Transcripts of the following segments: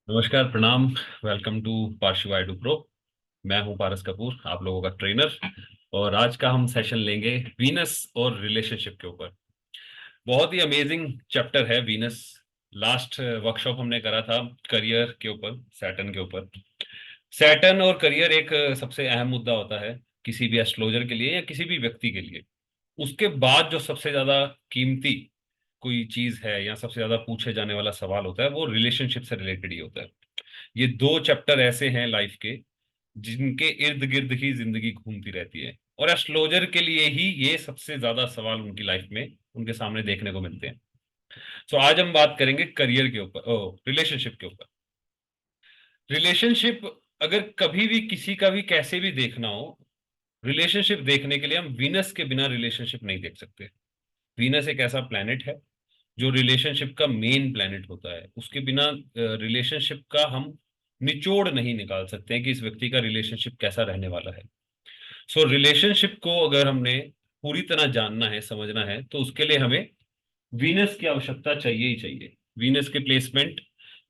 नमस्कार, प्रणाम। Welcome to Parshiv I do pro. मैं हूं पारस कपूर, आप लोगों का ट्रेनर। और आज का हम सेशन लेंगे वीनस और रिलेशनशिप के ऊपर। बहुत ही अमेजिंग चैप्टर है वीनस। लास्ट वर्कशॉप हमने करा था करियर के ऊपर, सैटर्न के ऊपर। सैटर्न और करियर एक सबसे अहम मुद्दा होता है किसी भी एस्ट्रोलॉजर के लिए या किसी भी व्यक्ति के लिए। उसके बाद जो सबसे ज्यादा कीमती कोई चीज है या सबसे ज्यादा पूछे जाने वाला सवाल होता है वो रिलेशनशिप से रिलेटेड ही होता है। ये दो चैप्टर ऐसे हैं लाइफ के जिनके इर्द गिर्द ही जिंदगी घूमती रहती है, और एस्ट्रोलॉजर के लिए ही ये सबसे ज्यादा सवाल उनकी लाइफ में उनके सामने देखने को मिलते हैं। तो आज हम बात करेंगे करियर के ऊपर, रिलेशनशिप के ऊपर। रिलेशनशिप अगर कभी भी किसी का भी कैसे भी देखना हो, रिलेशनशिप देखने के लिए हम वीनस के बिना रिलेशनशिप नहीं देख सकते। वीनस एक ऐसा प्लेनेट है जो रिलेशनशिप का मेन प्लेनेट होता है। उसके बिना रिलेशनशिप का हम निचोड़ नहीं निकाल सकते हैं कि इस व्यक्ति का रिलेशनशिप कैसा रहने वाला है। सो रिलेशनशिप को अगर हमने पूरी तरह जानना है, समझना है, तो उसके लिए हमें वीनस की आवश्यकता चाहिए ही चाहिए। वीनस के प्लेसमेंट,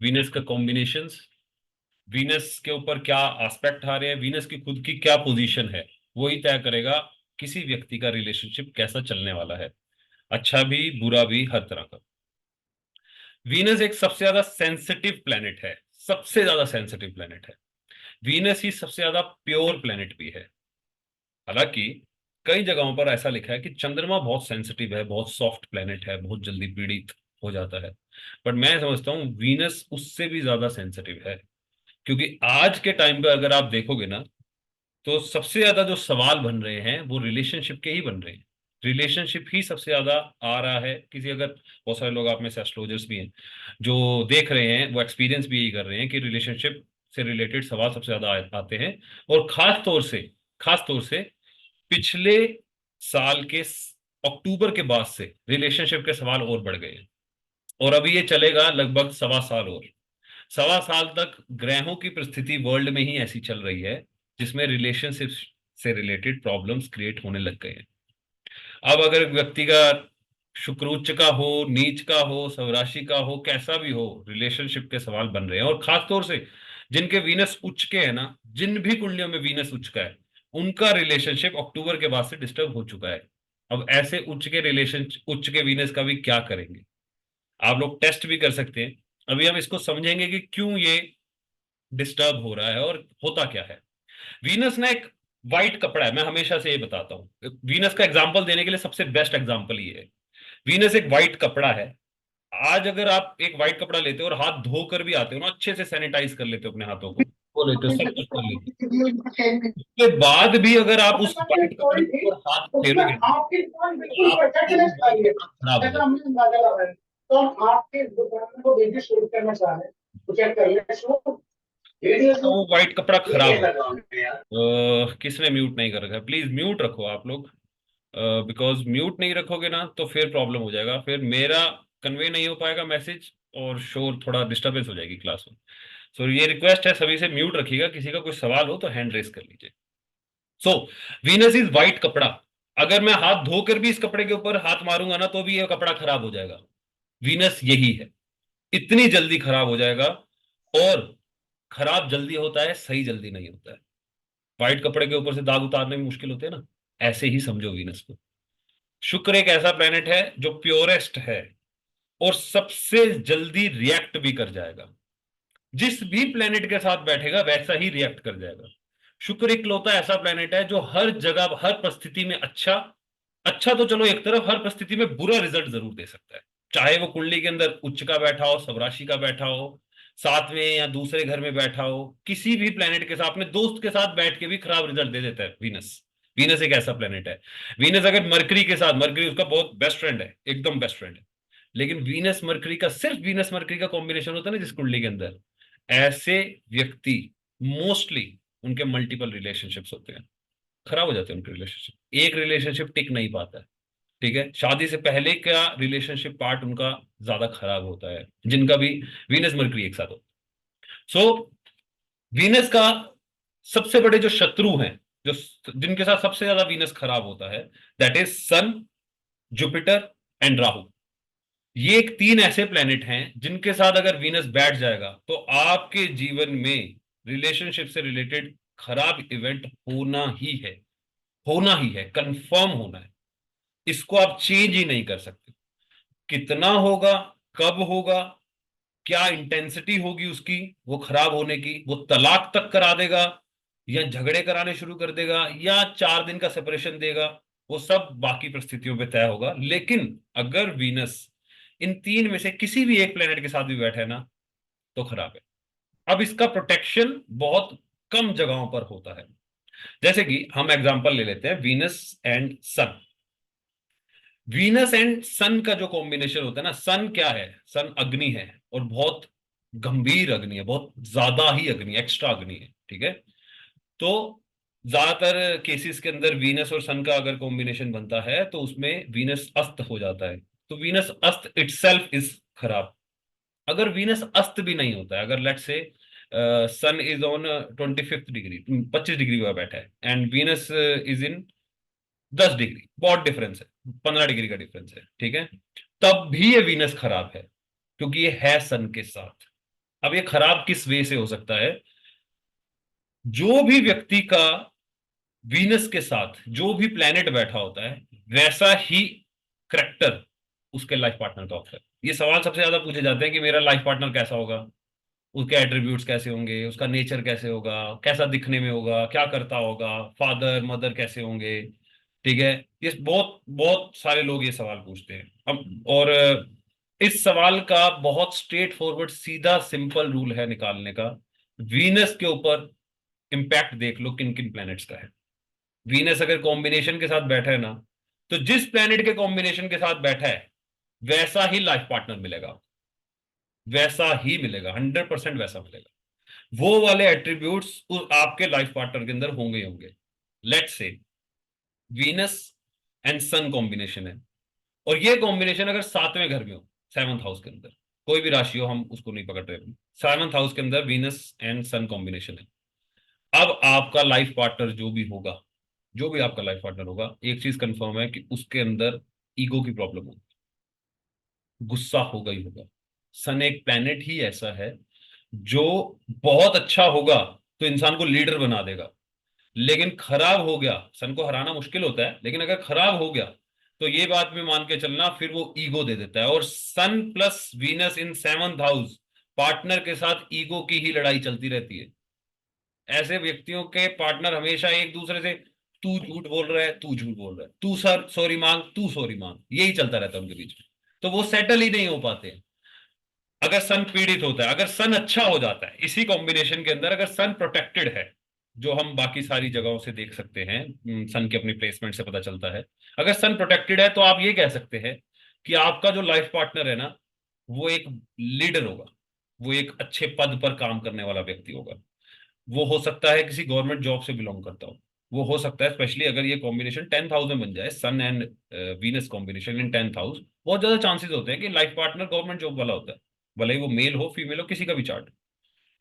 वीनस का कॉम्बिनेशंस, वीनस के ऊपर क्या एस्पेक्ट आ रहे हैं, वीनस की खुद की क्या पोजीशन है, वही तय करेगा किसी व्यक्ति का रिलेशनशिप कैसा चलने वाला है। अच्छा भी, बुरा भी, हर तरह का। वीनस एक सबसे ज्यादा सेंसिटिव प्लेनेट है, सबसे ज्यादा सेंसिटिव प्लेनेट है। वीनस ही सबसे ज्यादा प्योर प्लेनेट भी है। हालांकि कई जगहों पर ऐसा लिखा है कि चंद्रमा बहुत सेंसिटिव है, बहुत सॉफ्ट प्लेनेट है, बहुत जल्दी पीड़ित हो जाता है। पर मैं समझता हूँ वीनस उससे भी ज्यादा सेंसिटिव है। क्योंकि आज के टाइम पे अगर आप देखोगे ना, तो सबसे ज्यादा जो सवाल बन रहे हैं वो रिलेशनशिप के ही बन रहे हैं। रिलेशनशिप ही सबसे ज्यादा आ रहा है। किसी अगर बहुत सारे लोग आप में से एस्ट्रोलॉजर्स भी हैं जो देख रहे हैं, वो एक्सपीरियंस भी यही कर रहे हैं कि रिलेशनशिप से रिलेटेड सवाल सबसे ज्यादा आते हैं। और खास तौर से पिछले साल के अक्टूबर के बाद से रिलेशनशिप के सवाल और बढ़ गए हैं। और अभी ये चलेगा लगभग सवा साल और। सवा साल तक ग्रहों की परिस्थिति वर्ल्ड में ही ऐसी चल रही है जिसमें रिलेशनशिप से रिलेटेड प्रॉब्लम्स क्रिएट होने लग गए हैं। अब अगर व्यक्ति का शुक्र उच्च का हो, नीच का हो, स्वराशि का हो, कैसा भी हो, रिलेशनशिप के सवाल बन रहे हैं। और खास तौर से जिनके वीनस उच्च के है ना, जिन भी कुंडलियों में वीनस उच्च का है, उनका रिलेशनशिप अक्टूबर के बाद से डिस्टर्ब हो चुका है। अब ऐसे उच्च के वीनस का भी क्या करेंगे? आप लोग टेस्ट भी कर सकते हैं। अभी हम इसको समझेंगे कि क्यों ये डिस्टर्ब हो रहा है और होता क्या है। वीनस ना एक वाइट कपड़ा है, मैं हमेशा से ये बताता हूँ। वीनस का एग्जांपल देने के लिए सबसे बेस्ट एग्जांपल ये है। वीनस एक वाइट कपड़ा है। आज अगर आप एक वाइट कपड़ा लेते हो और हाथ धोकर भी आते हो ना, अच्छे से सैनिटाइज कर लेते हो अपने हाथों को, वो लेते हो, सब कुछ कर लेते हो, उसके बाद भी अगर आप उस वाइट कपड़े के ऊपर हाथ फेरोगे ना, तो आपकी वो वाइट कपड़ा खराब हो जाएगा। तो वो व्हाइट कपड़ा खराब हो गया। किसने म्यूट नहीं कर रखा है? प्लीज म्यूट रखो आप लोग। बिकॉज म्यूट नहीं रखोगे ना तो फिर प्रॉब्लम हो जाएगा, फिर मेरा कन्वे नहीं हो पाएगा मैसेज, और शोर थोड़ा डिस्टरबेंस हो जाएगी क्लास में। सो ये रिक्वेस्ट है सभी से, म्यूट रखिएगा। किसी का कोई सवाल हो तो हैंड रेस कर लीजिए। सो वीनस इज व्हाइट कपड़ा। अगर मैं हाथ धोकर भी इस कपड़े के ऊपर हाथ मारूंगा ना तो भी ये कपड़ा खराब हो जाएगा। वीनस यही है, इतनी जल्दी खराब हो जाएगा। और खराब जल्दी होता है, सही जल्दी नहीं होता है। व्हाइट कपड़े के ऊपर से दाग उतारने में मुश्किल होते हैं ना, ऐसे ही समझो वीनस को। शुक्र एक ऐसा प्लेनेट है जो प्योरेस्ट है और सबसे जल्दी रिएक्ट भी कर जाएगा। जिस भी प्लेनेट के साथ बैठेगा वैसा ही रिएक्ट कर जाएगा। शुक्र इकलौता ऐसा प्लेनेट है जो हर जगह, हर परिस्थिति में अच्छा, अच्छा तो चलो एक तरफ, हर परिस्थिति में बुरा रिजल्ट जरूर दे सकता है। चाहे वो कुंडली के अंदर उच्च का बैठा हो, स्वराशि का बैठा हो, सातवें या दूसरे घर में बैठा हो, किसी भी प्लेनेट के साथ, अपने दोस्त के साथ बैठ के भी खराब रिजल्ट दे देता है वीनस। वीनस एक ऐसा प्लेनेट है। वीनस अगर मरकरी के साथ, मरकरी उसका बहुत बेस्ट फ्रेंड है, एकदम बेस्ट फ्रेंड है। लेकिन वीनस मरकरी का, सिर्फ वीनस मरकरी का कॉम्बिनेशन होता है ना जिस कुंडली के अंदर, ऐसे व्यक्ति मोस्टली उनके मल्टीपल रिलेशनशिप्स होते हैं, खराब हो जाते हैं उनके रिलेशनशिप। एक रिलेशनशिप टिक नहीं पाता है। ठीक है, शादी से पहले का रिलेशनशिप पार्ट उनका ज्यादा खराब होता है, जिनका भी वीनस मरकरी एक साथ होता है। सो वीनस का सबसे बड़े जो शत्रु हैं, जो जिनके साथ सबसे ज्यादा वीनस खराब होता है, that is sun, Jupiter and Rahu. ये एक तीन ऐसे प्लेनेट हैं जिनके साथ अगर वीनस बैठ जाएगा तो आपके जीवन में रिलेशनशिप से रिलेटेड खराब इवेंट होना ही है, कंफर्म होना है। इसको आप चेंज ही नहीं कर सकते। कितना होगा, कब होगा, क्या इंटेंसिटी होगी उसकी, वो खराब होने की, वो तलाक तक करा देगा या झगड़े कराने शुरू कर देगा या 4 दिन का सेपरेशन देगा, वो सब बाकी परिस्थितियों पे तय होगा। लेकिन अगर वीनस इन तीन में से किसी भी एक प्लेनेट के साथ भी बैठा है ना, तो खराब है। अब इसका प्रोटेक्शन बहुत कम जगहों पर होता है। जैसे कि हम एग्जांपल ले लेते हैं Venus and sun. Venus and sun का जो कॉम्बिनेशन होता है ना, सन क्या है, सन अग्नि है, और बहुत गंभीर अग्नि है, बहुत ज्यादा ही अग्नि, एक्स्ट्रा अग्नि है, ठीक है। तो ज्यादातर केसेस के अंदर वीनस और सन का अगर कॉम्बिनेशन बनता है तो उसमें वीनस अस्त हो जाता है। तो वीनस अस्त इटसेल्फ इज खराब। अगर वीनस अस्त भी नहीं होता है, अगर let's say sun is on 25th degree, 25 degree पर बैठा है, and Venus is in 10 degree, बहुत डिफरेंस है, 15 डिग्री का डिफरेंस है, ठीक है, तब भी ये वीनस खराब है, क्योंकि ये है सन के साथ। अब ये खराब किस वे से हो सकता है? जो भी व्यक्ति का वीनस के साथ जो भी प्लेनेट बैठा होता है, वैसा ही करेक्टर उसके लाइफ पार्टनर का होता है। ये सवाल सबसे ज्यादा पूछे जाते हैं कि मेरा लाइफ पार्टनर कैसा होगा, उसके एट्रीब्यूट्स कैसे होंगे, उसका नेचर कैसे होगा, कैसा दिखने में होगा, क्या करता होगा, फादर मदर कैसे होंगे, ठीक है। ये बहुत बहुत सारे लोग ये सवाल पूछते हैं। अब और इस सवाल का बहुत स्ट्रेट फॉरवर्ड सीधा सिंपल रूल है निकालने का। वीनस के ऊपर इंपैक्ट देख लो किन किन प्लैनेट्स का है। वीनस अगर कॉम्बिनेशन के साथ बैठा है ना, तो जिस प्लैनेट के कॉम्बिनेशन के साथ बैठा है वैसा ही लाइफ पार्टनर मिलेगा, वैसा ही मिलेगा, 100% वैसा मिलेगा। वो वाले एट्रीब्यूट्स आपके लाइफ पार्टनर के अंदर होंगे ही होंगे। Let's say Venus and sun combination है, और ये कॉम्बिनेशन अगर 7वें घर में हो, 7th हाउस के अंदर, कोई भी राशि हो, हम उसको नहीं पकड़ रहे, 7th हाउस के अंदर वीनस एंड सन कॉम्बिनेशन है। अब आपका लाइफ पार्टनर जो भी होगा, जो भी आपका लाइफ पार्टनर होगा, एक चीज कंफर्म है कि उसके अंदर ईगो की प्रॉब्लम होगी, गुस्सा होगा ही होगा। सन एक प्लेनेट ही ऐसा है जो बहुत अच्छा होगा तो इंसान को लीडर बना देगा, लेकिन खराब हो गया, सन को हराना मुश्किल होता है, लेकिन अगर खराब हो गया तो ये बात भी मान के चलना फिर वो ईगो दे देता है। और सन प्लस वीनस इन 7th हाउस, पार्टनर के साथ ईगो की ही लड़ाई चलती रहती है। ऐसे व्यक्तियों के पार्टनर हमेशा एक दूसरे से, तू झूठ बोल रहा है, तू झूठ बोल रहा है, तू सर सॉरी मांग, तू सॉरी मांग, यही चलता रहता है उनके बीच में। तो वो सेटल ही नहीं हो पाते हैं। अगर सन पीड़ित होता है, अगर सन अच्छा हो जाता है इसी कॉम्बिनेशन के अंदर, अगर सन प्रोटेक्टेड है, जो हम बाकी सारी जगहों से देख सकते हैं, सन की अपनी प्लेसमेंट से पता चलता है, अगर सन प्रोटेक्टेड है तो आप ये कह सकते हैं कि आपका जो लाइफ पार्टनर है ना, वो एक लीडर होगा, वो एक अच्छे पद पर काम करने वाला व्यक्ति होगा। वो हो सकता है किसी गवर्नमेंट जॉब से बिलोंग करता हो, वो हो सकता है, स्पेशली अगर ये कॉम्बिनेशन 10th हाउस में बन जाए, sun and Venus combination in 10th house, बहुत ज्यादा चांसेस होते हैं कि लाइफ पार्टनर गवर्नमेंट जॉब वाला होता है, भले ही वो मेल हो फीमेल हो, किसी का भी चार्ट,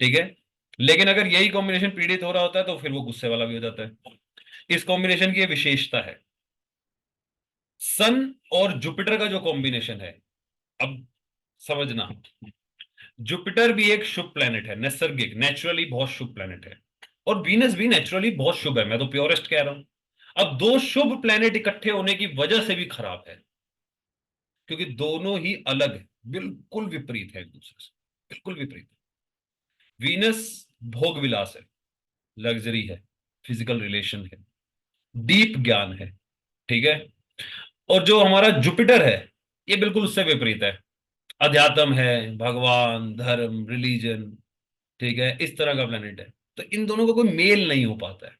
ठीक है। लेकिन अगर यही कॉम्बिनेशन पीड़ित हो रहा होता है तो फिर वो गुस्से वाला भी हो जाता है। इस कॉम्बिनेशन की ये विशेषता है। सन और जुपिटर का जो कॉम्बिनेशन है, अब समझना, जुपिटर भी एक शुभ प्लेनेट है, नैसर्गिक, नेचुरली बहुत शुभ प्लेनेट है, और वीनस भी नेचुरली बहुत शुभ है, मैं तो प्योरेस्ट कह रहा हूं। अब दो शुभ प्लेनेट इकट्ठे होने की वजह से भी खराब है, क्योंकि दोनों ही अलग है, बिल्कुल विपरीत है एक दूसरे से, बिल्कुल विपरीत। वीनस भोग विलास है, लग्जरी है, फिजिकल रिलेशन है, डीप ज्ञान है, ठीक है। और जो हमारा जुपिटर है, ये बिल्कुल उससे विपरीत है, अध्यात्म है, भगवान, धर्म, रिलीजन, ठीक है, इस तरह का प्लेनेट है। तो इन दोनों का कोई मेल नहीं हो पाता है।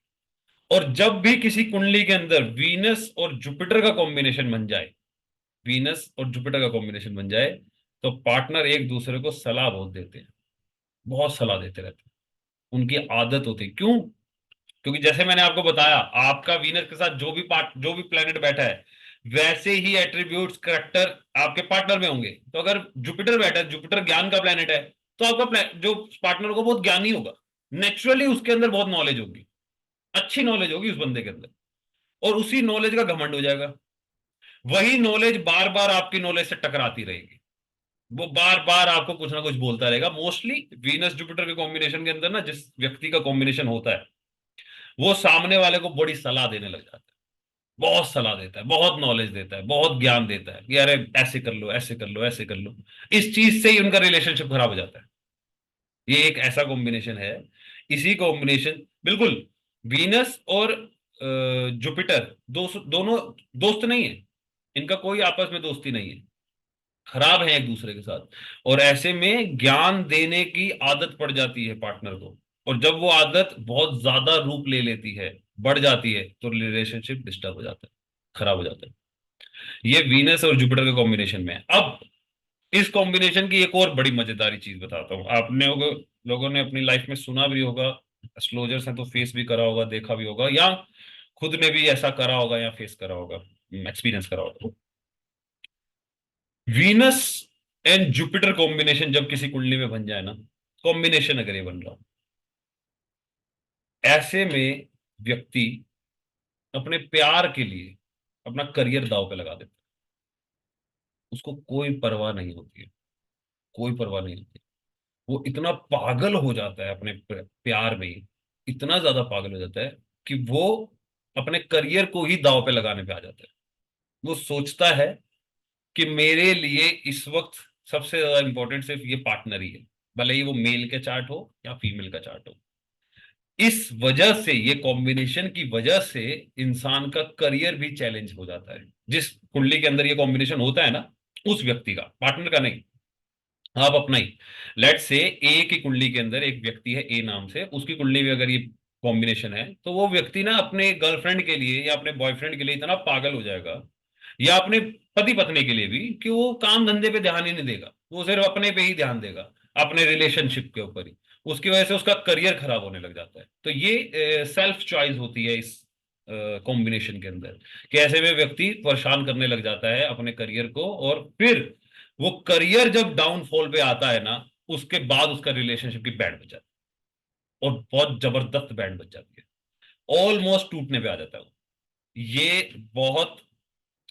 और जब भी किसी कुंडली के अंदर वीनस और जुपिटर का कॉम्बिनेशन बन जाए, वीनस और जुपिटर का कॉम्बिनेशन बन जाए, तो पार्टनर एक दूसरे को सलाह बहुत देते हैं, बहुत सलाह देते रहते हैं, उनकी आदत होती है। क्यों? क्योंकि जैसे मैंने आपको बताया, आपका वीनस के साथ जो भी प्लेनेट बैठा है, वैसे ही एट्रीब्यूट्स, करेक्टर आपके पार्टनर में होंगे। तो अगर जुपिटर बैठा है, जुपिटर ज्ञान का प्लेनेट है, तो आपका जो पार्टनर होगा बहुत ज्ञानी होगा, नेचुरली उसके अंदर बहुत नॉलेज होगी, अच्छी नॉलेज होगी उस बंदे के अंदर, और उसी नॉलेज का घमंड हो जाएगा। वही नॉलेज बार बार आपकी नॉलेज से टकराती रहेगी, वो बार बार आपको कुछ ना कुछ बोलता रहेगा। मोस्टली वीनस जुपिटर के कॉम्बिनेशन के अंदर ना, जिस व्यक्ति का कॉम्बिनेशन होता है, वो सामने वाले को बड़ी सलाह देने लग जाता है। बहुत सलाह देता है, बहुत नॉलेज देता है, बहुत ज्ञान देता है कि अरे ऐसे कर लो, ऐसे कर लो, ऐसे कर लो। इस चीज से ही उनका रिलेशनशिप खराब हो जाता है। ये एक ऐसा कॉम्बिनेशन है। इसी कॉम्बिनेशन, बिल्कुल, वीनस और जुपिटर दोनों दोस्त नहीं है। इनका कोई आपस में दोस्ती नहीं है, खराब है एक दूसरे के साथ। और ऐसे में ज्ञान देने की आदत पड़ जाती है पार्टनर को। और जब वो आदत बहुत ज्यादा रूप ले लेती है, बढ़ जाती है, तो रिलेशनशिप डिस्टर्ब हो जाता है, खराब हो जाता है। ये वीनस और जुपिटर के कॉम्बिनेशन में है। अब इस कॉम्बिनेशन की एक और बड़ी मजेदारी चीज बताता हूँ। आपने लोगों ने अपनी लाइफ में सुना भी होगा, एस्ट्रोलॉजर्स हैं तो फेस भी करा होगा, देखा भी होगा, या खुद ने भी ऐसा करा होगा या फेस करा होगा, एक्सपीरियंस करा होगा। वीनस एंड जुपिटर कॉम्बिनेशन जब किसी कुंडली में बन जाए ना, कॉम्बिनेशन अगर ये बन रहा हो, ऐसे में व्यक्ति अपने प्यार के लिए अपना करियर दांव पे लगा देता है। उसको कोई परवाह नहीं होती है, कोई परवाह नहीं होती। वो इतना पागल हो जाता है अपने प्यार में, इतना ज्यादा पागल हो जाता है कि वो अपने करियर को ही दांव पे लगाने पे आ जाता है। वो सोचता है कि मेरे लिए इस वक्त सबसे ज्यादा इंपॉर्टेंट सिर्फ ये पार्टनर ही है, भले ही वो मेल के चार्ट हो या फीमेल का चार्ट हो। इस वजह से, ये कॉम्बिनेशन की वजह से, इंसान का करियर भी चैलेंज हो जाता है। जिस कुंडली के अंदर ये कॉम्बिनेशन होता है ना, उस व्यक्ति का, पार्टनर का नहीं, आप अपना ही। लेट से ए की कुंडली के अंदर एक व्यक्ति है ए नाम से, उसकी कुंडली में अगर ये कॉम्बिनेशन है, तो वो व्यक्ति ना अपने गर्लफ्रेंड के लिए या अपने बॉयफ्रेंड के लिए इतना पागल हो जाएगा, या अपने पति पत्नी के लिए भी, कि वो काम धंधे पे ध्यान ही नहीं देगा, वो सिर्फ अपने पे ही ध्यान देगा, अपने रिलेशनशिप के ऊपर ही। उसकी वजह से उसका करियर खराब होने लग जाता है। तो ये सेल्फ चॉइस होती है इस कॉम्बिनेशन के अंदर, कि ऐसे में व्यक्ति परेशान करने लग जाता है अपने करियर को, और फिर वो करियर जब डाउनफॉल पे आता है ना, उसके बाद उसका रिलेशनशिप की बैंड बज जाती है, और बहुत जबरदस्त बैंड बज जाती है, ऑलमोस्ट टूटने पे आ जाता है वो। ये बहुत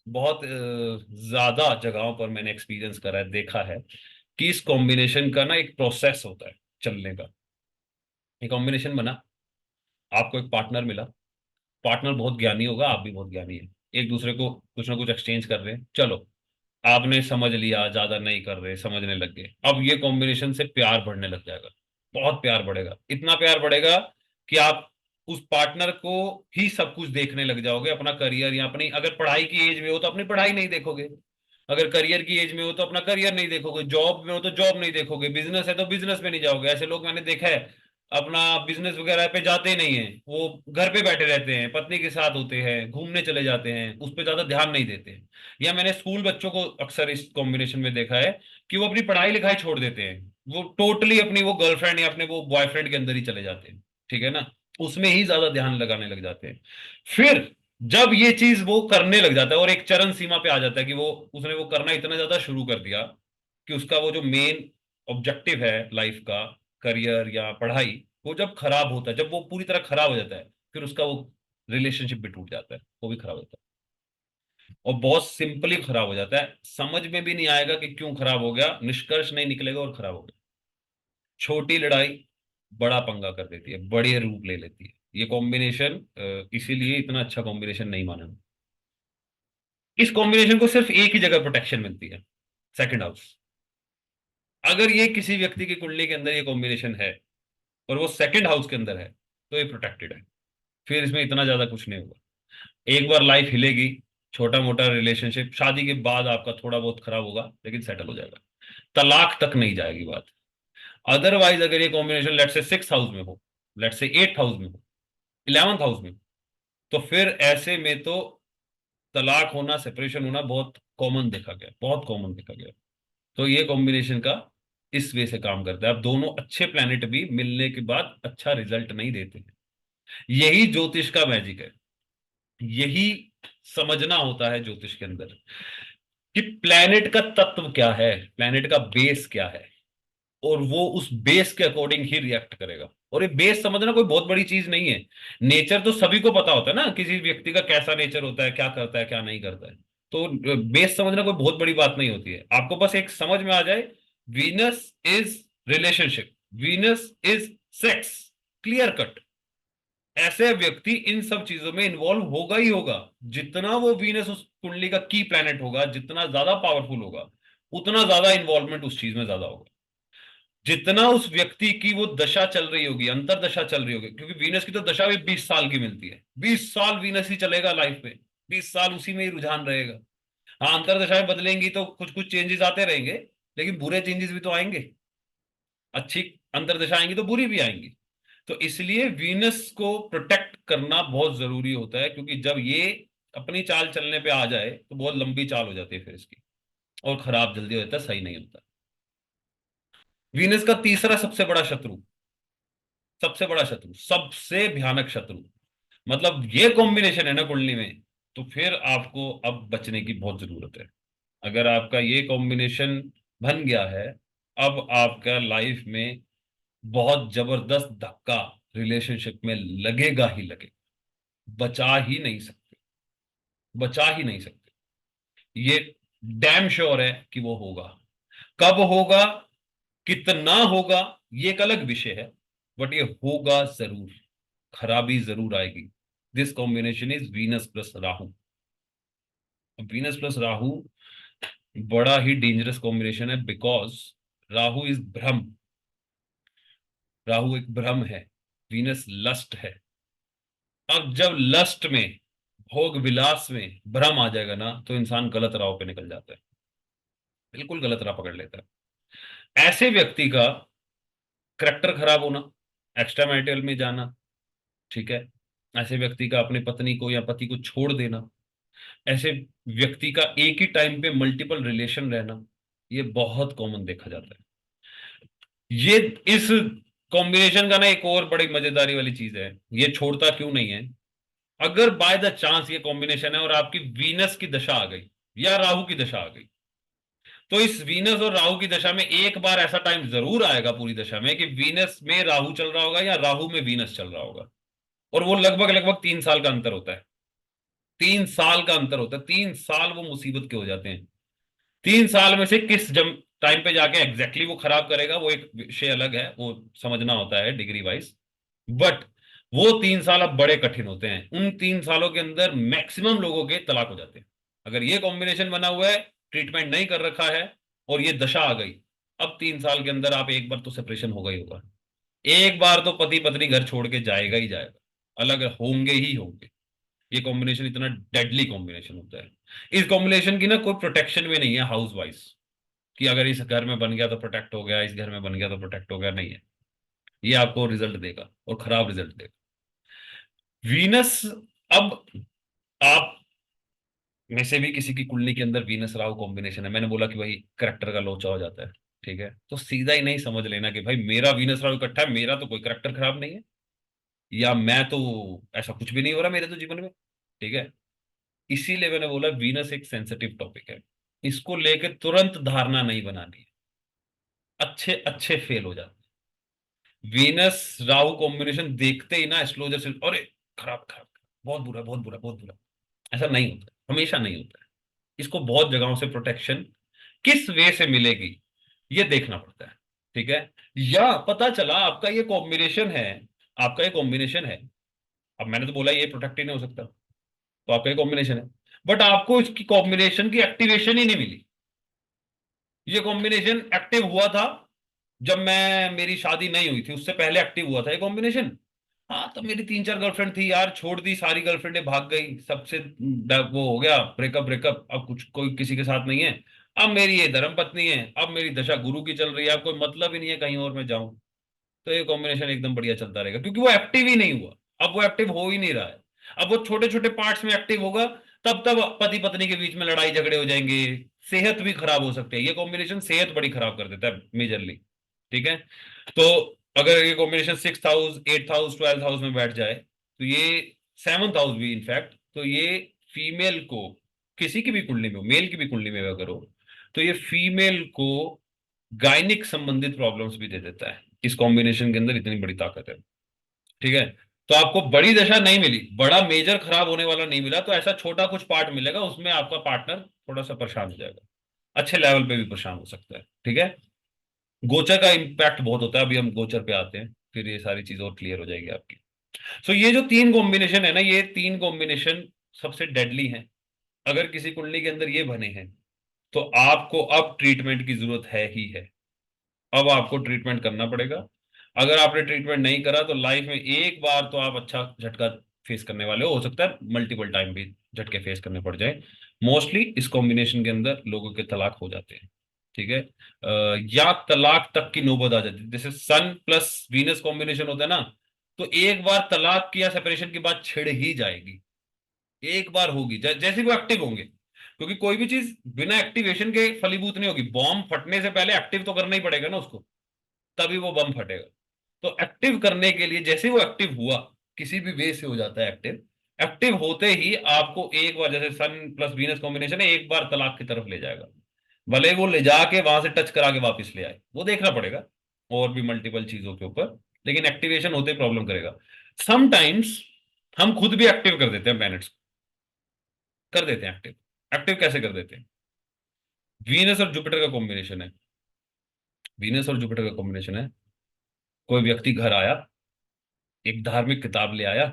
बहुत ज्यादा जगहों पर मैंने एक्सपीरियंस करा है, देखा है कि इस कॉम्बिनेशन का ना एक प्रोसेस होता है चलने का। एक कॉम्बिनेशन बना, आपको एक पार्टनर मिला, पार्टनर बहुत ज्ञानी होगा, आप भी बहुत ज्ञानी है, एक दूसरे को कुछ ना कुछ एक्सचेंज कर रहे हैं, चलो आपने समझ लिया, ज्यादा नहीं कर रहे, समझने लग गए। अब ये कॉम्बिनेशन से प्यार बढ़ने लग जाएगा, बहुत प्यार बढ़ेगा, इतना प्यार बढ़ेगा कि आप उस पार्टनर को ही सब कुछ देखने लग जाओगे, अपना करियर, या अपनी अगर पढ़ाई की एज में हो तो अपनी पढ़ाई नहीं देखोगे, अगर करियर की एज में हो तो अपना करियर नहीं देखोगे, जॉब में हो तो जॉब नहीं देखोगे, बिजनेस है तो बिजनेस में नहीं जाओगे। ऐसे लोग मैंने देखा है, अपना बिजनेस वगैरह पे जाते ही नहीं है, वो घर पे बैठे रहते हैं, पत्नी के साथ होते हैं, घूमने चले जाते हैं, उस पर ज्यादा ध्यान नहीं देते हैं। या मैंने स्कूल बच्चों को अक्सर इस कॉम्बिनेशन में देखा है कि वो अपनी पढ़ाई लिखाई छोड़ देते हैं, वो टोटली अपनी वो गर्लफ्रेंड या अपने वो बॉयफ्रेंड के अंदर ही चले जाते हैं, ठीक है ना, उसमें ही ज्यादा ध्यान लगाने लग जाते हैं। फिर जब ये चीज वो करने लग जाता है और एक चरम सीमा पे आ जाता है कि वो उसने वो करना इतना ज्यादा शुरू कर दिया कि उसका वो जो मेन ऑब्जेक्टिव है लाइफ का, करियर या पढ़ाई, वो जब खराब होता है, जब वो पूरी तरह खराब हो जाता है, फिर उसका वो रिलेशनशिप भी टूट जाता है, वो भी खराब होता है, और बहुत सिंपली खराब हो जाता है। समझ में भी नहीं आएगा कि क्यों खराब हो गया, निष्कर्ष नहीं निकलेगा और खराब हो गया। छोटी लड़ाई बड़ा पंगा कर देती है, बड़े रूप ले लेती है। ये कॉम्बिनेशन इसीलिए इतना अच्छा कॉम्बिनेशन नहीं माना। इस कॉम्बिनेशन को सिर्फ एक ही जगह प्रोटेक्शन मिलती है, सेकंड हाउस। अगर ये किसी व्यक्ति की कुंडली के अंदर ये कॉम्बिनेशन है और वो सेकंड हाउस के अंदर है, तो ये प्रोटेक्टेड है, फिर इसमें इतना ज्यादा कुछ नहीं होगा। एक बार लाइफ हिलेगी, छोटा मोटा रिलेशनशिप शादी के बाद आपका थोड़ा बहुत खराब होगा, लेकिन सेटल हो जाएगा, तलाक तक नहीं जाएगी बात। अदरवाइज अगर ये कॉम्बिनेशन लेट से 6 हाउस में हो, लेट से 8 हाउस में हो, 11th हाउस में, तो फिर ऐसे में तो तलाक होना, सेपरेशन होना बहुत कॉमन देखा गया, बहुत कॉमन देखा गया। तो ये कॉम्बिनेशन का इस वे से काम करता है। अब दोनों अच्छे प्लैनेट भी मिलने के बाद अच्छा रिजल्ट नहीं देते हैं। यही ज्योतिष का मैजिक है, यही समझना होता है ज्योतिष के अंदर कि प्लैनेट का तत्व क्या है, प्लैनेट का बेस क्या है, और वो उस बेस के अकॉर्डिंग ही रिएक्ट करेगा। और ये बेस समझना कोई बहुत बड़ी चीज नहीं है। नेचर तो सभी को पता होता है ना, किसी व्यक्ति का कैसा नेचर होता है, क्या करता है क्या नहीं करता है। तो बेस समझना कोई बहुत बड़ी बात नहीं होती है, आपको बस एक समझ में आ जाए, Venus is relationship, Venus is sex, clear cut. ऐसे व्यक्ति इन सब चीजों में इन्वॉल्व होगा ही होगा। जितना वो वीनस उस कुंडली का की प्लैनेट होगा, जितना ज्यादा पावरफुल होगा, उतना ज्यादा इन्वॉल्वमेंट उस चीज में ज्यादा होगा। जितना उस व्यक्ति की वो दशा चल रही होगी, अंतर दशा चल रही होगी, क्योंकि वीनस की तो दशा भी 20 साल की मिलती है, 20 साल वीनस ही चलेगा लाइफ में, 20 साल उसी में ही रुझान रहेगा। हाँ, अंतर दशाएं बदलेंगी तो कुछ कुछ चेंजेस आते रहेंगे, लेकिन बुरे चेंजेस भी तो आएंगे। अच्छी अंतर दशा आएंगी तो बुरी भी आएंगी। तो इसलिए वीनस को प्रोटेक्ट करना बहुत जरूरी होता है, क्योंकि जब ये अपनी चाल चलने पे आ जाए तो बहुत लंबी चाल हो जाती है फिर इसकी, और खराब जल्दी हो जाता है, सही नहीं होता। वीनस का तीसरा सबसे बड़ा शत्रु, सबसे बड़ा शत्रु, सबसे भयानक शत्रु, मतलब ये कॉम्बिनेशन है ना कुंडली में, तो फिर आपको अब बचने की बहुत जरूरत है। अगर आपका ये कॉम्बिनेशन बन गया है, अब आपका लाइफ में बहुत जबरदस्त धक्का रिलेशनशिप में लगेगा ही लगेगा, बचा ही नहीं सकते, बचा ही नहीं सकते। ये डैम श्योर है कि वो होगा। कब होगा, कितना होगा, ये एक अलग विषय है, बट ये होगा जरूर, खराबी जरूर आएगी। This combination is Venus plus Rahu. Venus plus Rahu बड़ा ही डेंजरस कॉम्बिनेशन है, बिकॉज राहु इज भ्रम, राहु एक भ्रम है, वीनस लस्ट है। अब जब लस्ट में, भोग विलास में भ्रम आ जाएगा ना, तो इंसान गलत राह पे निकल जाता है, बिल्कुल गलत राह पकड़ लेता है। ऐसे व्यक्ति का करेक्टर खराब होना, एक्स्ट्रा मैरिटल में जाना, ठीक है, ऐसे व्यक्ति का अपने पत्नी को या पति को छोड़ देना, ऐसे व्यक्ति का एक ही टाइम पे मल्टीपल रिलेशन रहना, ये बहुत कॉमन देखा जाता है। ये इस कॉम्बिनेशन का ना एक और बड़ी मजेदारी वाली चीज है, ये छोड़ता क्यों नहीं है। अगर बाय द चांस ये कॉम्बिनेशन है और आपकी वीनस की दशा आ गई या राहु की दशा आ गई, तो इस वीनस और राहु की दशा में एक बार ऐसा टाइम जरूर आएगा पूरी दशा में कि वीनस में राहु चल रहा होगा या राहु में वीनस चल रहा होगा, और वो लगभग लगभग 3 साल का अंतर होता है। 3 साल का अंतर होता है, 3 साल वो मुसीबत के हो जाते हैं। 3 साल में से किस जम टाइम पे जाके एग्जैक्टली वो खराब करेगा, वो एक विषय अलग है, वो समझना होता है डिग्री वाइज। बट वो 3 साल अब बड़े कठिन होते हैं, उन 3 सालों के अंदर मैक्सिमम लोगों के तलाक हो जाते हैं। अगर ये कॉम्बिनेशन बना हुआ है, ट्रीटमेंट नहीं कर रखा है, और ये दशा आ गई, अब 3 साल के अंदर आप एक बार तो सेपरेशन होगा ही होगा। एक बार तो पति पत्नी घर छोड़ के जाएगा ही जाएगा, अलग होंगे ही होंगे। ये कॉम्बिनेशन इतना डेडली कॉम्बिनेशन होता है। इस कॉम्बिनेशन की ना कोई प्रोटेक्शन में नहीं है हाउस वाइज, कि अगर इस घर में बन गया तो प्रोटेक्ट हो गया, इस घर में बन गया तो प्रोटेक्ट हो गया, नहीं है। ये आपको रिजल्ट देगा, और खराब रिजल्ट देगा। वीनस, अब आप में से भी किसी की कुंडली के अंदर वीनस राहु कॉम्बिनेशन है, मैंने बोला कि भाई करेक्टर का लोचा हो जाता है, ठीक है, तो सीधा ही नहीं समझ लेना कि भाई मेरा वीनस राहु इकट्ठा है, मेरा तो कोई करेक्टर खराब नहीं है, या मैं तो, ऐसा कुछ भी नहीं हो रहा मेरे तो जीवन में, ठीक है। इसीलिए मैंने बोला वीनस एक सेंसिटिव टॉपिक है, इसको लेके तुरंत धारणा नहीं बनानी है, अच्छे अच्छे फेल हो जाते हैं। वीनस राहु कॉम्बिनेशन देखते ही ना एस्ट्रोलॉजर से, अरे खराब खराब, बहुत बुरा बहुत बुरा बहुत बुरा, ऐसा नहीं होता, हमेशा नहीं होता है। इसको बहुत जगहों से प्रोटेक्शन किस वे से मिलेगी, ये देखना पड़ता है, ठीक है। या पता चला आपका ये कॉम्बिनेशन है, आपका ये कॉम्बिनेशन है, अब मैंने तो बोला ये प्रोटेक्ट ही नहीं हो सकता, तो आपका ये कॉम्बिनेशन है, बट आपको इसकी कॉम्बिनेशन की एक्टिवेशन ही नहीं मिली। ये कॉम्बिनेशन एक्टिव हुआ था जब मैं, मेरी शादी नहीं हुई थी उससे पहले एक्टिव हुआ था ये कॉम्बिनेशन। हाँ, तो मेरी 3 4 गर्लफ्रेंड थी यार, छोड़ दी सारी गर्लफ्रेंडें, भाग गई सबसे, वो हो गया ब्रेकअप ब्रेकअप, अब कुछ कोई किसी के साथ नहीं है। अब मेरी ये धर्म पत्नी है, अब मेरी दशा गुरु की चल रही है, अब कोई मतलब ही नहीं है कहीं और मैं जाऊं, तो ये कॉम्बिनेशन एकदम बढ़िया चलता रहेगा, क्योंकि वो एक्टिव ही नहीं हुआ, अब वो एक्टिव हो ही नहीं रहा है। अब वो छोटे छोटे पार्ट्स में एक्टिव होगा, तब तब पति पत्नी के बीच में लड़ाई झगड़े हो जाएंगे, सेहत भी खराब हो सकती है, ये कॉम्बिनेशन सेहत बड़ी खराब कर देता है मेजरली, ठीक है। तो अगर ये कॉम्बिनेशन 6 हाउस 8 हाउस 12 हाउस में बैठ जाए, तो ये 7th हाउस भी इनफैक्ट, तो ये फीमेल को, किसी की भी कुंडली में हो, मेल की भी कुंडली में अगर हो, तो ये फीमेल को गायनिक संबंधित प्रॉब्लम्स भी दे देता है। इस कॉम्बिनेशन के अंदर इतनी बड़ी ताकत है, ठीक है। तो आपको बड़ी दशा नहीं मिली, बड़ा मेजर खराब होने वाला नहीं मिला, तो ऐसा छोटा कुछ पार्ट मिलेगा, उसमें आपका पार्टनर थोड़ा सा परेशान हो जाएगा, अच्छे लेवल पे भी परेशान हो सकता है। ठीक है। गोचर का इम्पैक्ट बहुत होता है, अभी हम गोचर पे आते हैं, फिर ये सारी चीज और क्लियर हो जाएगी आपकी। सो ये जो तीन कॉम्बिनेशन है ना, ये तीन कॉम्बिनेशन सबसे डेडली हैं। अगर किसी कुंडली के अंदर ये बने हैं तो आपको अब ट्रीटमेंट की जरूरत है ही है। अब आपको ट्रीटमेंट करना पड़ेगा। अगर आपने ट्रीटमेंट नहीं करा तो लाइफ में एक बार तो आप अच्छा झटका फेस करने वाले हो सकता है मल्टीपल टाइम भी झटके फेस करने पड़ जाए। मोस्टली इस कॉम्बिनेशन के अंदर लोगों के तलाक हो जाते हैं। ठीक है। या तलाक तक की नौबत आ जाती है, जैसे सन प्लस वीनस कॉम्बिनेशन होता है ना, तो एक बार तलाक की या सेपरेशन की बात छिड़ ही जाएगी। एक बार होगी जैसे वो एक्टिव होंगे, क्योंकि कोई भी चीज बिना एक्टिवेशन के फलीभूत नहीं होगी। बॉम्ब फटने से पहले एक्टिव तो करना ही पड़ेगा ना उसको, तभी वो बम फटेगा। तो एक्टिव करने के लिए जैसे वो एक्टिव हुआ, किसी भी वे से हो जाता है एक्टिव, एक्टिव होते ही आपको एक बार, जैसे सन प्लस वीनस कॉम्बिनेशन है, एक बार तलाक की तरफ ले जाएगा। भले वो ले जाके वहां से टच करा के वापस ले आए, वो देखना पड़ेगा और भी मल्टीपल चीजों के ऊपर, लेकिन एक्टिवेशन होते प्रॉब्लम करेगा। समटाइम्स हम खुद भी एक्टिव कर देते हैं प्लैनेट्स, कर देते हैं एक्टिव। एक्टिव कैसे कर देते हैं? वीनस और जुपिटर का कॉम्बिनेशन है। वीनस और जुपिटर का कॉम्बिनेशन है। कोई व्यक्ति घर आया, एक धार्मिक किताब ले आया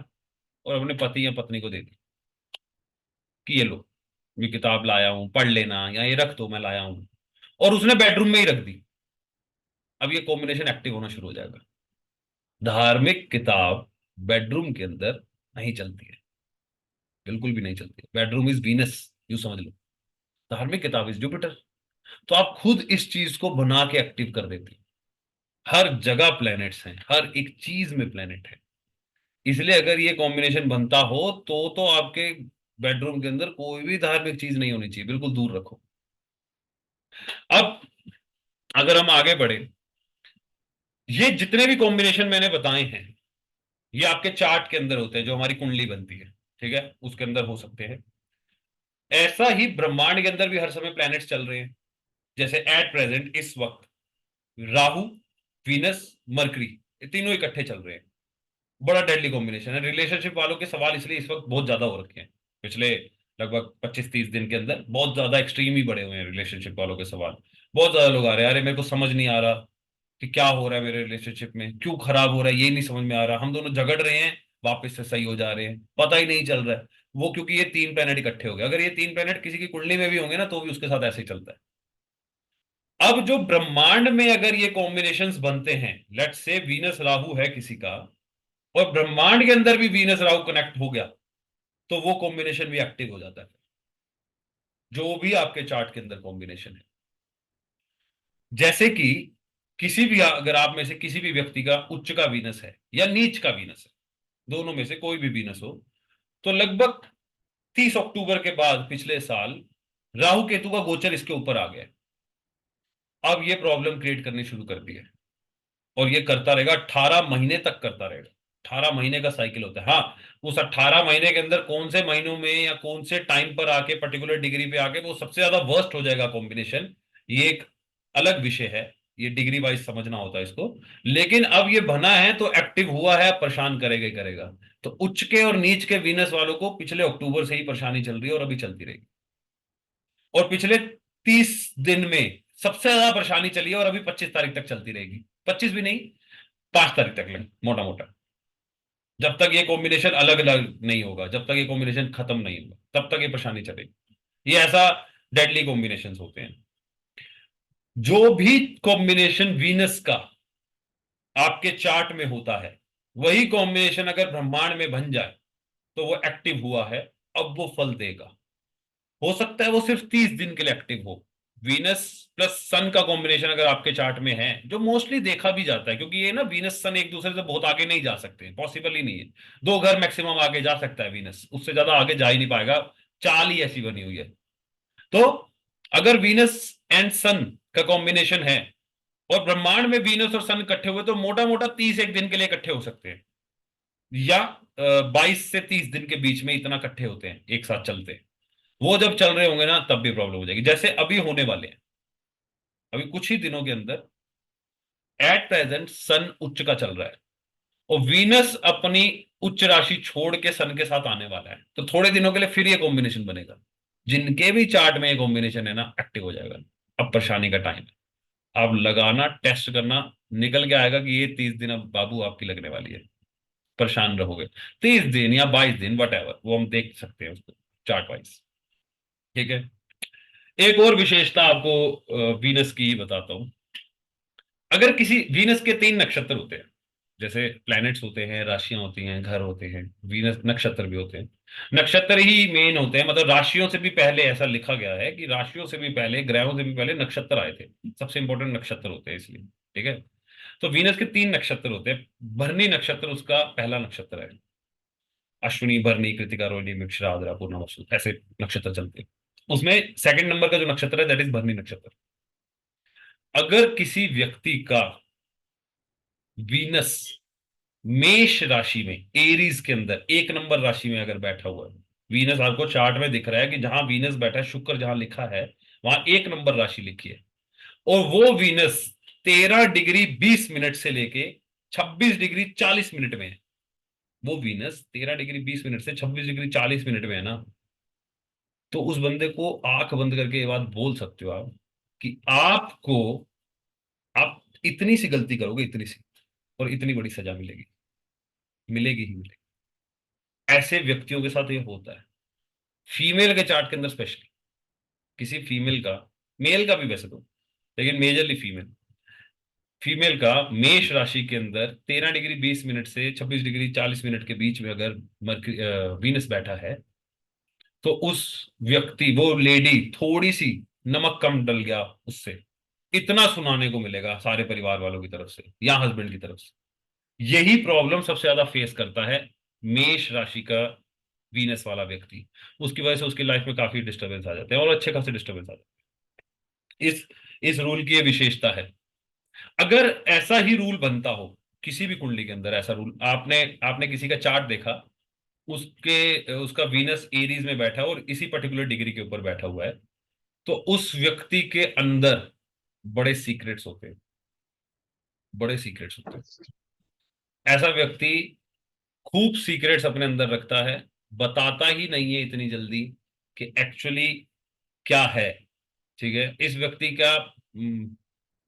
और अपने पति या पत्नी को दे दी कि ये लो, ये किताब लाया हूं, पढ़ लेना, या ये रख दो, मैं लाया हूं, और उसने बेडरूम में ही रख दी। अब ये कॉम्बिनेशन एक्टिव होना शुरू हो जाएगा। धार्मिक किताब बेडरूम के अंदर नहीं चलती है, बिल्कुल भी नहीं चलती है। बेडरूम इज वीनस, यूं समझ लो। धार्मिक किताब इज जुपिटर। तो आप खुद इस चीज को बना के एक्टिव कर देते हैं। हर जगह प्लैनेट्स हैं, हर एक चीज में प्लैनेट है। इसलिए अगर ये कॉम्बिनेशन बनता हो तो आपके बेडरूम के अंदर कोई भी धार्मिक चीज नहीं होनी चाहिए, बिल्कुल दूर रखो। अब अगर हम आगे बढ़े, ये जितने भी कॉम्बिनेशन मैंने बताए हैं, ये आपके चार्ट के अंदर होते हैं, जो हमारी कुंडली बनती है, ठीक है, उसके अंदर हो सकते हैं। ऐसा ही ब्रह्मांड के अंदर भी हर समय प्लैनेट्स चल रहे हैं। जैसे एट प्रेजेंट इस वक्त राहु, वीनस, मरकरी, ये तीनों इकट्ठे चल रहे हैं। बड़ा डेडली कॉम्बिनेशन है। रिलेशनशिप वालों के सवाल इसलिए इस वक्त बहुत ज्यादा हो रखे हैं, पिछले लगभग 25-30 दिन के अंदर बहुत ज्यादा एक्सट्रीम ही बढ़े हुए हैं रिलेशनशिप वालों के सवाल। बहुत ज्यादा लोग आ रहे हैं, अरे मेरे को समझ नहीं आ रहा कि क्या हो रहा है मेरे रिलेशनशिप में, क्यों खराब हो रहा है, ये नहीं समझ में आ रहा, हम दोनों झगड़ रहे हैं, वापस से सही हो जा रहे हैं, पता ही नहीं चल रहा है। वो क्योंकि ये तीन प्लैनेट इकट्ठे हो गए। अगर ये तीन प्लैनेट किसी की कुंडली में भी होंगे ना, तो भी उसके साथ ऐसे ही चलता है। अब जो ब्रह्मांड में अगर ये कॉम्बिनेशंस बनते हैं, लेट्स से वीनस राहु है किसी का, और ब्रह्मांड के अंदर भी वीनस राहु कनेक्ट हो गया, तो वो कॉम्बिनेशन भी एक्टिव हो जाता है। जो भी आपके चार्ट के अंदर कॉम्बिनेशन है, जैसे कि किसी भी, अगर आप में से किसी भी व्यक्ति का उच्च का वीनस है या नीच का वीनस है, दोनों में से कोई भी वीनस हो, तो लगभग 30 अक्टूबर के बाद पिछले साल राहु केतु का गोचर इसके ऊपर आ गया। अब ये प्रॉब्लम क्रिएट करनी शुरू कर दी है, और ये करता रहेगा, 18 महीने तक करता रहेगा। 18 महीने का साइकिल होता है। हाँ, उस 18 महीने के अंदर कौन से महीनों में या कौन से टाइम पर आके, पर्टिकुलर डिग्री पे आके वो सबसे ज्यादा वर्स्ट हो जाएगा कॉम्बिनेशन, ये एक अलग विषय है। ये डिग्री वाइज समझना होता है इसको। लेकिन अब ये बना है तो एक्टिव हुआ है, परेशान करेगा ही करेगा। तो उच्च के और नीच के वीनस वालों को पिछले अक्टूबर से ही परेशानी चल रही है और अभी चलती रहेगी। और पिछले 30 दिन में सबसे ज्यादा परेशानी चली है, और अभी 25 तारीख तक चलती रहेगी। 25 भी नहीं, 5 तारीख तक लगे मोटा मोटा। जब तक ये कॉम्बिनेशन अलग अलग नहीं होगा, जब तक ये कॉम्बिनेशन खत्म नहीं होगा, तब तक ये परेशानी चलेगी। ये ऐसा डेडली कॉम्बिनेशन होते हैं। जो भी कॉम्बिनेशन वीनस का आपके चार्ट में होता है, वही कॉम्बिनेशन अगर ब्रह्मांड में बन जाए तो वो एक्टिव हुआ है, अब वो फल देगा। हो सकता है वो सिर्फ 30 दिन के लिए एक्टिव हो। वीनस प्लस सन का कॉम्बिनेशन अगर आपके चार्ट में है, जो मोस्टली देखा भी जाता है, क्योंकि ये ना वीनस सन एक दूसरे से बहुत आगे नहीं जा सकते, पॉसिबल ही नहीं है। 2 घर मैक्सिमम आगे जा सकता है वीनस, उससे ज्यादा आगे जा ही नहीं पाएगा। चाल ही ऐसी बनी हुई है। तो अगर वीनस एंड सन का कॉम्बिनेशन है और ब्रह्मांड में वीनस और सन इकट्ठे हुए, तो मोटा मोटा 31 दिन के लिए इकट्ठे हो सकते हैं, या 22 से 30 दिन के बीच में इतना इकट्ठे होते हैं, एक साथ चलते हैं। वो जब चल रहे होंगे ना, तब भी प्रॉब्लम हो जाएगी, जैसे अभी होने वाले हैं। अभी कुछ ही दिनों के अंदर एट प्रेजेंट सन उच्च का चल रहा है, और वीनस अपनी उच्च राशि छोड़ के सन के साथ आने वाला है, तो थोड़े दिनों के लिए फिर ये कॉम्बिनेशन बनेगा। जिनके भी चार्ट में ये कॉम्बिनेशन है ना, एक्टिव हो जाएगा। अब परेशानी का टाइम है, आप लगाना, टेस्ट करना, निकल के आएगा कि ये 30 दिन अब बाबू आपकी लगने वाली है, परेशान रहोगे। 30 दिन या 22 दिन, वट एवर, वो हम देख सकते हैं उसको चार्ट वाइज। ठीक है। एक और विशेषता आपको वीनस की बताता हूं। अगर किसी, वीनस के 3 नक्षत्र होते हैं, जैसे प्लैनेट्स होते हैं, राशियां होती हैं, घर होते हैं, वीनस नक्षत्र भी होते हैं। नक्षत्र ही मेन होते हैं, मतलब राशियों से भी पहले ऐसा लिखा गया है कि राशियों से भी पहले, ग्रहों से भी पहले नक्षत्र आए थे। सबसे इंपॉर्टेंट नक्षत्र होते हैं इसलिए। ठीक है। तो वीनस के 3 नक्षत्र होते हैं। भरणी नक्षत्र उसका पहला नक्षत्र है। अश्विनी, भरणी, कृतिका, रोहिणी, मृगशिरा, आद्रा, पूर्णमासी, ऐसे नक्षत्र चलते हैं। उसमें सेकंड नंबर का जो नक्षत्र है, दैट इज भरणी नक्षत्र। अगर किसी व्यक्ति का वीनस मेष राशि में, एरीज के अंदर 1 नंबर राशि में अगर बैठा हुआ है, वीनस आपको चार्ट में दिख रहा है कि जहां वीनस बैठा है, शुक्र जहां लिखा है, वहां 1 नंबर राशि लिखी है, और वो वीनस 13 डिग्री 20 मिनट से लेके 26 डिग्री 40 मिनट में है। वो वीनस 13 डिग्री 20 मिनट से 26 डिग्री 40 मिनट में है ना, तो उस बंदे को आंख बंद करके ये बात बोल सकते हो आप कि आपको, आप इतनी सी गलती करोगे, इतनी सी, और इतनी बड़ी सजा मिलेगी, मिलेगी ही मिलेगी। ऐसे व्यक्तियों के साथ ये होता है, फीमेल के चार्ट के अंदर स्पेशली। किसी फीमेल का, मेल का भी वैसे तो, लेकिन मेजरली फीमेल, फीमेल का मेष राशि के अंदर 13 डिग्री 20 मिनट से 26 डिग्री 40 मिनट के बीच में अगर वीनस बैठा है, तो उस व्यक्ति, वो लेडी, थोड़ी सी नमक कम डल गया उससे, इतना सुनाने को मिलेगा सारे परिवार वालों की तरफ से या हस्बैंड की तरफ से। यही प्रॉब्लम सबसे ज्यादा फेस करता है मेष राशि का वीनस वाला व्यक्ति। उसकी वजह से उसकी लाइफ में काफी डिस्टरबेंस आ जाते हैं, और अच्छे खासे डिस्टरबेंस आ जाते हैं। इस रूल की ये विशेषता है। अगर ऐसा ही रूल बनता हो किसी भी कुंडली के अंदर, ऐसा रूल आपने आपने किसी का चार्ट देखा, उसके उसका वीनस एरीज में बैठा है और इसी पर्टिकुलर डिग्री के ऊपर बैठा हुआ है, तो उस व्यक्ति के अंदर बड़े सीक्रेट्स होते हैं, बड़े सीक्रेट्स होते हैं। ऐसा व्यक्ति खूब सीक्रेट्स अपने अंदर रखता है, बताता ही नहीं है इतनी जल्दी कि एक्चुअली क्या है। ठीक है। इस व्यक्ति का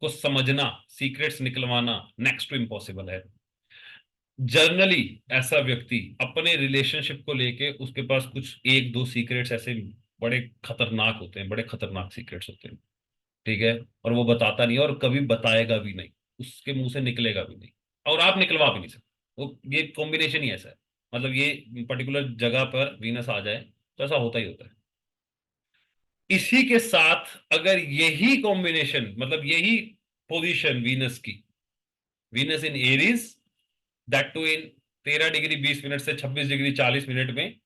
को समझना, सीक्रेट्स निकलवाना नेक्स्ट टू इम्पॉसिबल है। जनरली ऐसा व्यक्ति अपने रिलेशनशिप को लेके, उसके पास कुछ 1 2 सीक्रेट्स ऐसे बड़े खतरनाक होते हैं, बड़े खतरनाक सीक्रेट्स होते हैं। ठीक है। और वो बताता नहीं है, और कभी बताएगा भी नहीं, उसके मुंह से निकलेगा भी नहीं, और आप निकलवा भी नहीं सकते। वो ये कॉम्बिनेशन ही ऐसा है, मतलब ये पर्टिकुलर जगह पर वीनस आ जाए तो ऐसा होता ही होता है। इसी के साथ अगर यही कॉम्बिनेशन, मतलब यही पोजीशन वीनस की, Venus in Aries, that too in 13 degree 20 minute से 26 डिग्री 40 मिनट में,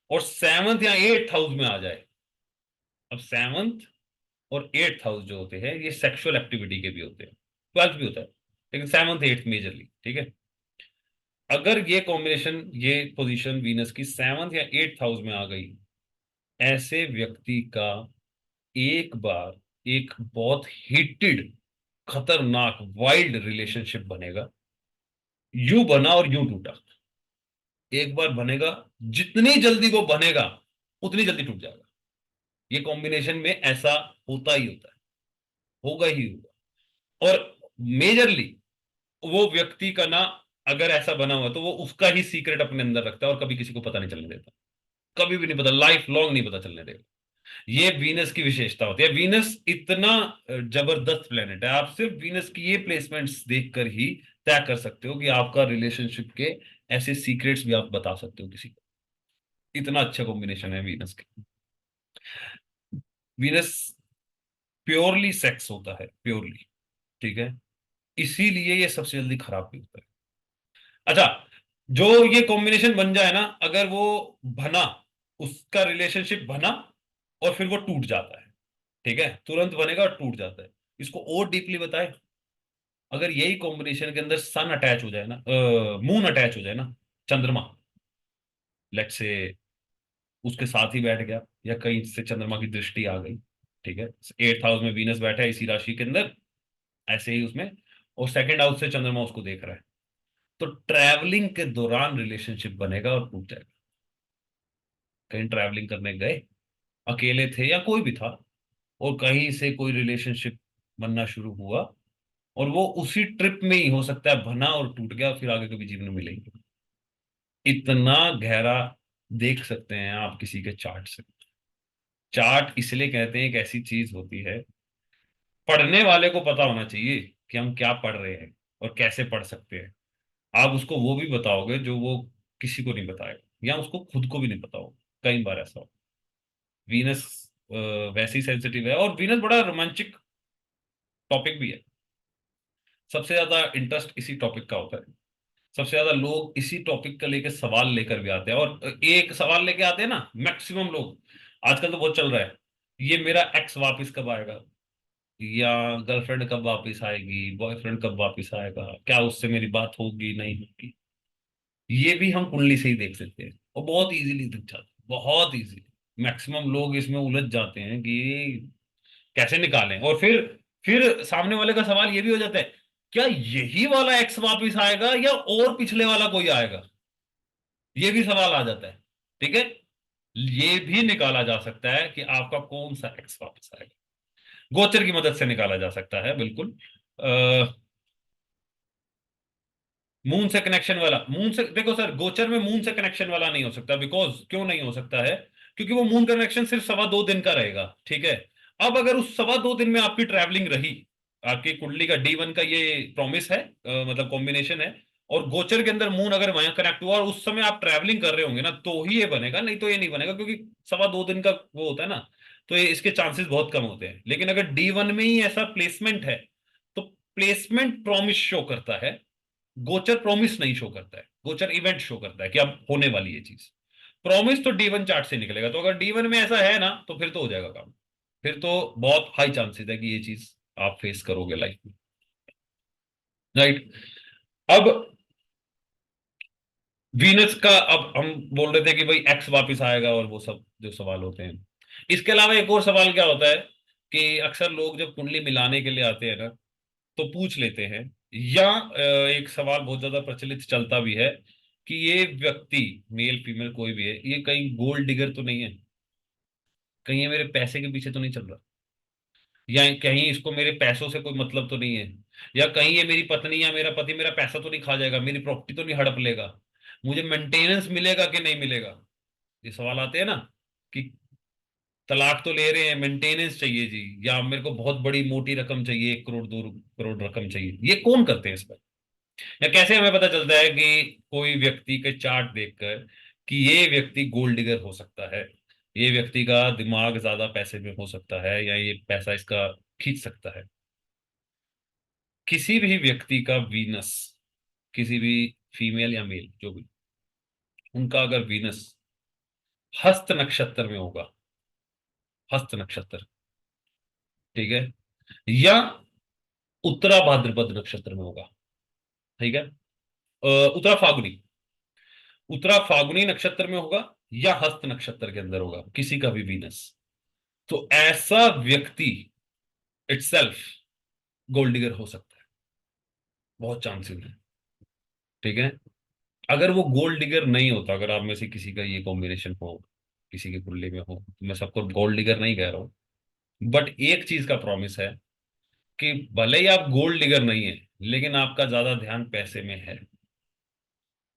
और 7th या 8th हाउस में आ जाए। अब 7th और 8th हाउस जो होते हैं, ये सेक्सुअल एक्टिविटी के भी होते हैं, 12th भी होता है, लेकिन 7th 8th मेजरली। ठीक है। अगर ये कॉम्बिनेशन, ये पोजीशन वीनस की 7th या 8th हाउस में आ गई, ऐसे व्यक्ति का एक बार एक बहुत हीटेड, खतरनाक, वाइल्ड रिलेशनशिप बनेगा। यूं बना और यूं टूटा। एक बार बनेगा, जितनी जल्दी वो बनेगा उतनी जल्दी टूट जाएगा। ये कॉम्बिनेशन में ऐसा होता ही होता है, होगा ही होगा। और मेजरली वो व्यक्ति का ना, अगर ऐसा बना हुआ तो वो उसका ही सीक्रेट अपने अंदर रखता है, और कभी किसी को पता नहीं चलने देता, कभी भी नहीं पता, लाइफ लॉन्ग नहीं पता चलने देगा। ये वीनस की विशेषता होती है। वीनस इतना जबरदस्त प्लेनेट है, आप सिर्फ वीनस की ये प्लेसमेंट्स देखकर ही तय कर सकते हो कि आपका रिलेशनशिप के ऐसे सीक्रेट्स भी आप बता सकते हो किसी को। इतना अच्छा कॉम्बिनेशन है वीनस के। वीनस प्योरली सेक्स होता है, प्योरली। ठीक है। इसीलिए ये सबसे जल्दी खराब भी होता है। अच्छा, जो ये कॉम्बिनेशन बन जाए ना, अगर वो बना, उसका रिलेशनशिप बना और फिर वो टूट जाता है। ठीक है। तुरंत बनेगा और टूट जाता है। इसको और डीपली बताए, अगर यही कॉम्बिनेशन के अंदर सन अटैच हो जाए ना, मून अटैच हो जाए ना, चंद्रमा, लेट से उसके साथ ही बैठ गया, या कहीं से चंद्रमा की दृष्टि आ गई। ठीक है। 8th हाउस में वीनस बैठा है इसी राशि के अंदर, ऐसे ही उसमें, और सेकंड हाउस से चंद्रमा उसको देख रहा है, तो ट्रैवलिंग के दौरान रिलेशनशिप बनेगा और टूट जाएगा। कहीं ट्रैवलिंग करने गए, अकेले थे या कोई भी था, और कहीं से कोई रिलेशनशिप बनना शुरू हुआ, और वो उसी ट्रिप में ही हो सकता है बना और टूट गया, फिर आगे कभी जीवन में मिलेंगे। इतना गहरा देख सकते हैं आप किसी के चार्ट से। चार्ट इसलिए कहते हैं एक ऐसी चीज होती है, पढ़ने वाले को पता होना चाहिए कि हम क्या पढ़ रहे हैं और कैसे पढ़ सकते हैं। आप उसको वो भी बताओगे जो वो किसी को नहीं बताएगा, या उसको खुद को भी नहीं पता होगा। कई बार ऐसा हो। वीनस वैसी सेंसिटिव है, और वीनस बड़ा रोमांटिक टॉपिक भी है। सबसे ज्यादा इंटरेस्ट इसी टॉपिक का होता है। सबसे ज्यादा लोग इसी टॉपिक का लेके सवाल लेकर भी आते हैं, और एक सवाल लेके आते हैं ना मैक्सिमम लोग। आजकल तो बहुत चल रहा है, ये मेरा एक्स वापस कब आएगा, या गर्लफ्रेंड कब वापस आएगी, बॉयफ्रेंड कब वापस आएगा, क्या उससे मेरी बात होगी नहीं होगी। ये भी हम कुंडली से ही देख सकते हैं, और बहुत इजीली दिख जाता है, बहुत इजीली। मैक्सिमम लोग इसमें उलझ जाते हैं कि ये कैसे निकालें, और फिर सामने वाले का सवाल ये भी हो जाता है, क्या यही वाला एक्स वापस आएगा या और पिछले वाला कोई आएगा। ये भी सवाल आ जाता है। ठीक है, ये भी निकाला जा सकता है कि आपका कौन सा एक्स वापस आएगा। गोचर की मदद से निकाला जा सकता है, बिल्कुल। मून से कनेक्शन वाला, मून से देखो सर, गोचर में मून से कनेक्शन वाला नहीं हो सकता। बिकॉज क्यों नहीं हो सकता है? क्योंकि वो मून कनेक्शन सिर्फ 2.25 दिन का रहेगा। ठीक है। अब अगर उस 2.25 दिन में आपकी ट्रैवलिंग रही, आपकी कुंडली का D1 का ये प्रॉमिस है, मतलब कॉम्बिनेशन है, और गोचर के अंदर मून अगर वहां कनेक्ट हुआ और उस समय आप ट्रैवलिंग कर रहे होंगे ना, तो ही ये बनेगा, नहीं तो ये नहीं बनेगा, क्योंकि 2.25 दिन का वो होता है ना। तो ये इसके चांसेस बहुत कम होते हैं। लेकिन अगर D1 में ही ऐसा प्लेसमेंट है, तो प्लेसमेंट प्रॉमिस शो करता है, गोचर प्रॉमिस नहीं शो करता है। गोचर इवेंट शो करता है कि अब होने वाली है चीज। प्रॉमिस तो D1 चार्ट से निकलेगा। तो अगर D1 में ऐसा है ना, तो फिर तो हो जाएगा काम। फिर तो बहुत हाई चांसेस है कि ये चीज आप फेस करोगे लाइफ में। राइट। अब वीनस का, अब हम बोल रहे थे कि भाई एक्स वापस आएगा और वो सब जो सवाल होते हैं। इसके अलावा एक और सवाल क्या होता है कि अक्सर लोग जब कुंडली मिलाने के लिए आते हैं ना, तो पूछ लेते हैं, या एक सवाल बहुत ज्यादा प्रचलित चलता भी है कि ये व्यक्ति, मेल फीमेल कोई भी है, ये कहीं गोल्ड डिगर तो नहीं है, कहीं ये मेरे पैसे के पीछे तो नहीं चल रहा, या कहीं इसको मेरे पैसों से कोई मतलब तो नहीं है, या कहीं ये मेरी पत्नी या मेरा पति मेरा पैसा तो नहीं खा जाएगा, मेरी प्रॉपर्टी तो नहीं हड़प लेगा, मुझे मेंटेनेंस मिलेगा कि नहीं मिलेगा। ये सवाल आते हैं ना कि तलाक तो ले रहे हैं, मेंटेनेंस चाहिए जी, या मेरे को बहुत बड़ी मोटी रकम चाहिए, 1 करोड़ 2 करोड़ रकम चाहिए। ये कौन करते हैं इस पर? या कैसे हमें पता चलता है कि कोई व्यक्ति के चार्ट देखकर कि ये व्यक्ति गोल्ड डिगर हो सकता है, ये व्यक्ति का दिमाग ज्यादा पैसे में हो सकता है, या ये पैसा इसका खींच सकता है? किसी भी व्यक्ति का वीनस, किसी भी फीमेल या मेल जो भी, उनका अगर वीनस हस्त नक्षत्र में होगा, हस्त नक्षत्र, ठीक है, या उत्तरा भाद्रपद नक्षत्र में होगा, ठीक है, उत्तरा फाल्गुनी, उत्तरा फाल्गुनी नक्षत्र में होगा, या हस्त नक्षत्र के अंदर होगा किसी का भी वीनस, तो ऐसा व्यक्ति इटसेल्फ गोल्ड डिगर हो सकता है। बहुत चांसेस है। ठीक है। अगर वो गोल्ड डिगर नहीं होता, अगर आप में से किसी का ये कॉम्बिनेशन हो, किसी के कुंडली में हो, तो मैं सबको गोल्ड डिगर नहीं कह रहा हूं, बट एक चीज का प्रॉमिस है कि भले ही आप गोल्ड डिगर नहीं है, लेकिन आपका ज्यादा ध्यान पैसे में है,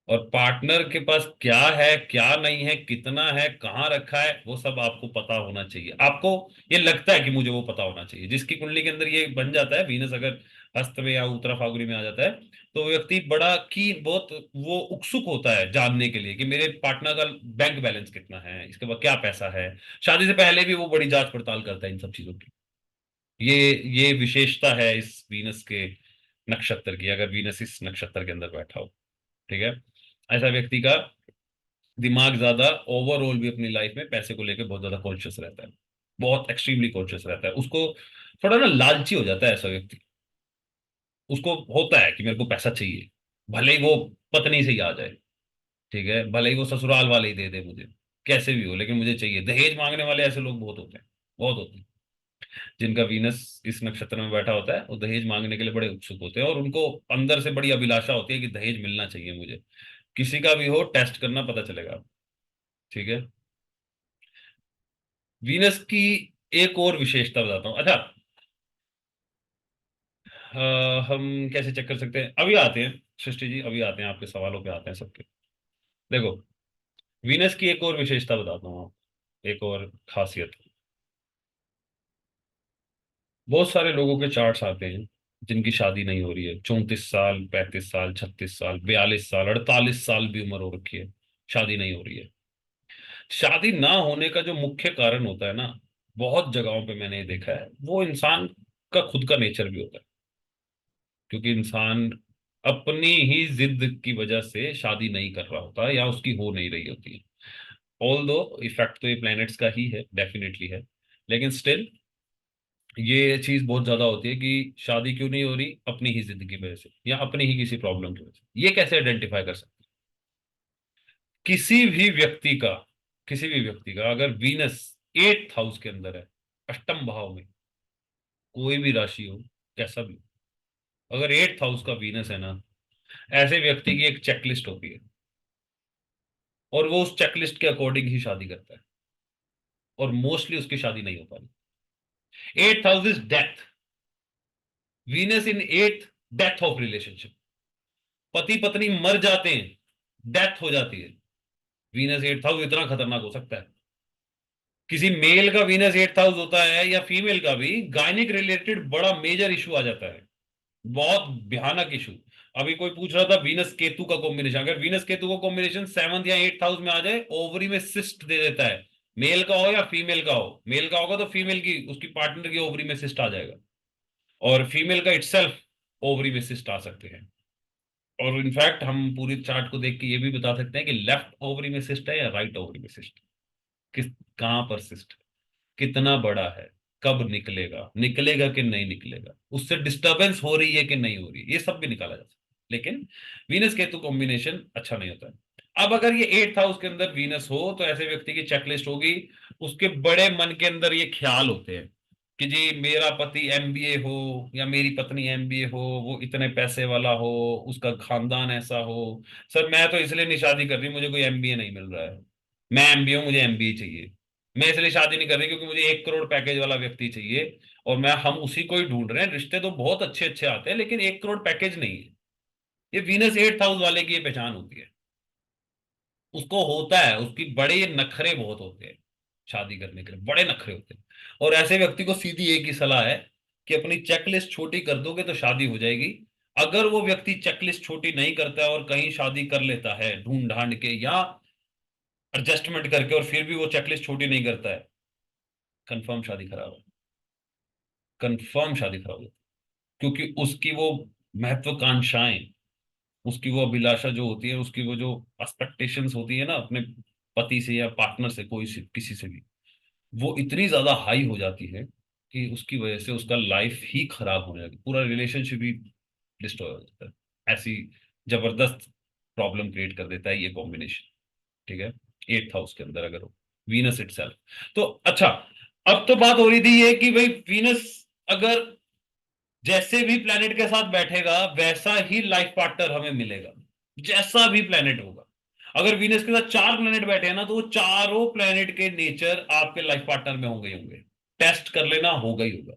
और पार्टनर के पास क्या है क्या नहीं है, कितना है, कहाँ रखा है, वो सब आपको पता होना चाहिए। आपको ये लगता है कि मुझे वो पता होना चाहिए। जिसकी कुंडली के अंदर ये बन जाता है, वीनस अगर हस्त में या उत्तरा फाल्गुनी में आ जाता है, तो व्यक्ति बड़ा की बहुत वो उत्सुक होता है जानने के लिए कि मेरे पार्टनर का बैंक बैलेंस कितना है, इसके बाद क्या पैसा है। शादी से पहले भी वो बड़ी जांच पड़ताल करता है इन सब चीजों की। ये ये विशेषता है इस वीनस के नक्षत्र की, अगर वीनस इस नक्षत्र के अंदर बैठा हो। ठीक है। ऐसा व्यक्ति का दिमाग ज्यादा ओवरऑल भी अपनी लाइफ में पैसे को लेकर बहुत ज्यादा कॉन्शियस रहता है, बहुत एक्सट्रीमली कॉन्शियस रहता है। उसको थोड़ा ना लालची हो जाता है ऐसा व्यक्ति। उसको होता है कि मेरे को पैसा चाहिए, भले ही वो पत्नी से ही आ जाए, ठीक है, भले ही वो ससुराल वाले ही दे दे मुझे, कैसे भी हो, लेकिन मुझे चाहिए। दहेज मांगने वाले ऐसे लोग बहुत होते हैं, बहुत होते हैं। जिनका वीनस इस नक्षत्र में बैठा होता है वो दहेज मांगने के लिए बड़े उत्सुक होते हैं, और उनको अंदर से बड़ी अभिलाषा होती है कि दहेज मिलना चाहिए मुझे। किसी का भी हो, टेस्ट करना, पता चलेगा। ठीक है। वीनस की एक और विशेषता बताता हूँ। अच्छा, हम कैसे चेक कर सकते हैं, अभी आते हैं सृष्टि जी, अभी आते हैं, आपके सवालों पे आते हैं सबके। देखो, वीनस की एक और विशेषता बताता हूँ आपको, एक और खासियत। बहुत सारे लोगों के चार्ट्स आते हैं जिनकी शादी नहीं हो रही है, 34 साल, 35 साल, 36 साल, 42 साल, 48 साल भी उम्र हो रखी है, शादी नहीं हो रही है। शादी ना होने का जो मुख्य कारण होता है ना, बहुत जगहों पे मैंने ये देखा है, वो इंसान का खुद का नेचर भी होता है। क्योंकि इंसान अपनी ही जिद की वजह से शादी नहीं कर रहा होता, या उसकी हो नहीं रही होती है। ऑल दो इफेक्ट तो ये प्लैनेट्स का ही है, डेफिनेटली है, लेकिन स्टिल ये चीज बहुत ज्यादा होती है कि शादी क्यों नहीं हो रही, अपनी ही जिद की वजह से, या अपनी ही किसी प्रॉब्लम की वजह से। ये कैसे आइडेंटिफाई कर सकते हैं? किसी भी व्यक्ति का, किसी भी व्यक्ति का अगर वीनस 8th हाउस के अंदर है, अष्टम भाव में, कोई भी राशि हो, कैसा भी हो, अगर 8th हाउस का वीनस है ना, ऐसे व्यक्ति की एक चेकलिस्ट होती है, और वो उस चेकलिस्ट के अकॉर्डिंग ही शादी करता है, और मोस्टली उसकी शादी नहीं हो पाती। 8th house is death. Venus in 8th, death of relationship. पति पत्नी मर जाते हैं, डेथ हो जाती है। वीनस 8th हाउस इतना खतरनाक हो सकता है। किसी मेल का वीनस 8th हाउस होता है, या फीमेल का भी, गायनिक रिलेटेड बड़ा मेजर इशू आ जाता है, बहुत भयानक इशू। अभी कोई पूछ रहा था वीनस केतु का कॉम्बिनेशन, अगर वीनस केतु का कॉम्बिनेशन 7th या 8th हाउस में आ जाए, ओवरी में सिस्ट दे देता है। मेल का हो या फीमेल का हो, मेल का होगा तो फीमेल की, उसकी पार्टनर की ओवरी में सिस्ट आ जाएगा, और फीमेल का इटसेल्फ ओवरी में सिस्ट आ सकते हैं। और इनफैक्ट हम पूरी चार्ट को देख के ये भी बता सकते हैं कि लेफ्ट ओवरी में सिस्ट है या राइट ओवरी में सिस्ट, किस, कहाँ पर सिस्ट, कितना बड़ा है, कब निकलेगा, निकलेगा कि नहीं निकलेगा, उससे डिस्टरबेंस हो रही है कि नहीं हो रही है, ये सब भी निकाला जा सकता है। लेकिन वीनस केतु कॉम्बिनेशन अच्छा नहीं होता है। अब अगर ये 8th हाउस के अंदर वीनस हो, तो ऐसे व्यक्ति की चेकलिस्ट होगी। उसके बड़े मन के अंदर ये ख्याल होते हैं कि जी मेरा पति एमबीए हो, या मेरी पत्नी एमबीए हो, वो इतने पैसे वाला हो, उसका खानदान ऐसा हो। सर मैं तो इसलिए नहीं शादी कर रही, मुझे कोई एमबीए नहीं मिल रहा है। मैं एमबीए हूँ, मुझे एमबीए चाहिए। मैं इसलिए शादी नहीं कर रही क्योंकि मुझे 1 करोड़ पैकेज वाला व्यक्ति चाहिए, और मैं, हम उसी को ही ढूंढ रहे हैं। रिश्ते तो बहुत अच्छे अच्छे आते हैं, लेकिन 1 करोड़ पैकेज नहीं है। ये वीनस 8th हाउस वाले की ये पहचान होती है। उसको होता है, उसकी बड़े नखरे बहुत होते हैं, शादी करने के लिए बड़े नखरे होते हैं। और ऐसे व्यक्ति को सीधी एक ही सलाह है कि अपनी चेकलिस्ट छोटी कर दोगे तो शादी हो जाएगी। अगर वो व्यक्ति चेकलिस्ट छोटी नहीं करता है और कहीं शादी कर लेता है ढूंढ ढांड के, या एडजस्टमेंट करके, और फिर भी वो चेकलिस्ट छोटी नहीं करता है, कंफर्म शादी खराब है, कंफर्म शादी खराब है। क्योंकि उसकी वो महत्वाकांक्षाएं, उसकी वो अभिलाषा जो होती है, उसकी वो जो एक्सपेक्टेशंस होती है ना अपने पति से या पार्टनर से, कोई से, किसी से भी, वो इतनी ज्यादा हाई हो जाती है कि उसकी वजह से उसका लाइफ ही खराब होने लगी, पूरा रिलेशनशिप ही डिस्ट्रॉय हो जाता है। ऐसी जबरदस्त प्रॉब्लम क्रिएट कर देता है ये कॉम्बिनेशन। ठीक है। 8th हाउस के अंदर अगर हो वीनस इटसेल्फ, तो अच्छा। अब तो बात हो रही थी ये कि भाई वीनस अगर जैसे भी प्लेनेट के साथ बैठेगा वैसा ही लाइफ पार्टनर हमें मिलेगा, जैसा भी प्लेनेट होगा। अगर वीनस के साथ 4 प्लेनेट बैठे हैं ना, तो वो चारों प्लेनेट के नेचर आपके लाइफ पार्टनर में होंगे ही होंगे। टेस्ट कर लेना, होगा ही होगा।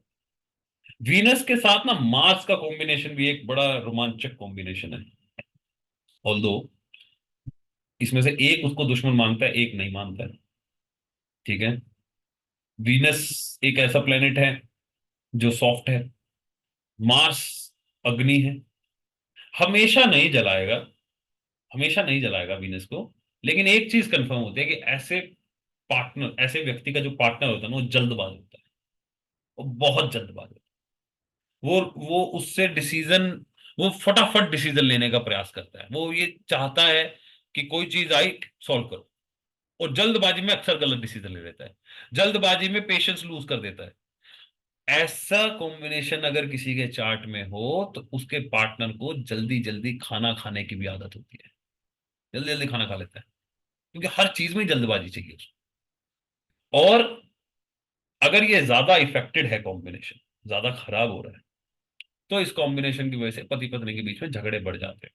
वीनस के साथ ना मार्स का कॉम्बिनेशन भी एक बड़ा रोमांचक कॉम्बिनेशन है। ऑल्दो इसमें से एक उसको दुश्मन मानता है, एक नहीं मानता है। ठीक है। वीनस एक ऐसा प्लेनेट है जो सॉफ्ट है। मार्स अग्नि है, हमेशा नहीं जलाएगा, हमेशा नहीं जलाएगा वीनस को। लेकिन एक चीज कंफर्म होती है कि ऐसे पार्टनर, ऐसे व्यक्ति का जो पार्टनर होता है ना, वो जल्दबाज होता है, वो बहुत जल्दबाज होता है। वो उससे डिसीजन, वो फटाफट डिसीजन लेने का प्रयास करता है। वो ये चाहता है कि कोई चीज आई, सॉल्व करो। और जल्दबाजी में अक्सर गलत डिसीजन ले लेता है, जल्दबाजी में पेशेंस लूज कर देता है। ऐसा कॉम्बिनेशन अगर किसी के चार्ट में हो, तो उसके पार्टनर को जल्दी जल्दी खाना खाने की भी आदत होती है, जल्दी जल्दी खाना खा लेता है, क्योंकि हर चीज में जल्दबाजी चाहिए उसको। और अगर ये ज्यादा इफेक्टेड है, कॉम्बिनेशन ज्यादा खराब हो रहा है, तो इस कॉम्बिनेशन की वजह से पति पत्नी के बीच में झगड़े बढ़ जाते हैं।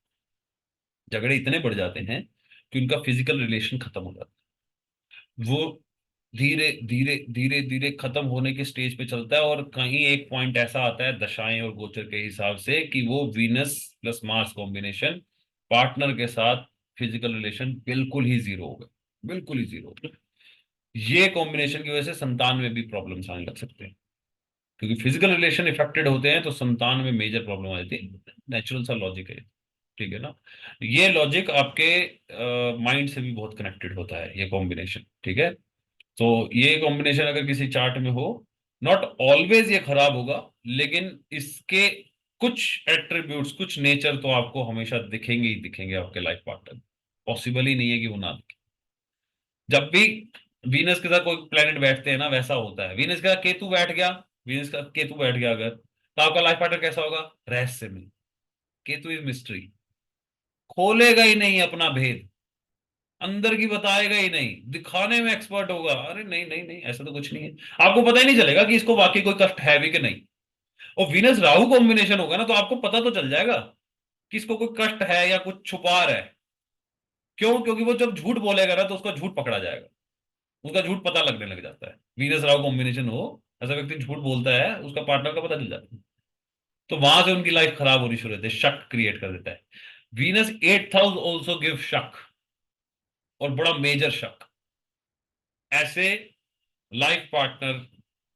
झगड़े इतने बढ़ जाते हैं कि उनका फिजिकल रिलेशन खत्म हो जाता है। वो धीरे धीरे धीरे धीरे खत्म होने के स्टेज पे चलता है, और कहीं एक पॉइंट ऐसा आता है दशाएं और गोचर के हिसाब से कि वो Venus plus Mars combination partner के साथ फिजिकल रिलेशन बिल्कुल ही जीरो हो गए, बिल्कुल ही जीरो। ये कॉम्बिनेशन की वजह से संतान में भी प्रॉब्लम्स आने लग सकते हैं, क्योंकि फिजिकल रिलेशन इफेक्टेड होते हैं तो संतान में मेजर प्रॉब्लम आ जाती है। नेचुरल सा लॉजिक है, ठीक है ना। ये लॉजिक आपके माइंड से भी बहुत कनेक्टेड होता है, ये कॉम्बिनेशन, ठीक है। तो ये कॉम्बिनेशन अगर किसी चार्ट में हो, नॉट ऑलवेज ये खराब होगा, लेकिन इसके कुछ एट्रीब्यूट्स, कुछ नेचर तो आपको हमेशा दिखेंगे ही दिखेंगे आपके लाइफ पार्टनर। पॉसिबल ही नहीं है कि वो ना दिखे। जब भी वीनस के साथ कोई प्लेनेट बैठते हैं ना, वैसा होता है। वीनस का केतु बैठ गया, वीनस का केतु बैठ गया अगर, तो आपका लाइफ पार्टनर कैसा होगा? रहस्यमय। केतु इज मिस्ट्री, खोलेगा ही नहीं अपना भेद, अंदर की बताएगा ही नहीं, दिखाने में एक्सपर्ट होगा। अरे नहीं नहीं नहीं, ऐसा तो कुछ नहीं है। आपको पता ही नहीं चलेगा कि इसको वाकई कोई कष्ट है भी कि नहीं। और वीनस राहु कॉम्बिनेशन होगा ना, तो आपको पता तो चल जाएगा कि इसको कोई कष्ट है या कुछ छुपा रहा है। क्यों? क्योंकि वो जब झूठ बोलेगा ना, तो उसका झूठ पकड़ा जाएगा, उसका झूठ पता लगने लग जाता है। वीनस राहु कॉम्बिनेशन हो, ऐसा व्यक्ति झूठ बोलता है, उसका पार्टनर का पता चल जाता है। तो वहां से उनकी लाइफ खराब होनी शुरू होती है, शक क्रिएट कर देता है। Venus 8th house also give शक, और बड़ा मेजर शक। ऐसे लाइफ पार्टनर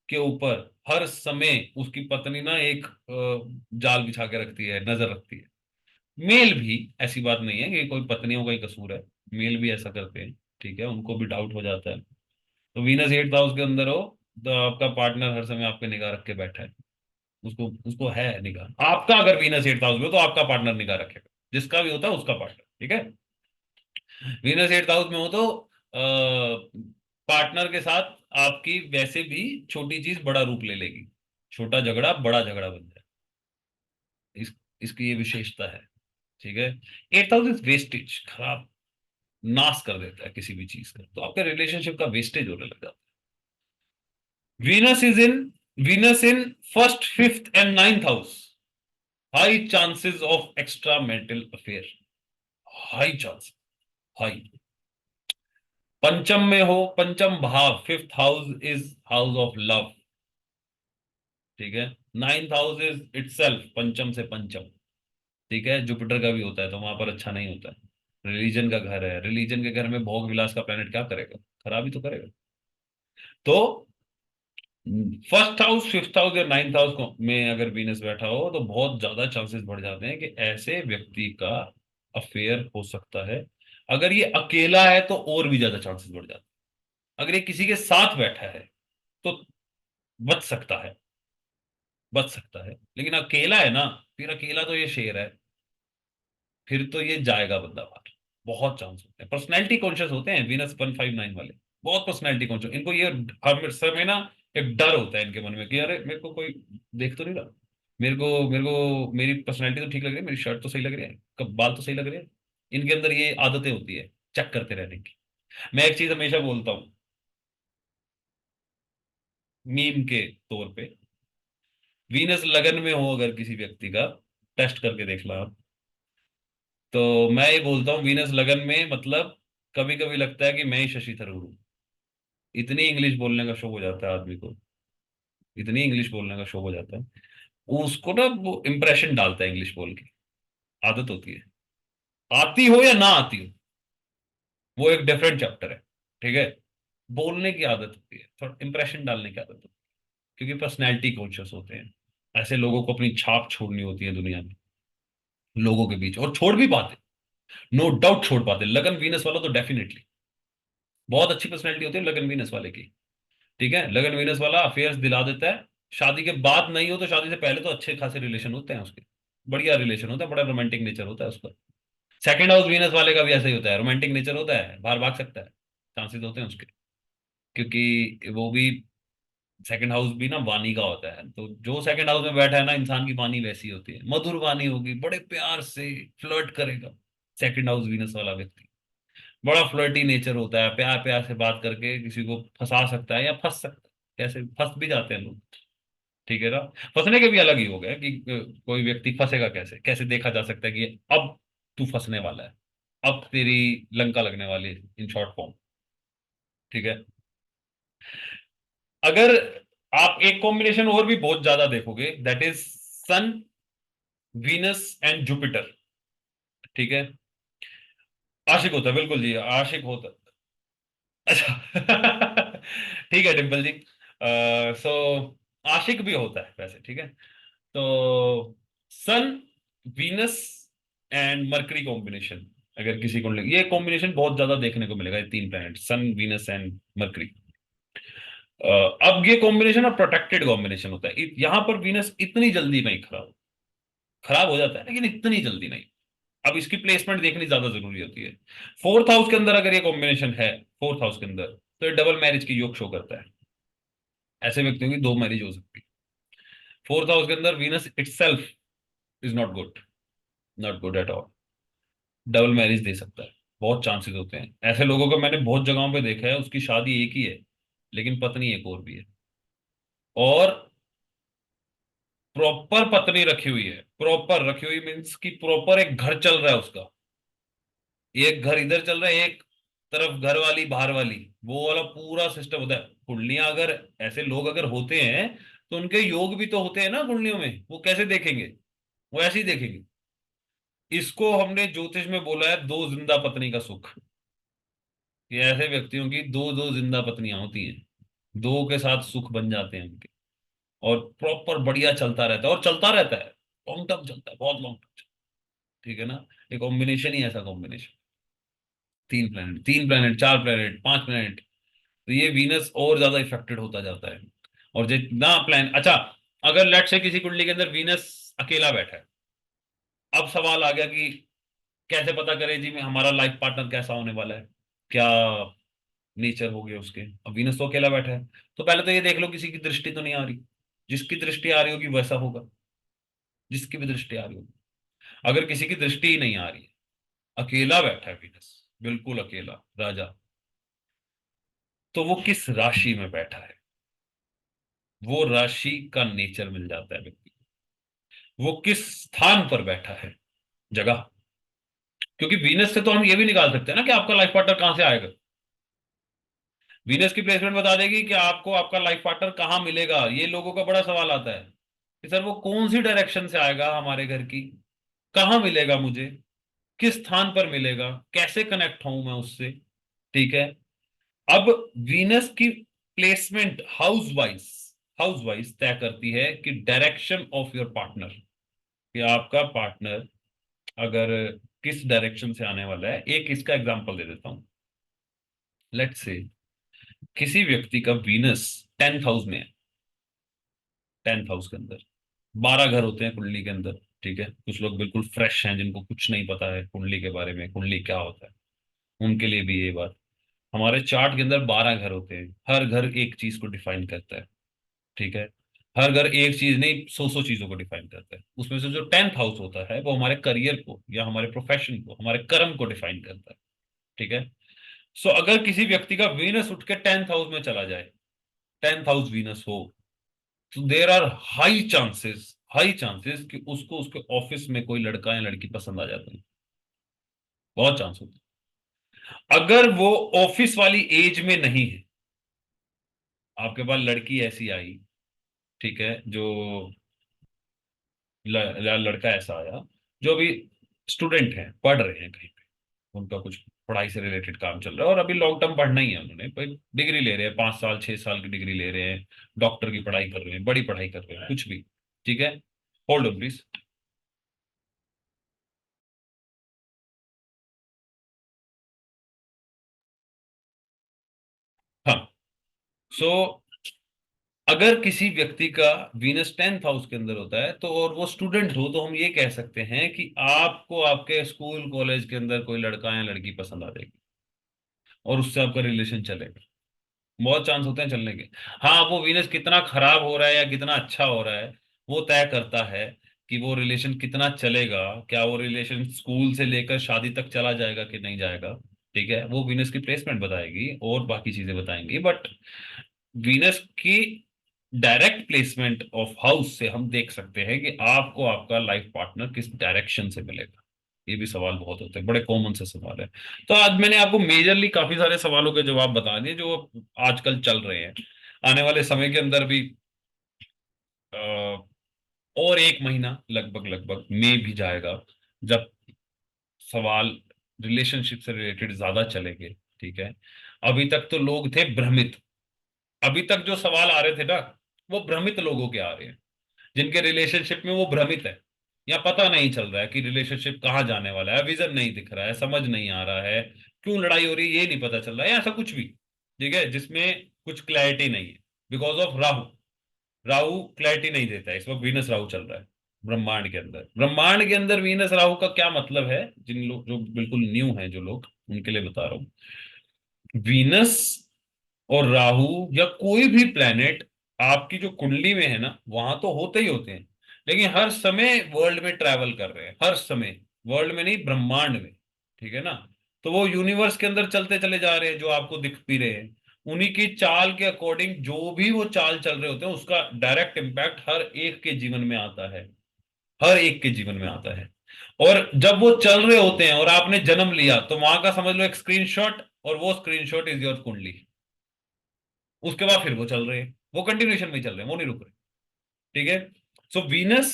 के ऊपर हर समय उसकी पत्नी ना एक जाल बिछा के रखती है, नजर रखती है। मेल भी, ऐसी बात नहीं है कि कोई पत्नियों का ही कसूर है, मेल भी ऐसा करते हैं, ठीक है, उनको भी डाउट हो जाता है। तो वीनस 8th हाउस के अंदर हो, तो आपका पार्टनर हर समय आपके निगाह रख के बैठा है, उसको उसको है निगाह। आपका अगर वीनस 8th हाउस में हो, तो आपका पार्टनर निगाह रखेगा, जिसका भी होता है उसका पार्टनर, ठीक है। वीनस 8th हाउस में हो तो पार्टनर के साथ आपकी वैसे भी छोटी चीज बड़ा रूप ले लेगी, छोटा झगड़ा बड़ा झगड़ा बन जाए। इस इसकी ये विशेषता है, ठीक है। 8th हाउस इज वेस्टेज, खराब, नाश कर देता है किसी भी चीज का, तो आपके रिलेशनशिप का वेस्टेज होने लग जाता है। Venus in first, fifth and 9th house, high chances of extra marital affair, high chance, high. पंचम में हो, पंचम भाव, 5th house is house of love, ठीक है। 9th हाउस इज इटसेल्फ पंचम से पंचम, ठीक है, जुपिटर का भी होता है, तो वहां पर अच्छा नहीं होता है। रिलीजन का घर है, रिलीजन के घर में भोग विलास का प्लेनेट क्या करेगा? खराब ही तो करेगा। तो फर्स्ट हाउस, 5th हाउस या 9th हाउस में अगर वीनस बैठा हो, तो बहुत ज्यादा चांसेस बढ़ जाते हैं कि ऐसे व्यक्ति का अफेयर हो सकता है। अगर ये अकेला है तो और भी ज्यादा चांसेस बढ़ जाते हैं। अगर ये किसी के साथ बैठा है तो बच सकता है, बच सकता है, लेकिन अकेला है ना, फिर अकेला तो ये शेर है, फिर तो ये जाएगा बंदा बाहर। बहुत चांस होते हैं, पर्सनैलिटी कॉन्शियस होते हैं वीनस 159 वाले, बहुत पर्सनैलिटी कॉन्शियस। इनको ये हर समय ना एक डर होता है इनके मन में कि अरे मेरे को कोई देख तो नहीं रहा, मेरे को मेरी पर्सनैलिटी तो ठीक लग रही है, मेरी शर्ट तो सही लग रही है, कब बाल तो सही लग रहे हैं। इनके अंदर ये आदतें होती है चेक करते रहने की। मैं एक चीज हमेशा बोलता हूँ मीम के तौर पे, वीनस लगन में हो अगर किसी व्यक्ति का, टेस्ट करके देख लो आप। तो मैं ये बोलता हूँ वीनस लगन में, मतलब कभी कभी लगता है कि मैं ही शशि थरूर हूँ। इतनी इंग्लिश बोलने का शौक हो जाता है आदमी को, इतनी इंग्लिश बोलने का शौक हो जाता है। उसको ना वो इंप्रेशन डालता है इंग्लिश बोल के, आदत होती है। आती हो या ना आती हो, वो एक डिफरेंट चैप्टर है, ठीक है। बोलने की आदत होती है, थोड़ा इंप्रेशन डालने की आदत होती है, क्योंकि पर्सनैलिटी कॉन्शियस होते हैं। ऐसे लोगों को अपनी छाप छोड़नी होती है दुनिया में, लोगों के बीच, और छोड़ भी पाते, नो डाउट छोड़ पाते। लगन वीनस वाला तो डेफिनेटली, बहुत अच्छी पर्सनैलिटी होती है लगन वीनस वाले की, ठीक है। लगन वीनस वाला अफेयर्स दिला देता है। शादी के बाद नहीं हो तो शादी से पहले तो अच्छे खासे रिलेशन होते हैं उसके, बढ़िया रिलेशन होता है, बड़ा रोमांटिक नेचर होता है उसका। सेकंड हाउस वीनस वाले का भी ऐसा ही होता है, रोमांटिक नेचर होता है, बाहर भाग सकता है, चांसेस होते हैं उसके, क्योंकि वो भी, सेकंड हाउस भी ना वाणी का होता है। तो जो सेकंड हाउस में बैठा है ना, इंसान की वाणी वैसी होती है, मधुर वाणी होगी, बड़े प्यार से फ्लर्ट करेगा। सेकंड हाउस वीनस वाला व्यक्ति बड़ा फ्लर्टी नेचर होता है, प्यार प्यार से बात करके किसी को फंसा सकता है या फंस सकता है, कैसे फंस भी जाते हैं लोग। ठीक है ना। फंसने के भी अलग ही हो गए कि कोई व्यक्ति फंसेगा कैसे, कैसे देखा जा सकता है कि अब तू फंसने वाला है, अब तेरी लंका लगने वाली है, इन शॉर्ट फॉर्म। ठीक है। अगर आप एक कॉम्बिनेशन और भी बहुत ज्यादा देखोगे, that is sun, Venus and Jupiter. ठीक है। आशिक होता है, बिल्कुल जी, आशिक होता। अच्छा ठीक है डिम्पल जी। सो आशिक भी होता है वैसे, ठीक है। तो सन, वीनस एंड मरकरी कॉम्बिनेशन, अगर किसी को ये कॉम्बिनेशन बहुत ज्यादा देखने को मिलेगा, ये तीन planet sun, Venus and Mercury. अब ये कॉम्बिनेशन अब प्रोटेक्टेड कॉम्बिनेशन होता है। यहां पर वीनस इतनी जल्दी नहीं खराब, खराब हो जाता है लेकिन इतनी जल्दी नहीं। अब इसकी प्लेसमेंट देखनी ज्यादा जरूरी होती है। फोर्थ हाउस के अंदर अगर ये कॉम्बिनेशन है, फोर्थ हाउस के अंदर, तो ये डबल मैरिज की योग शो करता है। ऐसे व्यक्तियों की दो मैरिज हो सकती है। फोर्थ हाउस के अंदर Venus itself is not good, not good at all. Double marriage they सकता है, बहुत चांसेस होते हैं। ऐसे लोगों को मैंने बहुत जगहों पे देखा है, उसकी शादी एक ही है लेकिन पत्नी एक और भी है। और प्रॉपर पत्नी रखी हुई है, प्रॉपर रखी हुई मीन्स कि प्रॉपर एक घर चल रहा है उसका। एक घर इधर चल रहा है, एक तरफ घर वाली बाहर वाली, वो वाला पूरा सिस्टम होता है। कुंडलियां अगर, ऐसे लोग अगर होते हैं तो उनके योग भी तो होते हैं ना कुंडलियों में, वो कैसे देखेंगे? वो ऐसे ही देखेंगे। इसको हमने ज्योतिष में बोला है दो जिंदा पत्नी का सुख। ये ऐसे व्यक्तियों की दो दो जिंदा पत्नियां होती हैं, दो के साथ सुख बन जाते हैं उनके। और प्रॉपर बढ़िया चलता रहता है, और चलता रहता है, लॉन्ग टर्म चलता है, बहुत लॉन्ग टर्म। ठीक है ना। ये कॉम्बिनेशन ही ऐसा कॉम्बिनेशन, तीन प्लेनेट, तीन प्लेनेट, चार प्लेनेट, पांच प्लेनेट, तो ये वीनस और ज्यादा इफेक्टेड होता जाता है। और जितना प्लान, अच्छा, अगर लेट से किसी कुंडली के अंदर वीनस अकेला बैठा है, अब सवाल आ गया कि कैसे पता करें जी मैं हमारा लाइफ पार्टनर कैसा होने वाला है, क्या नेचर हो गया उसके। अब वीनस तो अकेला बैठा है, तो पहले तो ये देख लो किसी की दृष्टि तो नहीं आ रही। जिसकी दृष्टि आ रही होगी वैसा होगा, जिसकी भी दृष्टि आ रही होगी। अगर किसी की दृष्टि ही नहीं आ रही है, अकेला बैठा है वीनस, बिल्कुल अकेला राजा, तो वो किस राशि में बैठा है, वो राशि का नेचर मिल जाता है व्यक्ति को। वो किस स्थान पर बैठा है, जगह। क्योंकि वीनस से तो हम ये भी निकाल सकते हैं ना कि आपका लाइफ पार्टनर कहां से आएगा। वीनस की प्लेसमेंट बता देगी कि आपको आपका लाइफ पार्टनर कहाँ मिलेगा। ये लोगों का बड़ा सवाल आता है कि सर वो कौन सी डायरेक्शन से आएगा हमारे घर की, कहाँ मिलेगा मुझे, किस स्थान पर मिलेगा, कैसे कनेक्ट हूं मैं उससे। ठीक है। अब वीनस की प्लेसमेंट हाउस वाइज तय करती है कि डायरेक्शन ऑफ योर पार्टनर, कि आपका पार्टनर अगर किस डायरेक्शन से आने वाला है। एक इसका एग्जांपल दे देता हूं। लेट्स से किसी व्यक्ति का वीनस 10th हाउस में है, 10th हाउस के अंदर 12 घर होते हैं कुंडली के अंदर। ठीक है। कुछ लोग बिल्कुल फ्रेश हैं जिनको कुछ नहीं पता है कुंडली के बारे में, कुंडली क्या होता है, उनके लिए भी ये बात। हमारे चार्ट के अंदर 12 घर होते हैं, हर घर एक चीज को डिफाइन करता है। ठीक है। हर घर एक चीज नहीं, सौ सौ चीजों को डिफाइन करता है। उसमें से जो 10th हाउस होता है वो हमारे करियर को या हमारे प्रोफेशन को, हमारे कर्म को डिफाइन करता है। ठीक है। सो अगर किसी व्यक्ति का वीनस उठ के 10th हाउस में चला जाए, 10th हाउस वीनस हो, तो देर आर हाई चांसेस कि उसको उसके ऑफिस में कोई लड़का या लड़की पसंद आ जाता है। बहुत चांस होता है। अगर वो ऑफिस वाली एज में नहीं है, आपके पास लड़की ऐसी आई, ठीक है, जो लड़का ऐसा आया जो अभी स्टूडेंट है, पढ़ रहे हैं कहीं पे, उनका कुछ पढ़ाई से रिलेटेड काम चल रहा है और अभी लॉन्ग टर्म पढ़ना ही है उन्होंने, कोई डिग्री ले रहे हैं, 5 साल 6 साल की डिग्री ले रहे हैं, डॉक्टर की पढ़ाई कर रहे हैं, बड़ी पढ़ाई कर रहे हैं, कुछ भी। ठीक है। Hold on please. हाँ। सो अगर किसी व्यक्ति का वीनस 10th हाउस के अंदर होता है तो, और वो स्टूडेंट हो, तो हम ये कह सकते हैं कि आपको आपके स्कूल कॉलेज के अंदर कोई लड़का या लड़की पसंद आ जाएगी और उससे आपका रिलेशन चलेगा। बहुत चांस होते हैं चलने के। हाँ, वो वीनस कितना खराब हो रहा है या कितना अच्छा हो रहा है, वो तय करता है कि वो रिलेशन कितना चलेगा। क्या वो रिलेशन स्कूल से लेकर शादी तक चला जाएगा कि नहीं जाएगा। ठीक है। वो वीनस की प्लेसमेंट बताएगी और बाकी चीजें बताएंगी, बट वीनस की डायरेक्ट प्लेसमेंट ऑफ हाउस से हम देख सकते हैं कि आपको आपका लाइफ पार्टनर किस डायरेक्शन से मिलेगा। ये भी सवाल बहुत होते हैं, बड़े कॉमन से सवाल है। तो आज मैंने आपको मेजरली काफी सारे सवालों के जवाब बता दिए जो आजकल चल रहे हैं। आने वाले समय के अंदर भी और एक महीना लगभग लगभग में भी जाएगा जब सवाल रिलेशनशिप से रिलेटेड ज्यादा चलेंगे। ठीक है। अभी तक तो लोग थे भ्रमित। अभी तक जो सवाल आ रहे थे ना, वो भ्रमित लोगों के आ रहे हैं, जिनके रिलेशनशिप में वो भ्रमित है, या पता नहीं चल रहा है कि रिलेशनशिप कहाँ जाने वाला है, विजन नहीं दिख रहा है, समझ नहीं आ रहा है, क्यों लड़ाई हो रही है ये नहीं पता चल रहा है, या ऐसा कुछ भी। ठीक है, जिसमें कुछ क्लैरिटी नहीं है because of Rahu. Rahu clarity नहीं देता है। इस वक्त वीनस राहु चल रहा है ब्रह्मांड के अंदर। ब्रह्मांड के अंदर वीनस राहु का क्या मतलब है, जिन लोग जो बिल्कुल न्यू हैं जो लोग, उनके लिए बता रहा हूँ। वीनस और राहु या कोई भी प्लेनेट आपकी जो कुंडली में है ना, वहां तो होते ही होते हैं, लेकिन हर समय वर्ल्ड में ट्रैवल कर रहे हैं, हर समय। वर्ल्ड में नहीं, ब्रह्मांड में। ठीक है ना। तो वो यूनिवर्स के अंदर चलते चले जा रहे हैं जो आपको दिख भी रहे हैं। उन्हीं की चाल के अकॉर्डिंग जो भी वो चाल चल रहे होते हैं, उसका डायरेक्ट इम्पैक्ट हर एक के जीवन में आता है। हर एक के जीवन में आता है। और जब वो चल रहे होते हैं और आपने जन्म लिया, तो वहां का समझ लो एक स्क्रीनशॉट, और वो स्क्रीनशॉट इज योर कुंडली। उसके बाद फिर वो चल रहे हैं, वो कंटिन्यूएशन में ही चल रहे हैं, वो नहीं रुक रहे। ठीक है। सो वीनस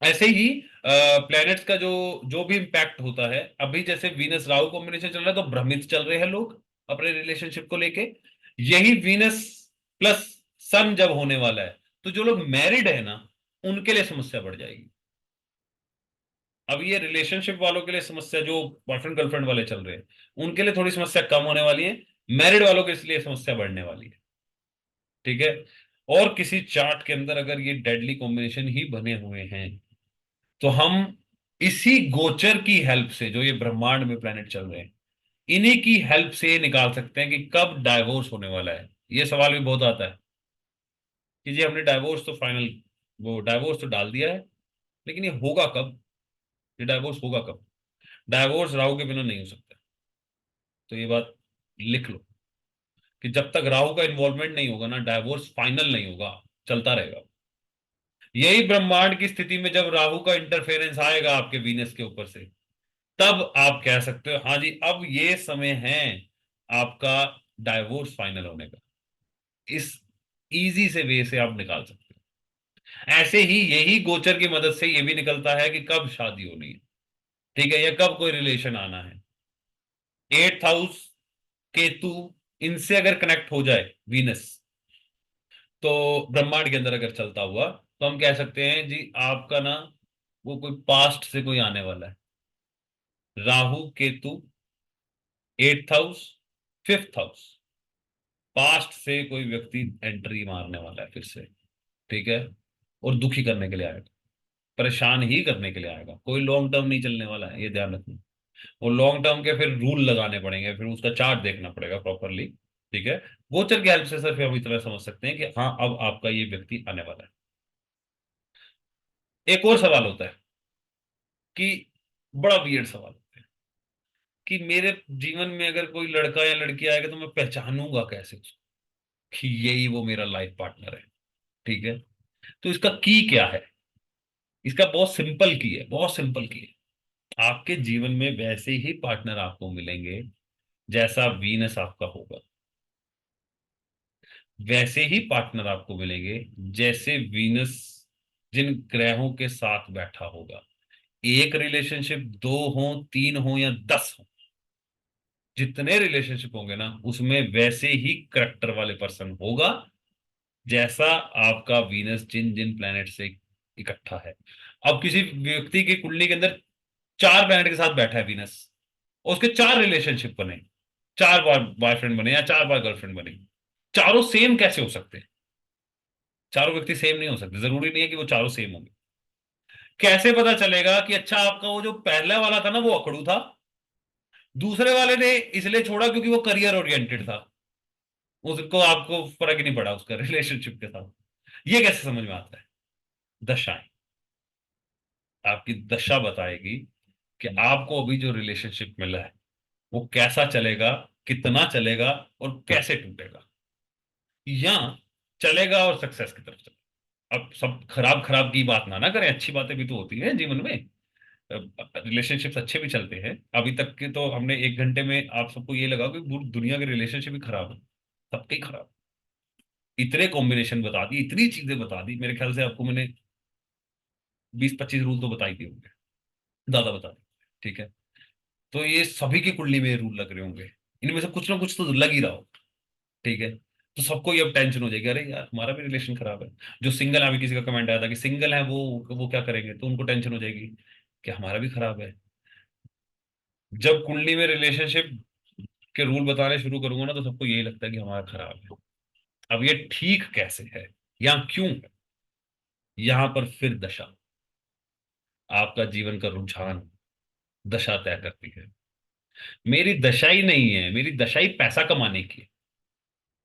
ऐसे ही प्लैनेट्स का जो जो भी इम्पैक्ट होता है, अभी जैसे वीनस राहु कॉम्बिनेशन चल रहा है तो भ्रमित चल रहे हैं लोग अपने रिलेशनशिप को लेके। यही वीनस प्लस सन जब होने वाला है, तो जो लोग मैरिड है ना, उनके लिए समस्या बढ़ जाएगी। अब ये रिलेशनशिप वालों के लिए समस्या, जो बॉयफ्रेंड गर्लफ्रेंड वाले चल रहे हैं, उनके लिए थोड़ी समस्या कम होने वाली है। मैरिड वालों के इसलिए समस्या बढ़ने वाली है। ठीक है। और किसी चार्ट के अंदर अगर ये डेडली कॉम्बिनेशन ही बने हुए हैं, तो हम इसी गोचर की हेल्प से, जो ये ब्रह्मांड में प्लेनेट चल रहे हैं, इन्हीं की हेल्प से ये निकाल सकते हैं कि कब डाइवोर्स होने वाला है। ये सवाल भी बहुत आता है कि जी हमने डाइवोर्स तो फाइनल, वो डाइवोर्स तो डाल दिया है, लेकिन ये होगा कब, ये डाइवोर्स होगा कब। डाइवोर्स राहु के बिना नहीं हो सकता। तो ये बात लिख लो कि जब तक राहु का इन्वॉल्वमेंट नहीं होगा ना, डाइवोर्स फाइनल नहीं होगा, चलता रहेगा। यही ब्रह्मांड की स्थिति में जब राहु का इंटरफेरेंस आएगा आपके वीनस के ऊपर से, तब आप कह सकते हो हाँ जी अब ये समय है आपका डाइवोर्स फाइनल होने का। इस इजी से वे से आप निकाल सकते हो। ऐसे ही यही गोचर की मदद से ये भी निकलता है कि कब शादी होनी है। ठीक है, या कब कोई रिलेशन आना है। 8th हाउस, केतु, इनसे अगर कनेक्ट हो जाए वीनस, तो ब्रह्मांड के अंदर अगर चलता हुआ, तो हम कह सकते हैं जी आपका ना वो कोई पास्ट से कोई आने वाला है। Rahu Ketu, 8th house, 5th house, past से कोई व्यक्ति एंट्री मारने वाला है फिर से। ठीक है। और दुखी करने के लिए आएगा, परेशान ही करने के लिए आएगा, कोई लॉन्ग टर्म नहीं चलने वाला है, ये ध्यान रखना। और लॉन्ग टर्म के फिर रूल लगाने पड़ेंगे, फिर उसका चार्ट देखना पड़ेगा प्रॉपरली। ठीक है। गोचर की हेल्प से सिर्फ हम इतना समझ सकते हैं कि हाँ अब आपका ये व्यक्ति आने वाला है। एक और सवाल होता है कि बड़ा वियर्ड सवाल होता है कि मेरे जीवन में अगर कोई लड़का या लड़की आएगा तो मैं पहचानूंगा कैसे उसको कि यही वो मेरा लाइफ पार्टनर है। ठीक है। तो इसका की क्या है। इसका बहुत सिंपल की है, बहुत सिंपल की है। आपके जीवन में वैसे ही पार्टनर आपको मिलेंगे जैसा वीनस आपका होगा। वैसे ही पार्टनर आपको मिलेंगे जैसे वीनस जिन ग्रहों के साथ बैठा होगा। एक रिलेशनशिप, दो हो, तीन हो, या 10 हो, जितने रिलेशनशिप होंगे ना, उसमें वैसे ही करेक्टर वाले पर्सन होगा जैसा आपका वीनस जिन जिन प्लैनेट से इकट्ठा है। अब किसी व्यक्ति की कुंडली के अंदर 4 प्लैनेट के साथ बैठा है वीनस, और उसके 4 रिलेशनशिप बने, 4 बार बॉयफ्रेंड बने या 4 बार गर्लफ्रेंड बने, चारों सेम कैसे हो सकते हैं। चारों व्यक्ति सेम नहीं हो सकते, जरूरी नहीं है कि वो चारों सेम होंगे। कैसे पता चलेगा कि अच्छा आपका वो जो पहला वाला था ना वो अकड़ू था, दूसरे वाले ने इसलिए छोड़ा क्योंकि वो करियर ओरिएंटेड था, उसको आपको फर्क ही नहीं पड़ा उसका रिलेशनशिप के साथ। ये कैसे समझ में आता है। दशाएं, आपकी दशा बताएगी कि आपको अभी जो रिलेशनशिप मिला है वो कैसा चलेगा, कितना चलेगा, और कैसे टूटेगा। या चलेगा और सक्सेस की तरफ चलेगा। अब सब खराब खराब की बात ना ना करें, अच्छी बातें भी तो होती है जीवन में। रिलेशनशिप्स अच्छे भी चलते हैं। अभी तक के तो हमने 1 घंटे में आप सबको ये लगा कि पूरी दुनिया के रिलेशनशिप ही खराब है, सबके ही खराब। इतने कॉम्बिनेशन बता दी, इतनी चीजें बता दी, मेरे ख्याल से आपको मैंने 20-25 रूल तो बता ही दिए होंगे, ज्यादा बता दिए। ठीक है, तो ये सभी की कुंडली में रूल लग रहे होंगे, इनमें से कुछ ना कुछ तो लग ही रहा हो। ठीक है, तो सबको ये अब टेंशन हो जाएगी, अरे यार हमारा भी रिलेशन खराब है। जो सिंगल, अभी किसी का कमेंट आया था कि सिंगल है वो क्या करेंगे, तो उनको टेंशन हो जाएगी कि हमारा भी खराब है। जब कुंडली में रिलेशनशिप के रूल बताने शुरू करूंगा ना, तो सबको यही लगता है कि हमारा खराब है। अब ये ठीक कैसे है या क्यों है, यहां पर फिर दशा, आपका जीवन का रुझान दशा तय करती है। मेरी दशा ही नहीं है, मेरी दशा ही पैसा कमाने की है।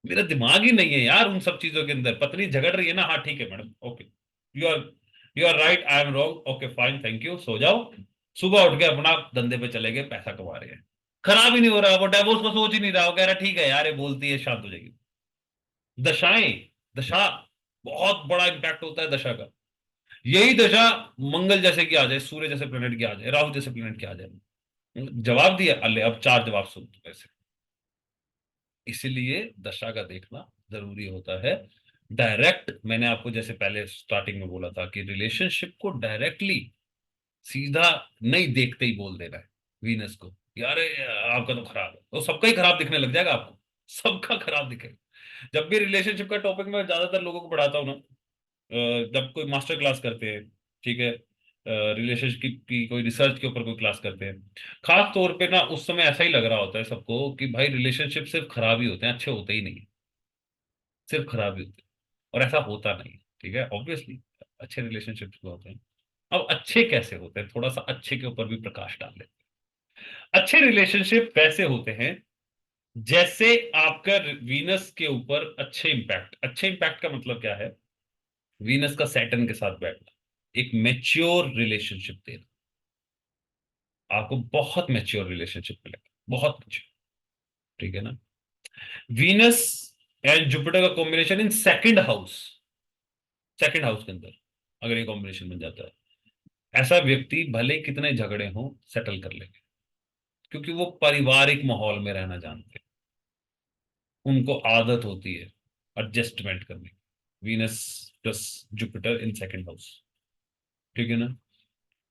मेरा दिमाग ही नहीं है यार उन सब चीजों के अंदर। पत्नी झगड़ रही है ना, हाँ ठीक है madam, okay, you are right, I am wrong, okay fine, thank you, सो जाओ। सुबह उठ के अपना धंधे पे चले गए, पैसा कमा रहे हैं। खराब ही नहीं हो रहा, वो डाइवोर्स को सोच ही नहीं रहा, वो कह रहा ठीक है यार, ये बोलती है शांत हो जाएगी। दशाएं, दशा, बहुत बड़ा इंपैक्ट होता है दशा का। यही दशा मंगल जैसे की आ जाए, सूर्य जैसे प्लेनेट की आ जाए, राहु जैसे प्लेनेट की आ जाए, जवाब दिया, अल्ले अब 4 जवाब सुन तू ऐसे। इसीलिए दशा का देखना जरूरी होता है। डायरेक्ट, मैंने आपको जैसे पहले स्टार्टिंग में बोला था कि रिलेशनशिप को डायरेक्टली, सीधा नहीं देखते ही बोल देना है वीनस को, यार आपका तो खराब है, तो सबका ही खराब दिखने लग जाएगा आपको, सबका खराब दिखेगा। जब भी रिलेशनशिप का टॉपिक मैं ज्यादातर लोगों को पढ़ाता हूँ ना, जब कोई मास्टर क्लास करते हैं, ठीक है, रिलेशनशिप की कोई रिसर्च के ऊपर कोई क्लास करते हैं, खास तौर पे ना उस समय ऐसा ही लग रहा होता है सबको कि भाई रिलेशनशिप सिर्फ खराब ही होते हैं, अच्छे होते ही नहीं है, सिर्फ खराब ही होते हैं। और ऐसा होता नहीं है, ठीक है, ऑब्वियसली अच्छे रिलेशनशिप्स भी होते हैं। अब अच्छे कैसे होते हैं, थोड़ा सा अच्छे के ऊपर भी प्रकाश डाल लेते हैं। अच्छे रिलेशनशिप वैसे होते हैं जैसे आपका वीनस के ऊपर अच्छे इंपैक्ट, अच्छे इंपैक्ट का मतलब क्या है, वीनस का सैटर्न के साथ बैठना, एक मैच्योर रिलेशनशिप देना, आपको बहुत मैच्योर रिलेशनशिप मिलेगा, बहुत मैच्योर। ठीक है ना। वीनस एंड जुपिटर का कॉम्बिनेशन इन सेकंड हाउस, सेकंड हाउस के अंदर अगर ये कॉम्बिनेशन बन जाता है, ऐसा व्यक्ति भले कितने झगड़े हों सेटल कर लेंगे, क्योंकि वो पारिवारिक माहौल में रहना जानते हैं, उनको आदत होती है एडजस्टमेंट करने की। Venus plus Jupiter in second house, ठीक है ना।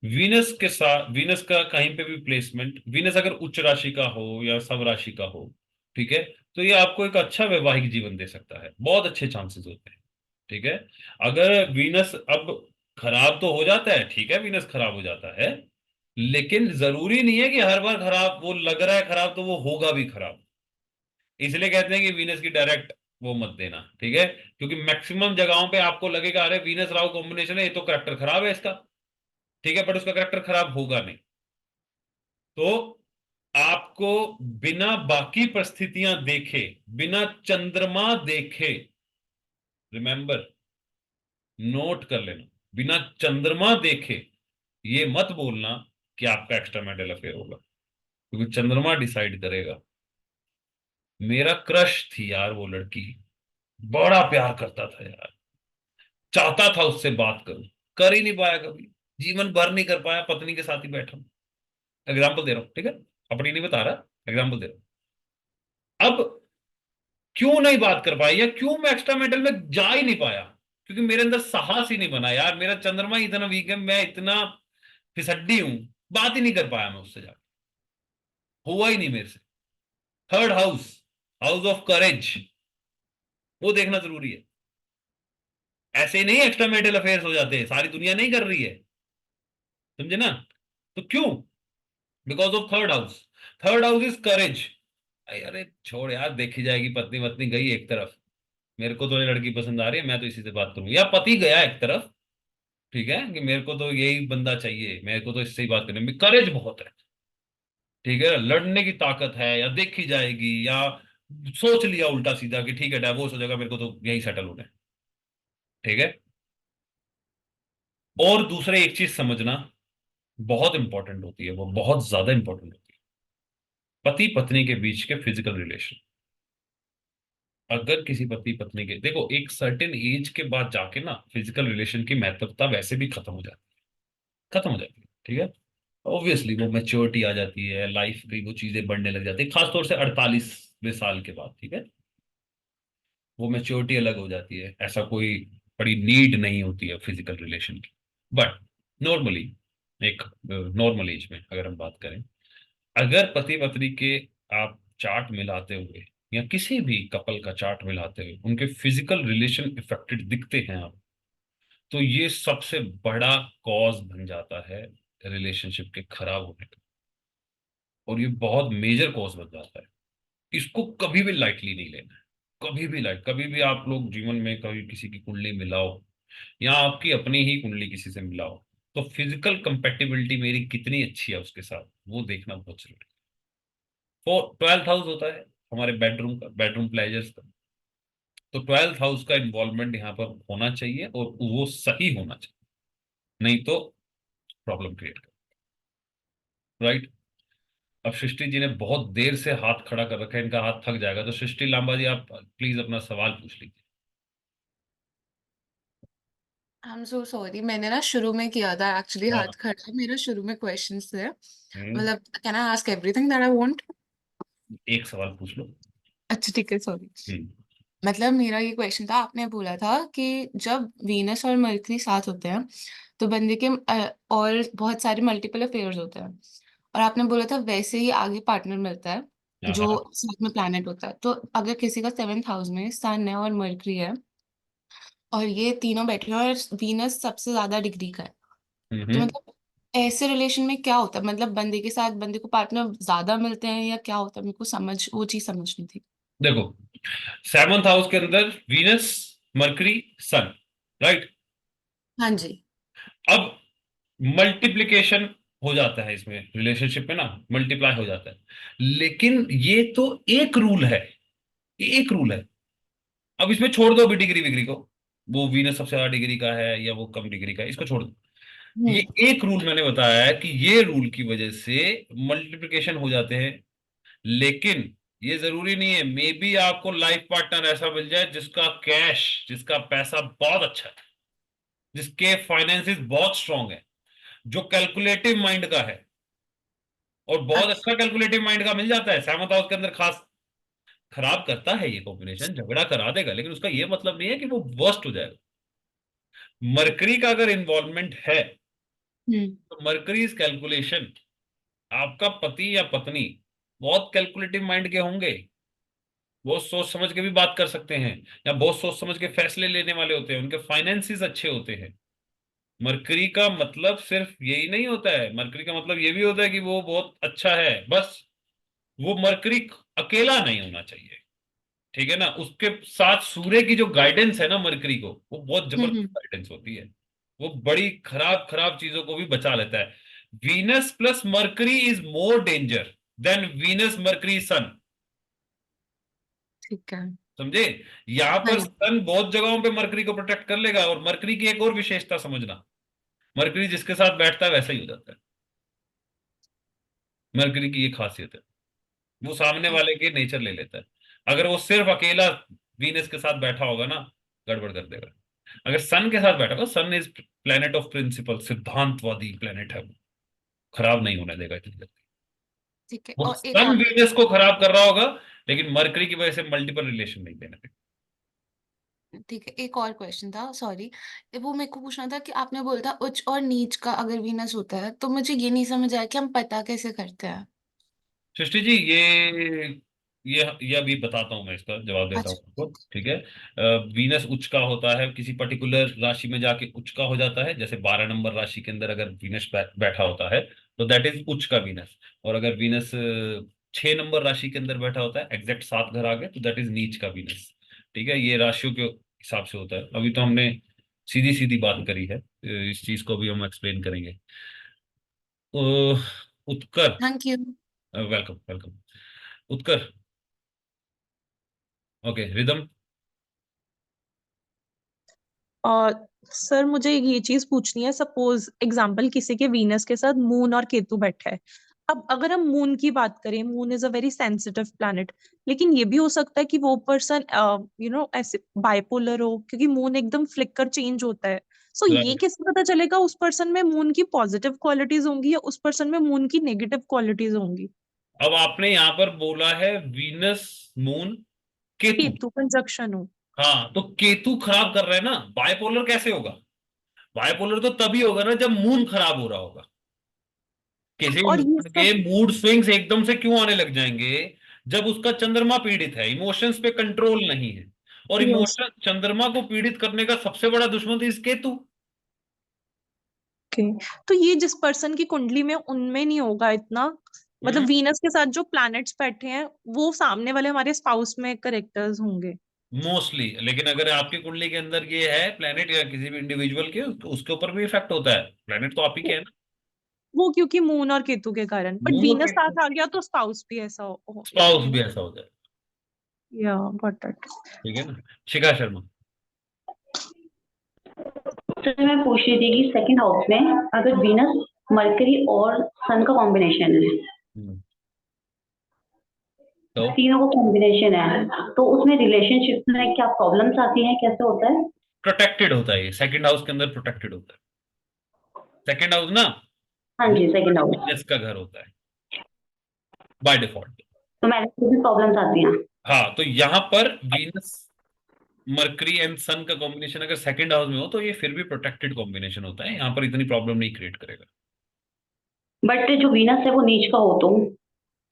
वीनस के साथ, वीनस का कहीं पे भी प्लेसमेंट, वीनस अगर उच्च राशि का हो या सब राशि का हो, ठीक है, तो ये आपको एक अच्छा वैवाहिक जीवन दे सकता है, बहुत अच्छे चांसेस होते हैं। ठीक है, अगर वीनस अब खराब तो हो जाता है, ठीक है, वीनस खराब हो जाता है, लेकिन जरूरी नहीं है कि हर बार खराब, वो लग रहा है खराब तो वो होगा भी खराब। इसलिए कहते हैं कि वीनस की डायरेक्ट वो मत देना, ठीक है, क्योंकि मैक्सिमम जगहों पे आपको लगेगा अरे वीनस राहु कॉम्बिनेशन है, ये तो करेक्टर खराब है इसका, ठीक है, बट उसका करेक्टर खराब होगा नहीं। तो आपको बिना बाकी परिस्थितियां देखे, बिना चंद्रमा देखे, रिमेंबर, नोट कर लेना, बिना चंद्रमा देखे ये मत बोलना कि आपका एक्स्ट्रा मैरिटल अफेयर होगा, क्योंकि चंद्रमा डिसाइड करेगा। मेरा क्रश थी यार वो लड़की, बड़ा प्यार करता था यार, चाहता था उससे बात करूं, कर ही नहीं पाया कभी, जीवन भर नहीं कर पाया, पत्नी के साथ ही बैठा हूं। एग्जाम्पल दे रहा हूं, ठीक है, अपनी नहीं बता रहा, एग्जाम्पल दे रहा हूं। अब क्यों नहीं बात कर पाया, या क्यों मैं एक्स्ट्रा मेटल में जा ही नहीं पाया, क्योंकि मेरे अंदर साहस ही नहीं बना यार, मेरा चंद्रमा ही इतना वीक है, मैं इतना फिसड्डी हूं, बात ही नहीं कर पाया मैं उससे जाकर, हुआ ही नहीं मेरे से। Third house, house of courage, वो देखना जरूरी है। ऐसे ही नहीं एक्स्ट्रा मेटल अफेयर्स हो जाते हैं, सारी दुनिया नहीं कर रही है, समझे ना। तो क्यों, because of third house. Third house is करेज। अरे छोड़ यार, देखी जाएगी, पत्नी वत्नी गई एक तरफ, मेरे को तो ये लड़की पसंद आ रही है, मैं तो इसी से बात करूंगी, या पति गया एक तरफ, ठीक है, कि मेरे को तो यही बंदा चाहिए, मेरे को तो इससे ही बात करने में करेज बहुत है, ठीक है, लड़ने की ताकत है, या देखी जाएगी, या सोच लिया उल्टा सीधा कि ठीक है डाइवोर्स हो जाएगा, मेरे को तो यही सेटल होना है, ठीक है। और दूसरा एक चीज समझना बहुत इंपॉर्टेंट होती है, वो बहुत ज्यादा इंपॉर्टेंट होती है, पति पत्नी के बीच के फिजिकल रिलेशन। अगर किसी पति पत्नी के, देखो एक सर्टेन एज के बाद जाके ना फिजिकल रिलेशन की महत्वता वैसे भी खत्म हो जाती है, खत्म हो जाती है, ठीक है। ऑब्वियसली वो मैच्योरिटी आ जाती है, लाइफ की वो चीजें बढ़ने लग जाती है, खासतौर से 48वें साल के बाद, ठीक है। वो मैच्योरिटी अलग हो जाती है, ऐसा कोई बड़ी नीड नहीं होती है फिजिकल रिलेशन की। बट नॉर्मली एक नॉर्मल एज में अगर हम बात करें, अगर पति पत्नी के आप चार्ट मिलाते हुए या किसी भी कपल का चार्ट मिलाते हुए उनके फिजिकल रिलेशन इफेक्टेड दिखते हैं आप, तो ये सबसे बड़ा कॉज बन जाता है रिलेशनशिप के खराब होने का, और ये बहुत मेजर कॉज बन जाता है। इसको कभी भी लाइटली नहीं लेना है, कभी भी लाइट, कभी भी आप लोग जीवन में कभी किसी की कुंडली मिलाओ या आपकी अपनी ही कुंडली किसी से मिलाओ, तो फिजिकल कंपेटिबिलिटी मेरी कितनी अच्छी है उसके साथ वो देखना बहुत जरूरी है। वो 12th हाउस होता है हमारे बेडरूम का, बेडरूम प्लेजर्स का। तो 12th हाउस का इन्वॉल्वमेंट यहाँ पर होना चाहिए और वो सही होना चाहिए, नहीं तो प्रॉब्लम क्रिएट कर, राइट। अब सृष्टि जी ने बहुत देर से हाथ खड़ा कर रखा है, इनका हाथ थक जाएगा, तो सृष्टि लांबा जी आप प्लीज अपना सवाल पूछ लीजिए। आई एम सो सॉरी, मैंने ना शुरू में किया था एक्चुअली हाँ। हाथ खड़ा। मेरा शुरू में क्वेश्चंस थे, हम्म, मतलब can I ask everything that I want? एक सवाल पूछ लो। अच्छा ठीक है, सॉरी। हम्म। मतलब मेरा ये क्वेश्चन था, आपने बोला था कि जब वीनस और मरकरी साथ होते हैं तो बंदे के और बहुत सारे मल्टीपल अफेयर्स होते हैं, और आपने बोला था वैसे ही आगे पार्टनर मिलता है जो हाँ। साथ में प्लैनेट होता है। तो अगर किसी का 7th हाउस में सन है और मरकरी है और ये तीनों बैठे हैं और वीनस सबसे ज्यादा डिग्री का है, तो हम्म। मतलब ऐसे रिलेशन में क्या होता है? मतलब बंदे के साथ बंदे को पार्टनर ज्यादा मिलते हैं या क्या होता है? मेरे को वो चीज समझनी थी। देखो 7th हाउस के अंदर वीनस, मरकरी, सन, राइट। हाँ जी। अब मल्टीप्लिकेशन हो जाता है इसमें, रिलेशनशिप में ना मल्टीप्लाई हो जाता है, लेकिन ये तो एक रूल है, ये एक रूल है। अब इसमें छोड़ दो भी डिग्री विग्री को, वो वीनस सबसे ज्यादा डिग्री का है या वो कम डिग्री का है, इसको छोड़ दो। ये हम्म। एक रूल मैंने बताया है कि ये रूल की वजह से मल्टीप्लिकेशन हो जाते हैं, लेकिन ये जरूरी नहीं है, मे बी आपको लाइफ पार्टनर ऐसा मिल जाए जिसका कैश, जिसका पैसा बहुत अच्छा है, जिसके फाइनेंसेस बहुत स्ट्रांग है, जो कैलकुलेटिव माइंड का है, और बहुत अच्छा। अच्छा कैलकुलेटिव माइंड का मिल जाता है 7th हाउस के अंदर खास। खराब करता है ये कॉम्बिनेशन, झगड़ा करा देगा, लेकिन उसका ये मतलब नहीं है कि वो वर्स्ट हो जाएगा। मरकरी का अगर इन्वॉल्वमेंट है, हम्म। तो मरकरी कैलकुलेशन, आपका पति या पत्नी बहुत कैलकुलेटिव माइंड के होंगे, बहुत सोच समझ के भी बात कर सकते हैं, या बहुत सोच समझ के फैसले लेने वाले होते हैं, उनके फाइनेंसेस अच्छे होते हैं। मरकरी का मतलब सिर्फ यही नहीं होता है, मरकरी का मतलब ये भी होता है कि वो बहुत अच्छा है, बस वो मरकरी अकेला नहीं होना चाहिए, ठीक है ना। उसके साथ सूर्य की जो गाइडेंस है ना मरकरी को, वो बहुत जबरदस्त हम्म। गाइडेंस होती है, वो बड़ी खराब खराब चीजों को भी बचा लेता है। Venus plus Mercury is more danger than Venus Mercury sun, ठीक है। समझे। यहां हाँ पर जी। सन बहुत जगहों पे मरकरी को प्रोटेक्ट कर लेगा, और मरकरी की एक और विशेषता समझना, मरकरी जिसके साथ बैठता है वैसा ही हो जाता है, मरकरी की ये खासियत है, वो सामने वाले के नेचर ले लेता है। अगर वो सिर्फ अकेला वीनस के साथ बैठा होगा ना, गड़बड़ कर देगा। अगर सन के साथ बैठा होगा, sun is planet of principle, सिद्धांतवादी प्लेनेट है वो, खराब नहीं होने देगा इतनी जल्दी। ठीक है, वो और एक सन और वीनस को खराब कर रहा होगा, लेकिन मरकरी की वजह से मल्टीपल रिलेशन नहीं देना। ठीक है, एक और क्वेश्चन था, सॉरी। वो मेरे को पूछना था कि आपने बोला था उच्च और नीच का अगर वीनस होता है, तो मुझे ये नहीं समझ आया कि हम पता कैसे करते हैं। सृष्टि जी ये अभी बताता हूँ, मैं इसका जवाब देता हूँ अच्छा आपको, ठीक ठीक है। वीनस उच्च का होता है, किसी पर्टिकुलर राशि में जाके उच्च का हो जाता है, जैसे 12 नंबर राशि के अंदर अगर वीनस बैठा होता है, तो दैट इज उच्च का वीनस। और अगर वीनस 6 नंबर राशि के अंदर बैठा होता है, एग्जैक्ट 7 घर आगे, तो दैट इज नीच का वीनस, ठीक है। ये राशियों के हिसाब से होता है। अभी तो हमने सीधी सीधी बात करी है, इस चीज को भी हम एक्सप्लेन करेंगे। Utkar, thank you. Welcome welcome. Utkar, okay, Ridham. और सर मुझे ये चीज पूछनी है, सपोज एग्जांपल किसी के वीनस के साथ मून और केतु बैठा है, अब अगर हम मून की बात करें, moon is a very sensitive planet, लेकिन ये भी हो सकता है कि वो पर्सन ऐसे बाइपोलर हो, क्योंकि मून एकदम फ्लिकर चेंज होता है। सो ये कैसे पता चलेगा उस पर्सन में मून की पॉजिटिव क्वालिटीज होंगी या उस पर्सन में मून की नेगेटिव क्वालिटीज होंगी? अब आपने यहाँ पर बोला है Venus, moon, Ketu. Ketu conjunction हो। हाँ, तो केतु खराब कर रहे हैं ना, बाइपोलर कैसे होगा? बाइपोलर तो तभी होगा ना जब मून खराब हो रहा होगा। किसी और ये इंसान सब के मूड स्विंग्स एकदम से क्यों आने लग जाएंगे? जब उसका चंद्रमा पीड़ित है, इमोशंस पे कंट्रोल नहीं है। और यस, इमोशन चंद्रमा को पीड़ित करने का सबसे बड़ा दुश्मन तो इस केतु। ओके। तो ये जिस पर्सन की कुंडली में, उनमें नहीं होगा इतना, मतलब वीनस के साथ जो प्लैनेट्स बैठे हैं वो सामने वाले हमारे स्पाउस में करेक्टर्स होंगे? मोस्टली। लेकिन अगर आपकी कुंडली के अंदर ये है प्लेनेट या किसी भी इंडिविजुअल के, तो उसके ऊपर भी इफेक्ट होता है। प्लेनेट तो आप ही के है ना। वो क्योंकि मून और केतु के कारण, बट मून और वीनस केतु, साथ आ गया तो स्पाउस भी ऐसा स्पाउस भी ऐसा होता है। या गॉट इट। ठीक है ना। शिखा शर्मा। सर मैं पूछ रही थी कि सेकंड हाउस में अगर वीनस, मरकरी और सन का कॉम्बिनेशन है, हम्म, तो तीनों का कॉम्बिनेशन है, तो उसमें रिलेशनशिप में क्या प्रॉब्लम्स आती हैं, कैसे होता है? प्रोटेक्टेड होता है ये, सेकंड हाउस के अंदर प्रोटेक्टेड होता है। सेकंड हाउस ना हाँ जी, सेकंड हाउस। वीनस का घर होता है बाय डिफॉल्ट। तो मैरिज में भी प्रॉब्लम्स आती हैं? हाँ, तो यहाँ पर वीनस, मरकरी एंड सन का कॉम्बिनेशन अगर सेकंड हाउस में हो तो ये फिर भी प्रोटेक्टेड कॉम्बिनेशन होता है, यहाँ पर इतनी प्रॉब्लम नहीं क्रिएट करेगा। बट जो वीनस है वो नीच का हो तो?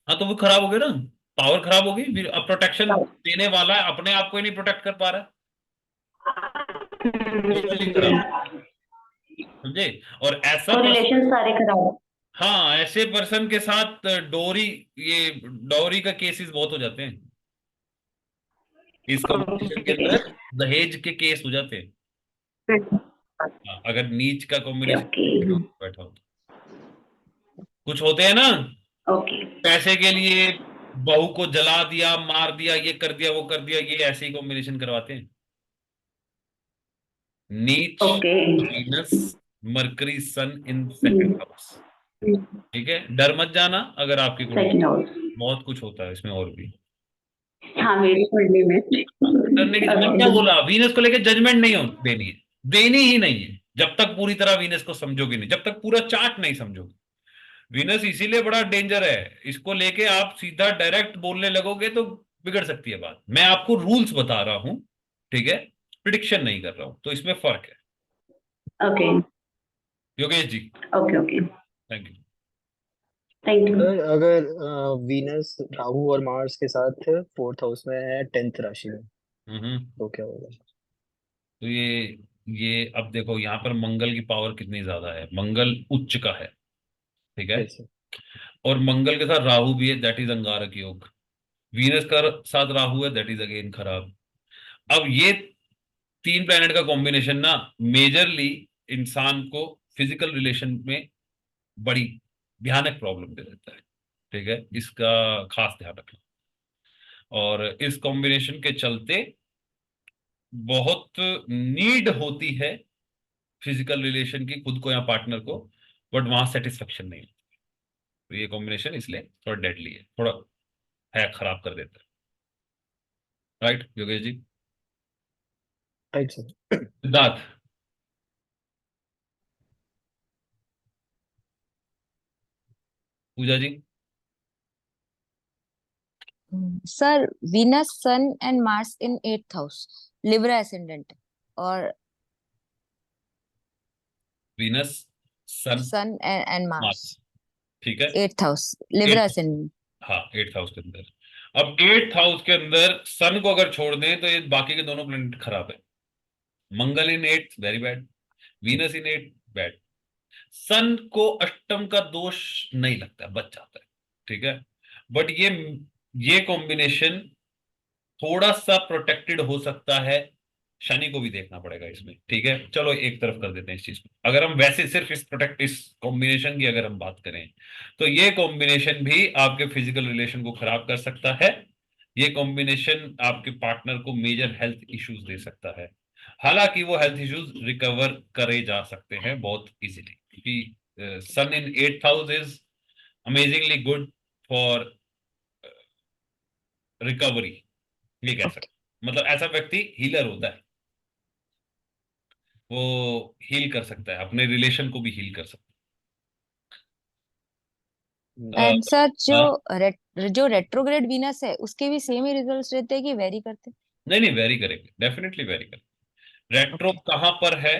हाँ, तो वो खराब हो गया ना, पावर खराब हो गई। अब प्रोटेक्शन देने वाला है, अपने आप को ही नहीं प्रोटेक्ट कर पा रहा है, Totally खराब। समझे? और ऐसा तो पर्सन, रिलेशन सारे खराब? हाँ, ऐसे पर्सन के साथ डोरी, ये डॉरी का केसेस बहुत हो जाते हैं इस कॉम्बिनेशन के ओके अंदर। दहेज के केस हो जाते हैं। हाँ, अगर नीच का कॉम्बिनेशन ओके बैठा हो तो। कुछ होते हैं ना, ओके। पैसे के लिए बहू को जला दिया, मार दिया, ये कर दिया, वो कर दिया, ये ऐसे ही कॉम्बिनेशन करवाते हैं। नीच, okay. Venus, Mercury, sun in second house. ठीक है, डर मत जाना अगर आपकी कुंडली, सेकंड हाउस। बहुत कुछ होता है इसमें और भी। हाँ, मेरी कुंडली में। डरने की मैंने क्या बोला, वीनस को लेके जजमेंट नहीं हो देनी है, देनी ही नहीं है जब तक पूरी तरह वीनस को समझोगे नहीं, जब तक पूरा चार्ट नहीं समझोगे। वीनस इसीलिए बड़ा डेंजर है, इसको लेके आप सीधा डायरेक्ट बोलने लगोगे तो बिगड़ सकती है बात। मैं आपको रूल्स बता रहा हूं, ठीक है, प्रिडिक्शन नहीं कर रहा हूं, तो इसमें फर्क है। Okay Yogesh ji, okay okay. Thank you. Thank you. Sir अगर वीनस राहु और मार्स के साथ फोर्थ हाउस में है, 10th राशि में, तो क्या होगा? तो ये अब देखो यहाँ पर मंगल की पावर कितनी ज्यादा है, मंगल उच्च का है, ठीक है। कैसे? और मंगल के साथ राहु भी है, दैट इज अंगारक योग। वीनस का साथ राहु है, दैट इज अगेन खराब। अब ये तीन प्लैनेट का कॉम्बिनेशन ना मेजरली इंसान को फिजिकल रिलेशन में बड़ी भयानक प्रॉब्लम दे देता है, ठीक है, इसका खास ध्यान रखना। और इस कॉम्बिनेशन के चलते बहुत नीड होती है फिजिकल रिलेशन की, खुद को या पार्टनर को, बट वहां सेटिस्फेक्शन नहीं होती। तो ये कॉम्बिनेशन इसलिए थोड़ा डेडली है, थोड़ा है, खराब कर देता है। Right Yogesh ji. Right sir. Siddharth. Pooja ji. Sir Venus sun and Mars in 8th house, Libra ascendant, और Venus, sun, sun and Mars Mars, ठीक है। 8th house, Libra 8, ascendant. हाँ, 8th हाउस के अंदर। अब 8th हाउस के अंदर सन को अगर छोड़ दें तो ये बाकी के दोनों प्लेनेट खराब है। मंगल इन 8 वेरी बैड, वीनस इन 8 बैड। सन को अष्टम का दोष नहीं लगता, बच जाता है, ठीक है। बट ये कॉम्बिनेशन थोड़ा सा प्रोटेक्टेड हो सकता है, शनि को भी देखना पड़ेगा इसमें, ठीक है। चलो एक तरफ कर देते हैं इस चीज को। अगर हम वैसे सिर्फ इस कॉम्बिनेशन की अगर हम बात करें, तो ये कॉम्बिनेशन भी आपके फिजिकल रिलेशन को खराब कर सकता है। ये कॉम्बिनेशन आपके पार्टनर को मेजर हेल्थ इश्यूज दे सकता है। हालांकि वो हेल्थ इश्यूज रिकवर करे जा सकते हैं बहुत इजीली, क्योंकि सन इन 8th house is amazingly good for recovery, ये कह सकते मतलब ऐसा व्यक्ति हीलर होता है, वो हील कर सकता है, अपने रिलेशन को भी हील कर सकता है। एंड सर हाँ, जो रेट्रोग्रेड वीनस है उसके भी सेम ही रिजल्ट्स रहते हैं कि वेरी करते हैं? नहीं नहीं, वेरी करेंगे, डेफिनेटली वेरी करेंगे। Retro okay. कहाँ पर है,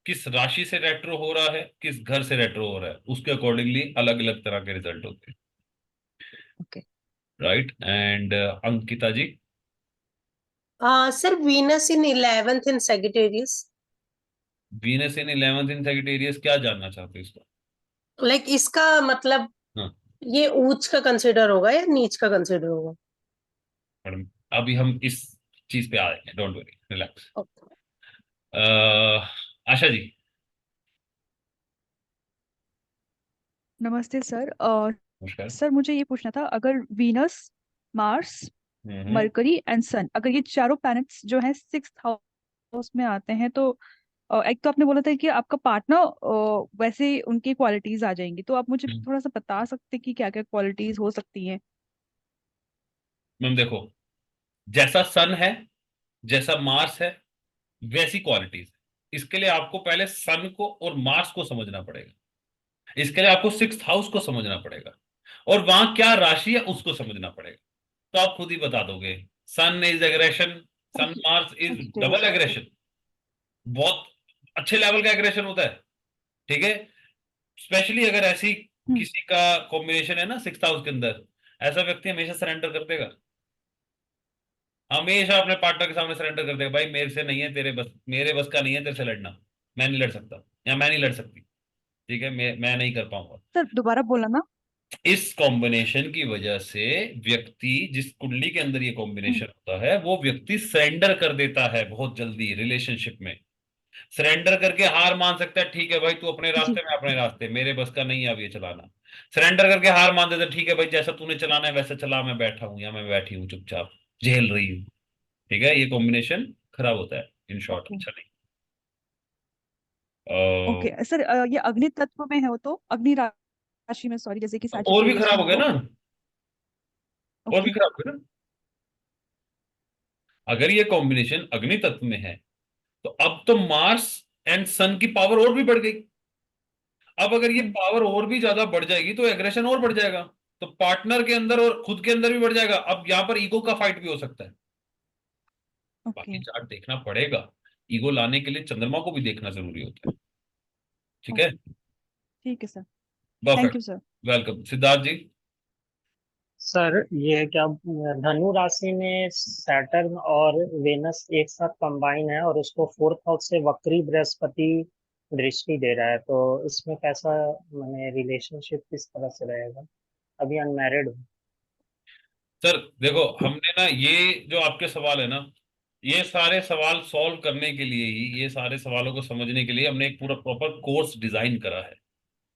किस राशि से रेट्रो हो रहा है, किस घर से रेट्रो हो रहा है, उसके अकॉर्डिंगली अलग अलग तरह के रिजल्ट होते हैं। Okay right, and Ankita ji. Sir, Venus in 11th in Sagittarius. Venus in 11th in Sagittarius, क्या जानना चाहते हैं इसको? Like इसका मतलब हाँ ये ऊंच का कंसिडर होगा या नीच का कंसिडर होगा? मैडम, अभी हम इस चीज पे आ रहे हैं, don't worry, relax. Okay. Asha ji. नमस्ते सर। नमस्कार। सर मुझे ये पूछना था, अगर Venus, Mars, hmm. Mercury and sun, अगर ये चारों प्लैनेट्स जो हैं 6th हाउस में आते हैं, तो एक तो आपने बोला था कि आपका पार्टनर वैसे उनकी क्वालिटीज आ जाएंगी, तो आप मुझे थोड़ा सा बता सकते हैं कि क्या क्या क्वालिटीज हो सकती हैं? मैम देखो, जैसा सन है, जैसा मार्स है, वैसी क्वालिटीज है। इसके लिए आपको पहले सन को और मार्स को समझना पड़ेगा, इसके लिए आपको 6th हाउस को समझना पड़ेगा, और वहां क्या राशि है उसको समझना पड़ेगा। तो आप खुद ही बता दोगे। Sun is aggression, sun Mars is double aggression, बहुत अच्छे लेवल का एग्रेशन होता है। ठीक है, स्पेशली अगर ऐसी किसी का कॉम्बिनेशन है ना 6th हाउस के अंदर, ऐसा व्यक्ति हमेशा सरेंडर कर देगा, हमेशा अपने पार्टनर के सामने सरेंडर कर देगा। भाई मेरे से नहीं है, तेरे बस, मेरे बस का नहीं है तेरे से लड़ना, मैं नहीं लड़ सकता, या मैं नहीं लड़ सकती, ठीक है, मैं नहीं कर पाऊंगा। सर दोबारा बोला ना। इस कॉम्बिनेशन की वजह से व्यक्ति, जिस कुंडली के अंदर ये कॉम्बिनेशन होता है, वो व्यक्ति सरेंडर कर देता है बहुत जल्दी रिलेशनशिप में। सरेंडर करके हार मान सकता है, ठीक है भाई तू अपने जी। रास्ते में अपने रास्ते, मेरे बस का नहीं है अब ये चलाना। सरेंडर करके हार मान देता है, ठीक है भाई जैसा तूने चलाना है वैसा चला, मैं बैठा हूं या मैं बैठी हूँ चुपचाप झेल रही हूँ। ठीक है, ये कॉम्बिनेशन खराब होता है, इन शॉर्ट ओके। अच्छा नहीं। ओके सर, ये अग्नि तत्व में है, वो तो अग्नि राशि में, सॉरी, जैसे कि और भी सैजिटेरियस खराब में हो गया तो। ना, और भी ओके। खराब हो गया ना। अगर ये कॉम्बिनेशन अग्नि तत्व में है, तो अब तो मार्स एंड सन की पावर और भी बढ़ गई। अब अगर ये पावर और भी ज्यादा बढ़ जाएगी तो एग्रेशन और बढ़ जाएगा, तो पार्टनर के अंदर और खुद के अंदर भी बढ़ जाएगा। अब यहां पर ईगो का फाइट भी हो सकता है। ओके। बाकी चार्ट देखना पड़ेगा, ईगो लाने के लिए चंद्रमा को भी देखना जरूरी होता है। ठीक है, ठीक है सर। Thank perfect, you sir. Welcome. Siddharth ji. Sir ये क्या धनु राशि में सैटर्न और वेनस एक साथ कंबाइन है और उसको 4th हाउस से वक्री बृहस्पति दृष्टि दे रहा है, तो इसमें कैसा मैंने रिलेशनशिप किस तरह से रहेगा? अभी अनमैरिड हूँ। सर देखो, हमने ना ये जो आपके सवाल है ना, ये सारे सवाल सॉल्व करने के लिए ही, ये सारे सवालों को समझने के लिए हमने एक पूरा प्रॉपर कोर्स डिजाइन करा है।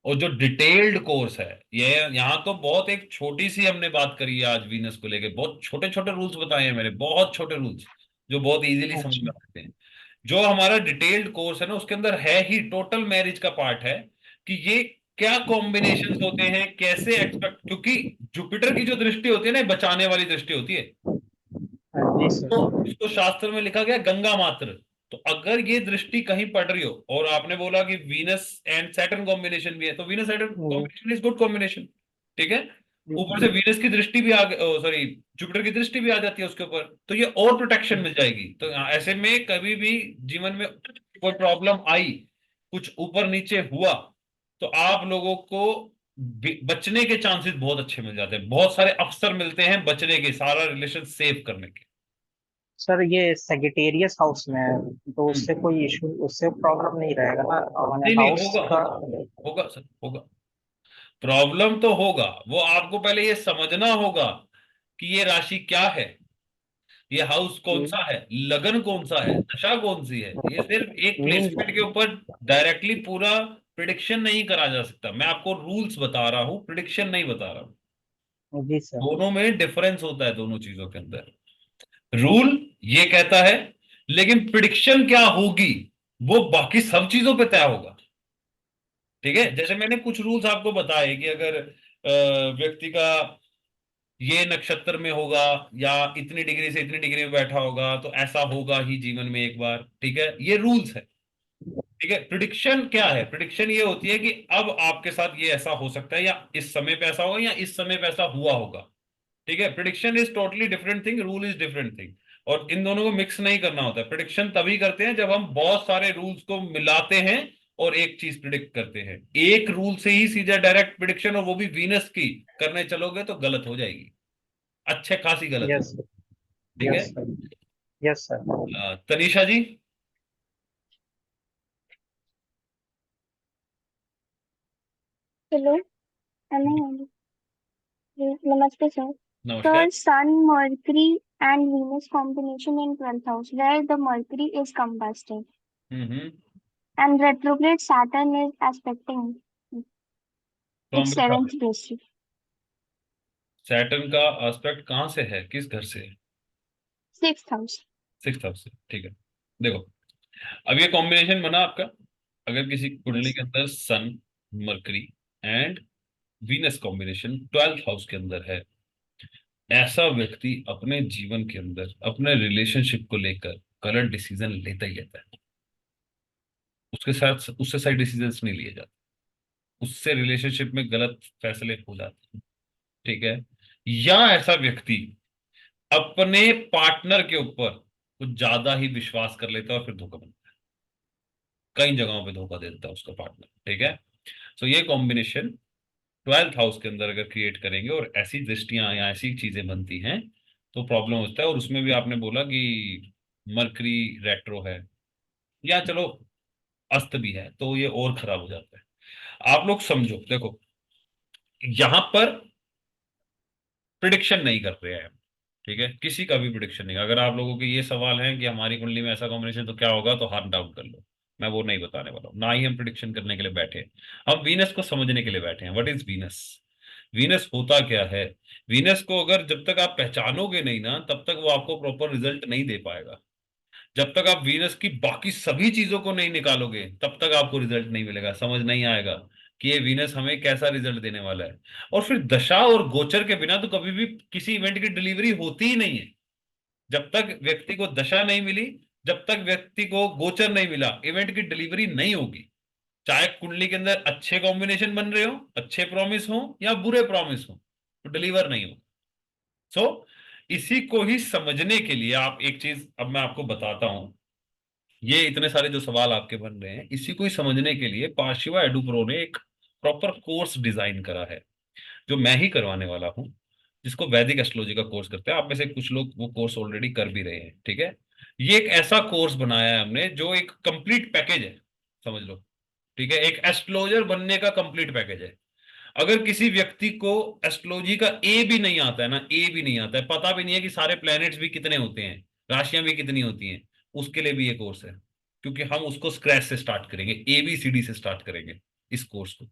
और जो डिटेल्ड कोर्स है ये, यहाँ तो बहुत एक छोटी सी हमने बात करी है आज वीनस को लेके, बहुत छोटे छोटे रूल्स बताए हैं मैंने, बहुत छोटे रूल्स जो बहुत इजीली समझ में अच्छा। आते हैं। जो हमारा डिटेल्ड कोर्स है ना, उसके अंदर है ही टोटल मैरिज का पार्ट है, कि ये क्या कॉम्बिनेशंस होते हैं, कैसे एक्सपेक्ट, क्योंकि जुपिटर की जो दृष्टि होती है ना, ये बचाने वाली दृष्टि होती है। जी सर। तो इसको शास्त्र में लिखा गया गंगा मात्र। तो अगर ये दृष्टि कहीं पड़ रही हो, और आपने बोला कि वीनस एंड सैटर्न कॉम्बिनेशन भी है, तो Venus Saturn combination is good combination. ठीक है, ऊपर से वीनस की दृष्टि भी आ, सॉरी, जुपिटर की दृष्टि भी आ जाती है उसके ऊपर, तो ये और प्रोटेक्शन मिल जाएगी। तो ऐसे में कभी भी जीवन में कोई प्रॉब्लम आई, कुछ ऊपर नीचे हुआ, तो आप लोगों को बचने के चांसेस बहुत अच्छे मिल जाते हैं, बहुत सारे अवसर मिलते हैं बचने के, सारा रिलेशन सेव करने के। सर ये सेगिटेरियस हाउस में है, तो उससे कोई इशू, उससे प्रॉब्लम नहीं रहेगा ना? नहीं नहीं, हाउस होगा का। होगा होगा सर, होगा। प्रॉब्लम तो होगा, वो आपको पहले ये समझना होगा कि ये राशि क्या है, ये हाउस कौन सा है, लगन कौन सा है, दशा कौन सी है। ये सिर्फ एक प्लेसमेंट के ऊपर डायरेक्टली पूरा प्रिडिक्शन नहीं करा जा सकता। मैं आपको रूल्स बता रहा हूं, प्रिडिक्शन नहीं बता रहा हूं। जी सर। दोनों में डिफरेंस होता है, दोनों चीजों के अंदर। रूल ये कहता है, लेकिन प्रिडिक्शन क्या होगी वो बाकी सब चीजों पे तय होगा। ठीक है, जैसे मैंने कुछ रूल्स आपको बताए कि अगर व्यक्ति का ये नक्षत्र में होगा या इतनी डिग्री से इतनी डिग्री में बैठा होगा तो ऐसा होगा ही जीवन में एक बार, ठीक है, ये रूल्स है। ठीक है, प्रिडिक्शन क्या है? प्रिडिक्शन ये होती है कि अब आपके साथ ये ऐसा हो सकता है, या इस समय पे ऐसा होगा, या इस समय पे ऐसा हुआ होगा। ठीक है, prediction is totally different thing, rule is different thing, और इन दोनों को मिक्स नहीं करना होता है। प्रिडिक्शन तभी करते हैं जब हम बहुत सारे रूल्स को मिलाते हैं और एक चीज प्रिडिक्ट करते हैं। एक रूल से ही सीधा डायरेक्ट प्रिडिक्शन, और वो भी वीनस की करने चलोगे तो गलत हो जाएगी, अच्छे खासी गलत हो। यस ठीक है, yes sir, yes sir. Tanisha ji. Hello, नमस्ते सर. नमस्कार। Sir, Sun, Mercury, and Venus combination in 12th house, where the Mercury is combusted, hmm, and retrograde Saturn is aspecting कौन its बैठा है? 7th district. सैटर्न का aspect कहाँ से है, किस घर से? 6th house. 6th हाउस से। ठीक है, देखो अब ये कॉम्बिनेशन बना आपका, अगर किसी कुंडली Yes. के अंदर sun, Mercury and Venus combination 12th house के अंदर है, ऐसा व्यक्ति अपने जीवन के अंदर अपने रिलेशनशिप को लेकर गलत डिसीजन लेता ही लेता है। उसके साथ उससे सही डिसीजंस नहीं लिए जाते, उससे रिलेशनशिप में गलत फैसले हो जाते हैं। ठीक है, या ऐसा व्यक्ति अपने पार्टनर के ऊपर कुछ ज्यादा ही विश्वास कर लेता है और फिर धोखा बनता है, कई जगहों पे धोखा दे देता है उसका पार्टनर। ठीक है, सो ये कॉम्बिनेशन 12th हाउस के अंदर अगर क्रिएट करेंगे और ऐसी दृष्टियां या ऐसी चीजें बनती हैं तो प्रॉब्लम होता है। और उसमें भी आपने बोला कि मरकरी रेट्रो है, या चलो अस्त भी है, तो ये और खराब हो जाता है। आप लोग समझो, देखो यहां पर प्रिडिक्शन नहीं कर रहे हैं, ठीक है, किसी का भी प्रिडिक्शन नहीं। अगर आप लोगों के ये सवाल है कि हमारी कुंडली में ऐसा कॉम्बिनेशन तो क्या होगा, तो हाथ डाउन कर लो, मैं वो नहीं बताने वाला हूं, ना ही हम प्रिडिक्शन करने के लिए बैठे हैं। हम वीनस को समझने के लिए बैठे हैं। What is Venus? वीनस होता क्या है? वीनस को अगर जब तक आप पहचानोगे नहीं ना, तब तक वो आपको प्रॉपर रिजल्ट नहीं दे पाएगा। जब तक आप वीनस की बाकी सभी चीजों को नहीं निकालोगे तब तक आपको रिजल्ट नहीं मिलेगा, समझ नहीं आएगा कि ये वीनस हमें कैसा रिजल्ट देने वाला है। और फिर दशा और गोचर के बिना तो कभी भी किसी इवेंट की डिलीवरी होती ही नहीं है। जब तक व्यक्ति को दशा नहीं मिली, जब तक व्यक्ति को गोचर नहीं मिला, इवेंट की डिलीवरी नहीं होगी। चाहे कुंडली के अंदर अच्छे कॉम्बिनेशन बन रहे हो, अच्छे प्रॉमिस हो या बुरे प्रॉमिस हो, तो डिलीवर नहीं होगा। सो इसी को ही समझने के लिए आप एक चीज अब मैं आपको बताता हूं। ये इतने सारे जो सवाल आपके बन रहे हैं, इसी को ही समझने के लिए पार्शिवा एडुप्रो ने एक प्रॉपर कोर्स डिजाइन करा है, जो मैं ही करवाने वाला हूँ, जिसको वैदिक एस्ट्रोलॉजी का कोर्स करते हैं। आप में से कुछ लोग वो कोर्स ऑलरेडी कर भी रहे हैं। ठीक है, ये एक ऐसा कोर्स बनाया है हमने जो एक कंप्लीट पैकेज है, समझ लो। ठीक है, एक एस्ट्रोलॉजर बनने का कंप्लीट पैकेज है। अगर किसी व्यक्ति को एस्ट्रोलॉजी का ए भी नहीं आता है ना, ए भी नहीं आता है, पता भी नहीं है कि सारे प्लैनेट्स भी कितने होते हैं, राशियां भी कितनी होती हैं, उसके लिए भी ये कोर्स है। क्योंकि हम उसको स्क्रैच से स्टार्ट करेंगे, ABCD से स्टार्ट करेंगे इस कोर्स को,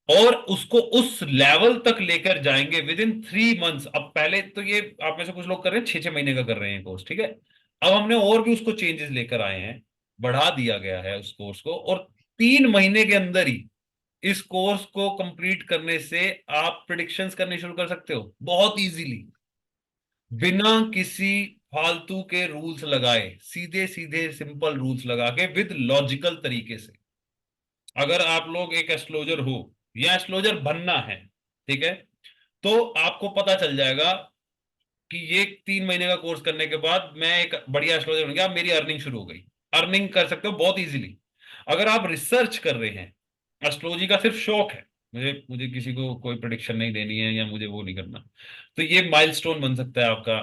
और उसको उस लेवल तक लेकर जाएंगे विद इन 3 मंथ्स। अब पहले तो ये आप में से कुछ लोग कर रहे हैं 6-6 महीने का कर रहे हैं कोर्स, ठीक है। अब हमने और भी उसको चेंजेस लेकर आए हैं, बढ़ा दिया गया है उस कोर्स को, और 3 महीने के अंदर ही इस कोर्स को कंप्लीट करने से आप प्रिडिक्शंस करने शुरू कर सकते हो बहुत इजीली, बिना किसी फालतू के रूल्स लगाए, सीधे सीधे सिंपल रूल्स लगा के विद लॉजिकल तरीके से। अगर आप लोग एक एस्ट्रोलॉजर हो या एस्ट्रोलॉजर बनना है, ठीक है, तो आपको पता चल जाएगा कि ये 3 महीने का कोर्स करने के बाद मैं एक बढ़िया एस्ट्रोलॉजर बन गया, मेरी अर्निंग शुरू हो गई। अर्निंग कर सकते हो बहुत इजीली। अगर आप रिसर्च कर रहे हैं, एस्ट्रोलॉजी का सिर्फ शौक है, मुझे मुझे किसी को कोई प्रेडिक्शन नहीं देनी है या मुझे वो नहीं करना, तो ये माइलस्टोन बन सकता है आपका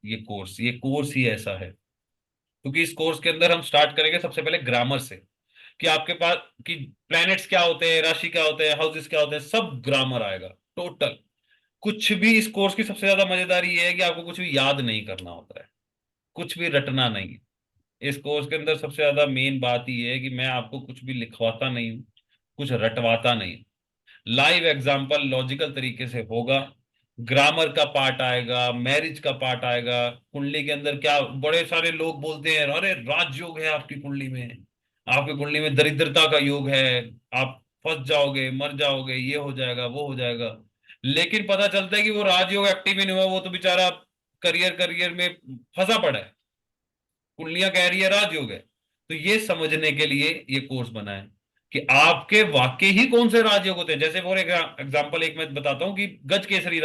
ये कोर्स ही ऐसा है। क्योंकि इस कोर्स के अंदर हम स्टार्ट करेंगे सबसे पहले ग्रामर से, कि आपके पास कि प्लैनेट्स क्या होते हैं, राशि क्या होते हैं, हाउसेस क्या होते हैं, सब ग्रामर आएगा टोटल। कुछ भी इस कोर्स की सबसे ज्यादा मजेदारी ये है कि आपको कुछ भी याद नहीं करना होता है, कुछ भी रटना नहीं है। इस कोर्स के अंदर सबसे ज्यादा मेन बात ये है कि मैं आपको कुछ भी लिखवाता नहीं हूँ, कुछ रटवाता नहीं। लाइव एग्जाम्पल लॉजिकल तरीके से होगा, ग्रामर का पार्ट आएगा, मैरिज का पार्ट आएगा। कुंडली के अंदर क्या, बड़े सारे लोग बोलते हैं अरे राजयोग है आपकी कुंडली में, आपकी कुंडली में दरिद्रता का योग है, आप फंस जाओगे, मर जाओगे, ये हो जाएगा, वो हो जाएगा। लेकिन पता चलता है कि वो राजयोग एक्टिव ही नहीं हुआ, वो तो बेचारा करियर में फंसा पड़ा है, कुंडलियां कह रही है राजयोग है। तो ये समझने के लिए ये कोर्स बना है कि आपके वाकई ही कौन से राजयोग होते हैं। जैसे फॉर एग्जाम्पल एक मैं बताता हूं कि गज केसरी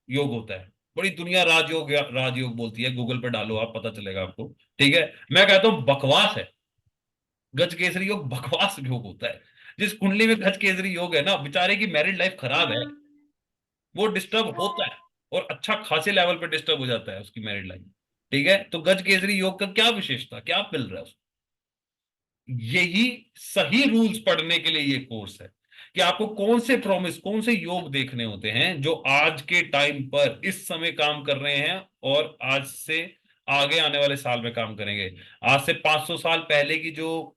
योग होता है, बड़ी दुनिया राजयोग बोलती है, गूगल पे डालो आप, पता चलेगा आपको। ठीक है, मैं कहता हूं बकवास है, गज केसरी योग बकवास योग होता है। जिस कुंडली में गज केसरी योग है ना, बेचारे की मैरिड लाइफ खराब है, वो डिस्टर्ब होता है और अच्छा खासे लेवल पे डिस्टर्ब हो जाता है उसकी मैरिड लाइफ। ठीक है, तो गज केसरी योग का क्या विशेषता, क्या मिल रहा है उसको? यही सही रूल्स पढ़ने के लिए ये कोर्स है कि आपको कौन से प्रॉमिस, कौन से योग देखने होते हैं जो आज के टाइम पर इस समय काम कर रहे हैं और आज से आगे आने वाले साल में काम करेंगे। आज से 500 साल पहले की जो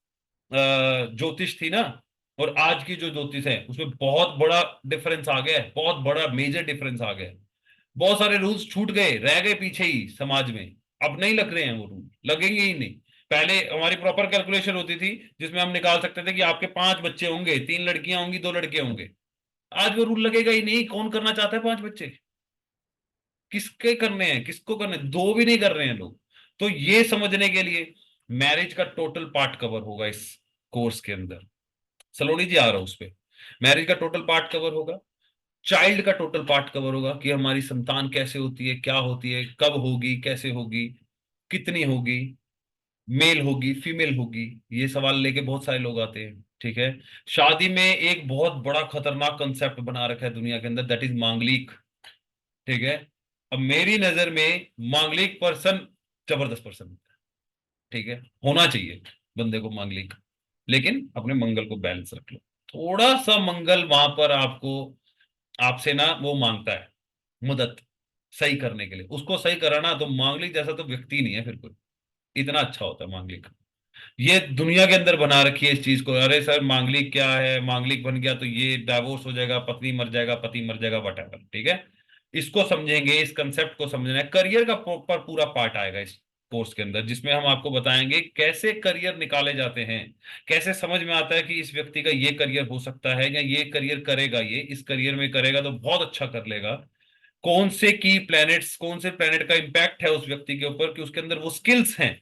ज्योतिष थी ना, और आज की जो ज्योतिष है, उसमें बहुत बड़ा डिफरेंस आ गया है, बहुत बड़ा मेजर डिफरेंस आ गया है। बहुत सारे रूल्स छूट गए, रह गए पीछे ही समाज में, अब नहीं लग रहे हैं वो रूल, लगेंगे ही नहीं। पहले हमारी प्रॉपर कैलकुलेशन होती थी जिसमें हम निकाल सकते थे कि आपके 5 बच्चे होंगे, 3 लड़कियां होंगी, 2 लड़के होंगे। आज वो रूल लगेगा ही नहीं। कौन करना चाहता है 5 बच्चे? किसके करने हैं, किसको करने, 2 भी नहीं कर रहे हैं लोग। तो ये समझने के लिए मैरिज का टोटल पार्ट कवर होगा इस कोर्स के अंदर। सलोनी जी आ रहा हूं उस पे। मैरिज का टोटल पार्ट कवर होगा, चाइल्ड का टोटल पार्ट कवर होगा कि हमारी संतान कैसे होती है, क्या होती है, कब होगी, कैसे होगी, कितनी होगी, मेल होगी, फीमेल होगी, ये सवाल लेके बहुत सारे लोग आते हैं। ठीक है, शादी में एक बहुत बड़ा खतरनाक कंसेप्ट बना रखा है दुनिया के अंदर, दैट इज मांगलिक। ठीक है, अब मेरी नजर में मांगलिक पर्सन जबरदस्त पर्सन होता है। ठीक है, होना चाहिए बंदे को मांगलिक, लेकिन अपने मंगल को बैलेंस रख लो। थोड़ा सा मंगल वहां पर आपको, आपसे ना वो मांगता है मदद सही करने के लिए, उसको सही कराना। तो मांगलिक जैसा तो व्यक्ति नहीं है फिर कोई, इतना अच्छा होता है मांगलिक। ये दुनिया के अंदर बना रखी है इस चीज को, अरे सर मांगलिक क्या है, मांगलिक बन गया तो ये डाइवोर्स हो जाएगा, पत्नी मर जाएगा, पति मर जाएगा, वट। ठीक है, इसको समझेंगे, इस कंसेप्ट को समझना है। करियर का प्रॉपर पूरा पार्ट आएगा इस कोर्स के अंदर, जिसमें हम आपको बताएंगे कैसे करियर निकाले जाते हैं, कैसे समझ में आता है कि इस व्यक्ति का ये करियर हो सकता है, या ये करियर करेगा, ये इस करियर में करेगा तो बहुत अच्छा कर लेगा। कौन से की प्लैनेट्स, कौन से प्लैनेट का इंपैक्ट है उस व्यक्ति के ऊपर कि उसके अंदर वो स्किल्स हैं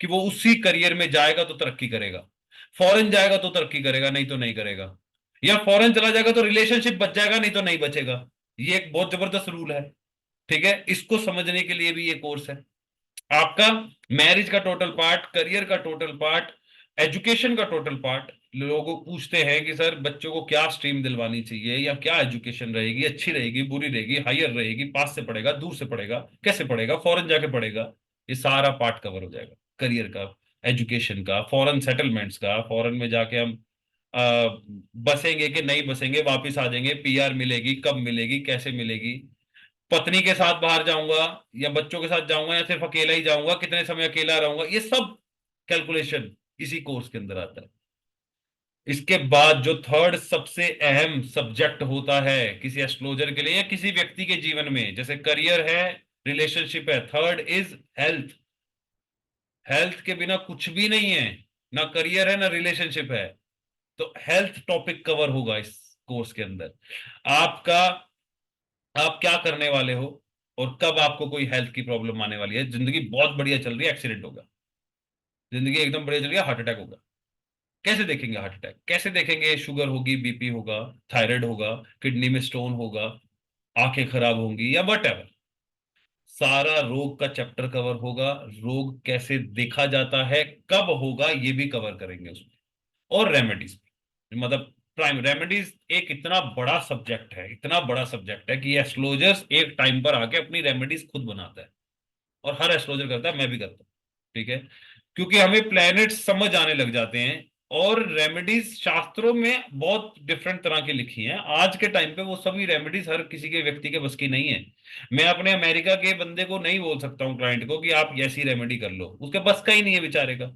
कि वो उसी करियर में जाएगा तो तरक्की करेगा, फॉरेन जाएगा तो तरक्की करेगा, नहीं तो नहीं करेगा, या फॉरेन चला जाएगा तो रिलेशनशिप बच जाएगा, नहीं तो नहीं बचेगा। ये एक बहुत जबरदस्त रूल है। ठीक है, इसको समझने के लिए भी ये कोर्स है आपका। मैरिज का टोटल पार्ट, करियर का टोटल पार्ट, एजुकेशन का टोटल पार्ट। लोग पूछते हैं कि सर बच्चों को क्या स्ट्रीम दिलवानी चाहिए, या क्या एजुकेशन रहेगी, अच्छी रहेगी, बुरी रहेगी, हायर रहेगी, पास से पढ़ेगा, दूर से पढ़ेगा, कैसे पढ़ेगा, फॉरेन जाके पढ़ेगा। ये सारा पार्ट कवर हो जाएगा करियर का, एजुकेशन का, फॉरेन सेटलमेंट्स का, फॉरेन में जाके हम बसेंगे कि नहीं बसेंगे, वापिस आ जाएंगे, पीआर मिलेगी, कब मिलेगी, कैसे मिलेगी, पत्नी के साथ बाहर जाऊंगा या बच्चों के साथ जाऊंगा या सिर्फ अकेला ही जाऊंगा, कितने समय अकेला रहूंगा, ये सब कैलकुलेशन इसी कोर्स के अंदर आता है। इसके बाद जो थर्ड सबसे अहम सब्जेक्ट होता है किसी एस्ट्रोलॉजर के लिए या किसी व्यक्ति के जीवन में, जैसे करियर है, रिलेशनशिप है, थर्ड इज हेल्थ। हेल्थ के बिना कुछ भी नहीं है, ना करियर है ना रिलेशनशिप है। तो हेल्थ टॉपिक कवर होगा इस कोर्स के अंदर। आपका, आप क्या करने वाले हो और कब आपको कोई हेल्थ की प्रॉब्लम आने वाली है। जिंदगी बहुत बढ़िया चल रही है, एक्सीडेंट होगा, जिंदगी एकदम बढ़िया चल रही है, हार्ट अटैक होगा। कैसे देखेंगे हार्ट अटैक, कैसे देखेंगे शुगर होगी, बीपी होगा, थायराइड होगा, किडनी में स्टोन होगा, आंखें खराब होंगी, या वट एवर। सारा रोग का चैप्टर कवर होगा, रोग कैसे देखा जाता है, कब होगा, ये भी कवर करेंगे उसमें। और रेमेडीज, मतलब प्राइम रेमेडीज एक इतना बड़ा सब्जेक्ट है, इतना बड़ा सब्जेक्ट है कि एस्ट्रोलॉजर्स एक टाइम पर आके अपनी रेमेडीज खुद बनाता है, और हर एस्ट्रोलॉजर करता है, मैं भी करता हूँ। ठीक है, क्योंकि हमें प्लैनेट्स समझ आने लग जाते हैं, और रेमेडीज शास्त्रों में बहुत डिफरेंट तरह की लिखी हैं। आज के टाइम पे वो सभी रेमेडीज हर किसी के व्यक्ति के बस की नहीं है। मैं अपने अमेरिका के बंदे को नहीं बोल सकता हूँ, क्लाइंट को, कि आप ऐसी रेमेडी कर लो, उसके बस का ही नहीं है बेचारे का।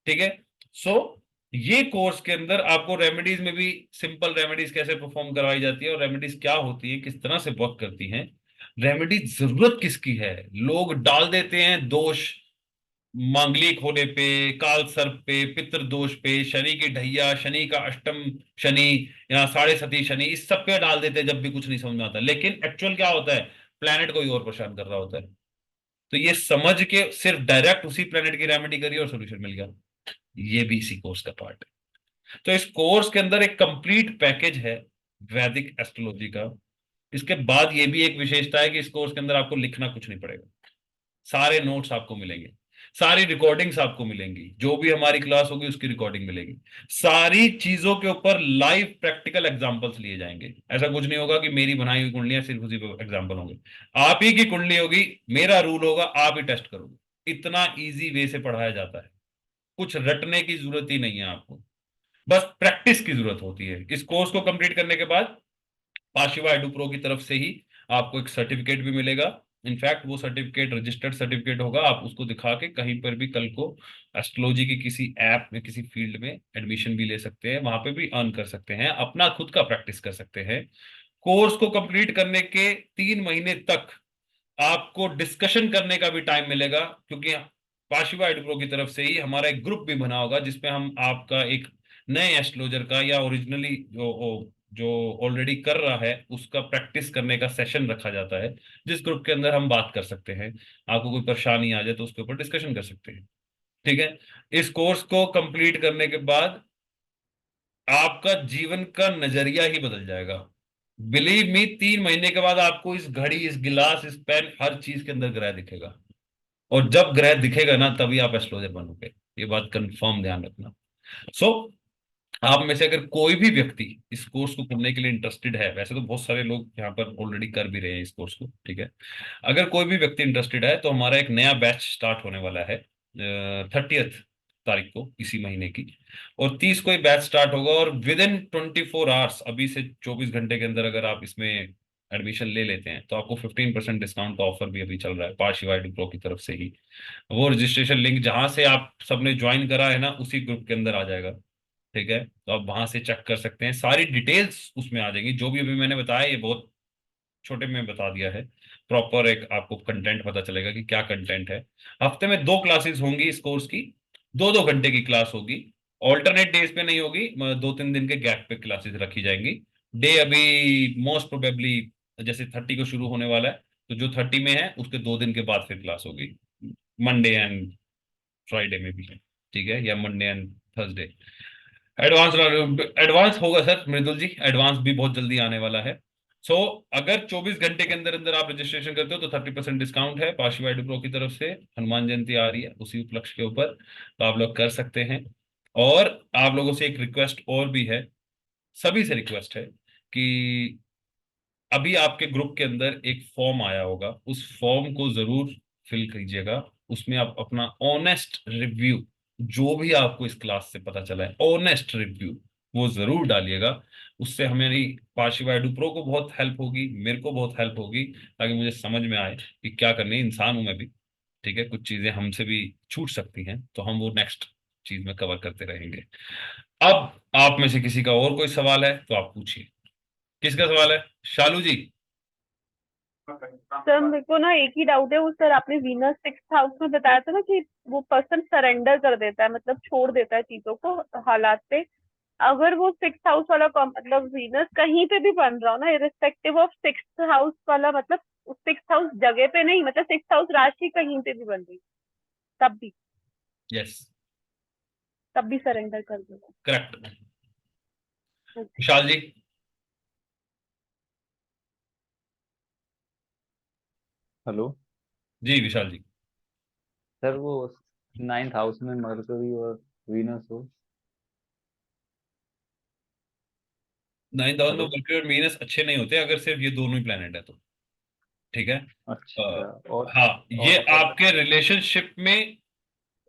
ठीक है, सो ये कोर्स के अंदर आपको रेमेडीज में भी सिंपल रेमेडीज कैसे परफॉर्म करवाई जाती है, और रेमेडीज क्या होती है, किस तरह से वर्क करती हैं, रेमेडी जरूरत किसकी है। लोग डाल देते हैं दोष मांगलिक होने पे, काल सर्प पे, पितृ दोष पे, शनि की ढैया, शनि का अष्टम शनि या साढ़े सती शनि, इस सब पे डाल देते हैं जब भी कुछ नहीं समझ में आता। लेकिन एक्चुअल क्या होता है, प्लेनेट कोई और परेशान कर रहा होता है। तो ये समझ के सिर्फ डायरेक्ट उसी प्लेनेट की रेमेडी करिए और सोल्यूशन मिल गया। ये भी इसी कोर्स का पार्ट है। तो इस कोर्स के अंदर एक कंप्लीट पैकेज है वैदिक एस्ट्रोलॉजी का। इसके बाद ये भी एक विशेषता है कि इस कोर्स के अंदर आपको लिखना कुछ नहीं पड़ेगा, सारे नोट्स आपको मिलेंगे, सारी रिकॉर्डिंग्स आपको मिलेंगी, जो भी हमारी क्लास होगी उसकी रिकॉर्डिंग मिलेगी, सारी चीजों के ऊपर लाइव प्रैक्टिकल एग्जांपल्स लिए जाएंगे। ऐसा कुछ नहीं होगा कि मेरी बनाई हुई कुंडलियां सिर्फ उसी पे एग्जांपल होंगे, आप ही की कुंडली होगी, मेरा रूल होगा, आप ही टेस्ट करोगे। इतना इजी वे से पढ़ाया जाता है, कुछ रटने की जरूरत ही नहीं है आपको, बस प्रैक्टिस की जरूरत होती है। इस कोर्स को कंप्लीट करने के बाद पाशिवा एडू प्रो की तरफ से ही आपको एक सर्टिफिकेट भी मिलेगा। इनफैक्ट वो सर्टिफिकेट रजिस्टर्ड सर्टिफिकेट होगा, आप उसको दिखा के कहीं पर भी कल को एस्ट्रोलॉजी की किसी ऐप में किसी फील्ड में एडमिशन भी ले सकते हैं, वहां पे भी अर्न कर सकते हैं, अपना खुद का प्रैक्टिस कर सकते हैं। कोर्स को कंप्लीट करने के 3 महीने तक आपको डिस्कशन करने का भी टाइम मिलेगा, क्योंकि पाशिवा एडू प्रो की तरफ से ही हमारा एक ग्रुप भी बना होगा जिसपे हम आपका एक नए एस्ट्रोलॉजर का या ओरिजिनली जो ऑलरेडी कर रहा है उसका प्रैक्टिस करने का सेशन रखा जाता है, जिस ग्रुप के अंदर हम बात कर सकते हैं। आपको कोई परेशानी आ जाए तो उसके ऊपर डिस्कशन कर सकते हैं। ठीक है। इस कोर्स को कंप्लीट करने के बाद आपका जीवन का नजरिया ही बदल जाएगा। बिलीव मी, 3 महीने के बाद आपको इस घड़ी, इस गिलास, इस पेन, हर चीज के अंदर ग्रह दिखेगा। और जब ग्रह दिखेगा ना तभी आप एस्ट्रोलॉजर बनोगे, ये बात कंफर्म ध्यान रखना। सो आप में से अगर कोई भी व्यक्ति इस कोर्स को करने के लिए इंटरेस्टेड है, वैसे तो बहुत सारे लोग यहाँ पर ऑलरेडी कर भी रहे हैं इस कोर्स को, ठीक है, अगर कोई भी व्यक्ति इंटरेस्टेड है तो हमारा एक नया बैच स्टार्ट होने वाला है 30 तारीख को इसी महीने की, और 30 को ये बैच स्टार्ट होगा। और विद इन 24 आवर्स, अभी से 24 घंटे के अंदर अगर आप इसमें एडमिशन ले लेते हैं तो आपको 15% डिस्काउंट का ऑफर भी अभी चल रहा है पार्शिवा एडू प्रो की तरफ से ही। वो रजिस्ट्रेशन लिंक जहां से आप सबने ज्वाइन करा है ना उसी ग्रुप के अंदर आ जाएगा। ठीक है, तो आप वहां से चेक कर सकते हैं, सारी डिटेल्स उसमें आ जाएंगी। जो भी अभी मैंने बताया ये बहुत छोटे में बता दिया है, प्रॉपर एक आपको कंटेंट पता चलेगा कि क्या कंटेंट है। हफ्ते में 2 क्लासेस होंगी इस कोर्स की, 2-2 घंटे की क्लास होगी, ऑल्टरनेट डेज पे नहीं होगी, 2-3 दिन के गैप पे क्लासेस रखी जाएंगी। डे अभी मोस्ट प्रोबेबली जैसे 30 को शुरू होने वाला है, तो जो 30 में है उसके 2 दिन के बाद फिर क्लास होगी, मंडे एंड फ्राइडे में भी, ठीक है, या Monday and Thursday. Advance advance होगा सर मृदुल जी, एडवांस भी बहुत जल्दी आने वाला है। सो अगर 24 घंटे के अंदर अंदर आप रजिस्ट्रेशन करते हो तो 30% डिस्काउंट है पाशिवा एडू प्रो की तरफ से। हनुमान जयंती आ रही है उसी उपलक्ष्य के ऊपर, तो आप लोग कर सकते हैं। और आप लोगों से एक रिक्वेस्ट और भी है, सभी से रिक्वेस्ट है कि अभी आपके ग्रुप के अंदर एक फॉर्म आया होगा, उस फॉर्म को जरूर फिल कीजिएगा। उसमें आप अपना ऑनेस्ट रिव्यू, जो भी आपको इस क्लास से पता चला है ऑनेस्ट रिव्यू, वो जरूर डालिएगा। उससे हमारी पाशिवा एडू प्रो को बहुत हेल्प होगी, मेरे को बहुत हेल्प होगी, ताकि मुझे समझ में आए कि क्या करनी है। इंसान हूं मैं भी, ठीक है, कुछ चीजें हमसे भी छूट सकती हैं, तो हम वो नेक्स्ट चीज में कवर करते रहेंगे। अब आप में से किसी का और कोई सवाल है तो आप पूछिए। किसका सवाल है? शालू जी। सर मेरे को ना एक ही डाउट है, वो सर आपने वीनस 6th हाउस में बताया था ना कि वो पर्सन सरेंडर कर देता है, मतलब छोड़ देता है चीजों को हालात पे। अगर वो 6th हाउस वाला मतलब वीनस कहीं पे भी बन रहा हो ना, इरिस्पेक्टिव ऑफ 6th हाउस वाला, मतलब 6th हाउस जगह पे नहीं, मतलब 6th हाउस राशि कहीं पे भी बन रही, तब भी यस, तब भी सरेंडर कर देगा। करेक्ट। Okay. विशाल जी। हेलो जी विशाल जी। सर, वो 9th हाउस में मरकरी और वीनस हो। 9th हाउस में हेलो। मरकरी और वीनस अच्छे नहीं होते अगर सिर्फ ये दोनों ही प्लेनेट है तो, ठीक है। अच्छा। और हाँ, ये और आपके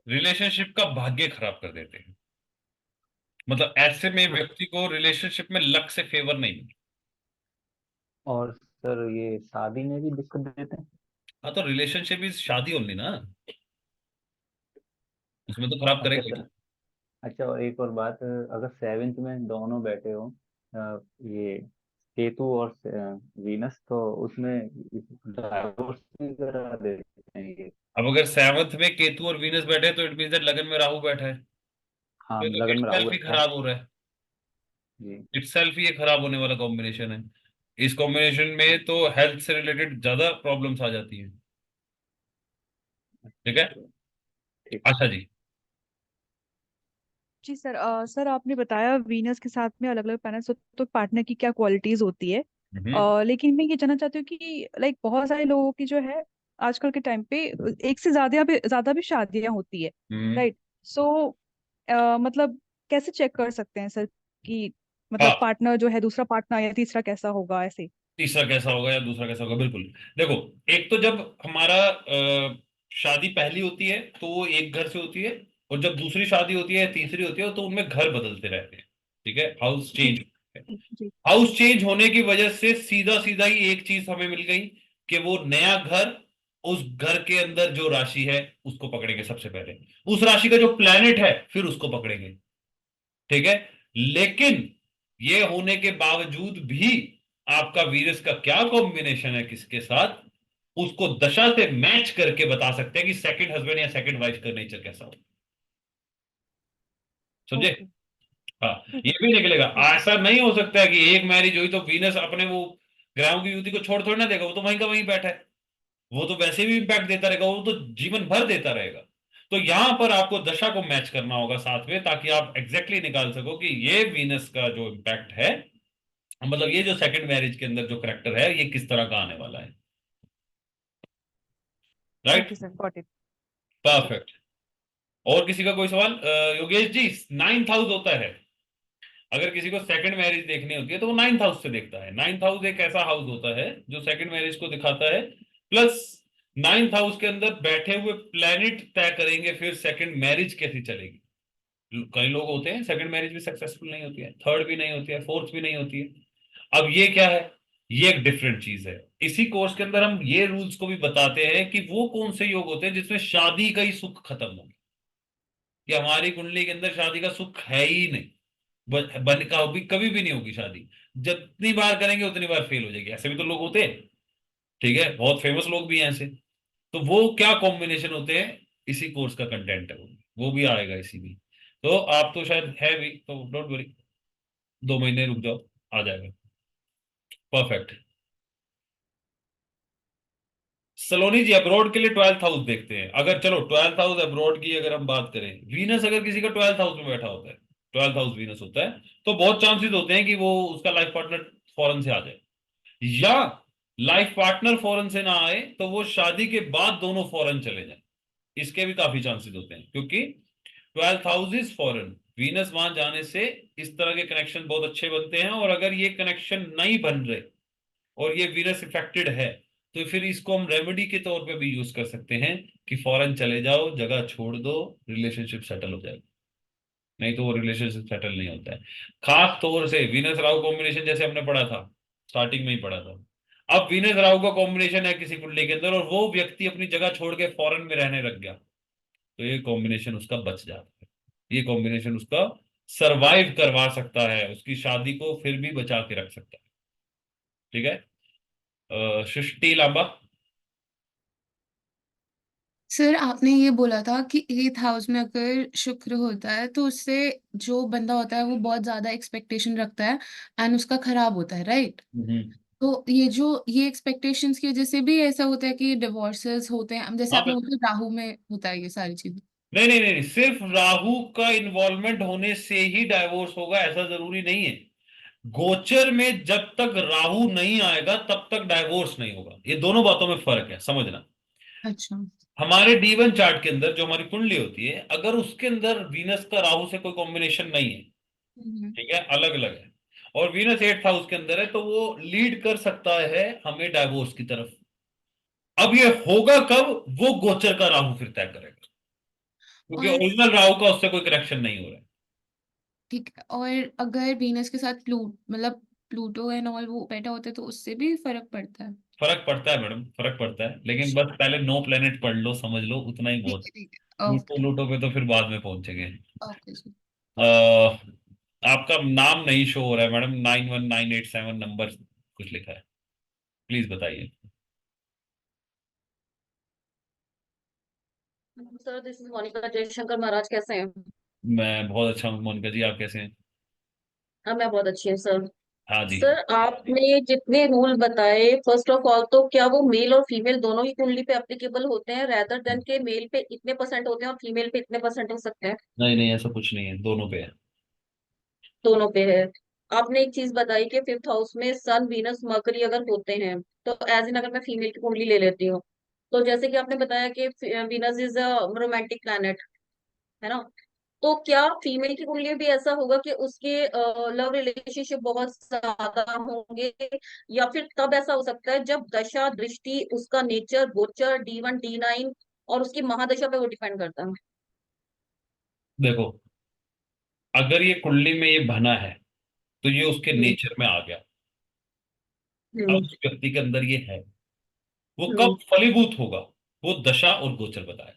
रिलेशनशिप का भाग्य खराब कर देते हैं। मतलब ऐसे में व्यक्ति को रिलेशनशिप में लक से फेवर नहीं मिलता। और सर, ये शादी में भी दिक्कत देते हैं। हाँ, तो रिलेशनशिप इज शादी ओनली ना, उसमें तो खराब अच्छा करेगा ही सर। ना। अच्छा, और एक और बात, अगर 7th में दोनों बैठे हो, ये केतु और वीनस, तो उसमें डाइवोर्स भी करा देते हैं ये। अब अगर 7th में केतु और वीनस बैठे तो इट मीन दैट लगन में राहु बैठा है, हाँ तो लगन में राहु इटसेल्फ ही बैठा है खराब हो रहा है, जी। इटसेल्फ ही ये खराब होने वाला कॉम्बिनेशन है। इस कॉम्बिनेशन में तो हेल्थ से रिलेटेड ज्यादा प्रॉब्लम्स आ जाती हैं। ठीक है, ठीक। अच्छा जी। जी सर, सर आपने बताया वीनस के साथ में अलग अलग प्लैनेट्स तो पार्टनर की क्या क्वालिटीज होती है। लेकिन मैं ये जानना चाहती हूँ कि लाइक बहुत सारे लोगों की जो है आजकल के टाइम पे एक से ज्यादा भी शादियां होती है, राइट? सो मतलब कैसे चेक कर सकते हैं सर कि मतलब हाँ, पार्टनर जो है दूसरा पार्टनर या तीसरा कैसा होगा ऐसे? तीसरा कैसा होगा या दूसरा कैसा होगा, बिल्कुल। देखो, एक तो जब हमारा शादी पहली होती है तो वो एक घर से होती है, और जब दूसरी शादी होती है, तीसरी होती है, तो उनमें घर बदलते रहते हैं। ठीक है, हाउस जी चेंज। जी हाउस चेंज होने की वजह से सीधा सीधा ही एक चीज हमें मिल गई कि वो नया घर, उस घर के अंदर जो राशि है उसको पकड़ेंगे सबसे पहले, उस राशि का जो प्लेनेट है फिर उसको पकड़ेंगे। ठीक है, लेकिन ये होने के बावजूद भी आपका वीरस का क्या कॉम्बिनेशन है किसके साथ, उसको दशा से मैच करके बता सकते हैं कि सेकंड हस्बैंड या सेकंड वाइफ का नेचर कैसा हो। समझे? ओके, हाँ, ठीक ये है भी निकलेगा। ठीक है। ऐसा नहीं हो सकता है कि एक मैरिज हुई तो वीनस अपने वो ग्रहों की युति को छोड़ थोड़ी ना देगा, वो तो वहीं का वहीं बैठा है, वो तो वैसे भी इम्पैक्ट देता रहेगा, वो तो जीवन भर देता रहेगा। तो यहां पर आपको दशा को मैच करना होगा साथ में, ताकि आप एग्जैक्टली निकाल सको कि ये वीनस का जो इम्पैक्ट है, मतलब ये जो सेकंड मैरिज के अंदर जो करेक्टर है ये किस तरह का आने वाला है। Right, okay sir, got it. जी परफेक्ट। और किसी का कोई सवाल? योगेश जी, 9th हाउस होता है, अगर किसी को सेकंड मैरिज देखनी होती है तो वो 9th हाउस से देखता है। 9th हाउस एक ऐसा हाउस होता है जो सेकंड मैरिज को दिखाता है, प्लस 9th हाउस के अंदर बैठे हुए प्लैनेट तय करेंगे फिर सेकंड मैरिज कैसी चलेगी। कई लोग होते हैं सेकंड मैरिज भी सक्सेसफुल नहीं होती है, थर्ड भी नहीं होती है, फोर्थ भी नहीं होती है। अब ये क्या है, ये एक डिफरेंट चीज है। इसी कोर्स के अंदर हम ये रूल्स को भी बताते हैं कि वो कौन से योग होते हैं जिसमें शादी का ही सुख खत्म हो गया, कि हमारी कुंडली के अंदर शादी का सुख है ही नहीं, बन का भी कभी भी नहीं होगी शादी, जितनी बार करेंगे उतनी बार फेल हो जाएगी। ऐसे भी तो लोग होते हैं, ठीक है, बहुत फेमस लोग भी हैं ऐसे। तो वो क्या कॉम्बिनेशन होते हैं, इसी कोर्स का कंटेंट है, वो भी आएगा इसी में। तो आप तो शायद है भी, तो डोंट वरी, 2 महीने रुक जाओ, आ जाएगा। परफेक्ट। सलोनी जी, अब्रॉड के लिए 12th हाउस देखते हैं। अगर चलो 12th हाउस अब्रॉड की अगर हम बात करें, वीनस अगर किसी का 12th हाउस में बैठा होता है, 12th हाउस वीनस होता है, तो बहुत चांसेस होते हैं कि वो उसका लाइफ पार्टनर फॉरेन से आ जाए, या लाइफ पार्टनर फॉरेन से ना आए तो वो शादी के बाद दोनों फॉरेन चले जाएं। इसके भी काफी चांसेस होते हैं, क्योंकि 12th house is foreign, Venus वहां जाने से इस तरह के कनेक्शन बहुत अच्छे बनते हैं। और अगर ये कनेक्शन नहीं बन रहे और ये वीनस इफेक्टेड है, तो फिर इसको हम रेमेडी के तौर पे भी यूज कर सकते हैं कि फॉरेन चले जाओ, जगह छोड़ दो, रिलेशनशिप सेटल हो जाएगा। नहीं तो वो रिलेशनशिप सेटल नहीं होता है। खास तौर से वीनस राहु कॉम्बिनेशन जैसे हमने पढ़ा था, स्टार्टिंग में ही पढ़ा था। अब वीनस राहु का कॉम्बिनेशन है किसी कुंडली के अंदर और वो व्यक्ति अपनी जगह छोड़ के फॉरेन में रहने लग गया, तो ये कॉम्बिनेशन उसका बच जाता है, ये कॉम्बिनेशन उसका सरवाइव करवा सकता है, उसकी शादी को फिर भी बचा के रख सकता है। ठीक है, सृष्टि लांबा। सर आपने ये बोला था कि 8th हाउस में अगर शुक्र होता है तो उससे जो बंदा होता है वो बहुत ज्यादा एक्सपेक्टेशन रखता है एंड उसका खराब होता है, राइट? तो ये एक्सपेक्टेशंस की वजह से भी ऐसा होता है कि डिवोर्सेस होते हैं, जैसे हाँ, आपने बोला राहु में होता है ये सारी चीजें। नहीं नहीं नहीं, सिर्फ राहु का इन्वॉल्वमेंट होने से ही डाइवोर्स होगा ऐसा जरूरी नहीं है। गोचर में जब तक राहु नहीं आएगा तब तक डाइवोर्स नहीं होगा, ये दोनों बातों में फर्क है, समझना। अच्छा। हमारे D1 चार्ट के अंदर जो हमारी कुंडली होती है, अगर उसके अंदर वीनस का राहु से कोई कॉम्बिनेशन नहीं है, ठीक है, अलग अलग है, और वीनस 8th हाउस के अंदर है, तो वो लीड कर सकता है हमें डाइवोर्स की तरफ। अब ये होगा कब, वो गोचर का राहु फिर तय करेगा, क्योंकि और ओरिजिनल राहु का उससे कोई कनेक्शन नहीं हो रहा है। ठीक है, और अगर वीनस के साथ प्लूटो एंड ऑल वो बैठा होता है तो उससे भी फर्क पड़ता है? फर्क पड़ता है मैडम, फर्क पड़ता है, लेकिन बस पहले 9 प्लेनेट पढ़ लो, समझ लो, उतना ही बहुत। ठीक है। प्लूटो ओके लूटो पे तो फिर बाद में पहुंचेंगे। ओके जी। आपका नाम नहीं शो हो रहा है मैडम, 91987 नंबर कुछ लिखा है, प्लीज बताइए। Sir this is Monika Jaishankar Maharaj, कैसे हैं? मैं बहुत अच्छा हूँ मोनिका जी, आप कैसे हैं? हाँ मैं बहुत अच्छी हूँ सर। हाँ जी। सर आपने जितने रूल बताए, फर्स्ट ऑफ ऑल तो क्या वो मेल और फीमेल दोनों ही कुंडली पे एप्लीकेबल होते हैं, रेदर देन के मेल पे इतने परसेंट होते हैं और फीमेल पे इतने परसेंट हो सकते हैं? नहीं नहीं, ऐसा कुछ नहीं है, दोनों पे है। दोनों पे है। आपने एक चीज बताई कि फिफ्थ हाउस में सन वीनस मरकरी अगर होते हैं, तो एज इन अगर मैं फीमेल की कुंडली ले लेती हूँ, तो जैसे कि आपने बताया कि Venus is a romantic planet, है ना? तो क्या फीमेल की कुंडली में भी ऐसा होगा कि उसके लव रिलेशनशिप बहुत ज्यादा होंगे, या फिर तब ऐसा हो सकता है जब दशा दृष्टि उसका नेचर गोचर D1 D9 और उसकी महादशा पे वो डिपेंड करता है? देखो, अगर ये कुंडली में ये बना है तो ये उसके हम्म। नेचर में आ गया। अब हम्म। उस व्यक्ति के अंदर ये है, वो कब हम्म। फलीभूत होगा, वो दशा और गोचर बताए।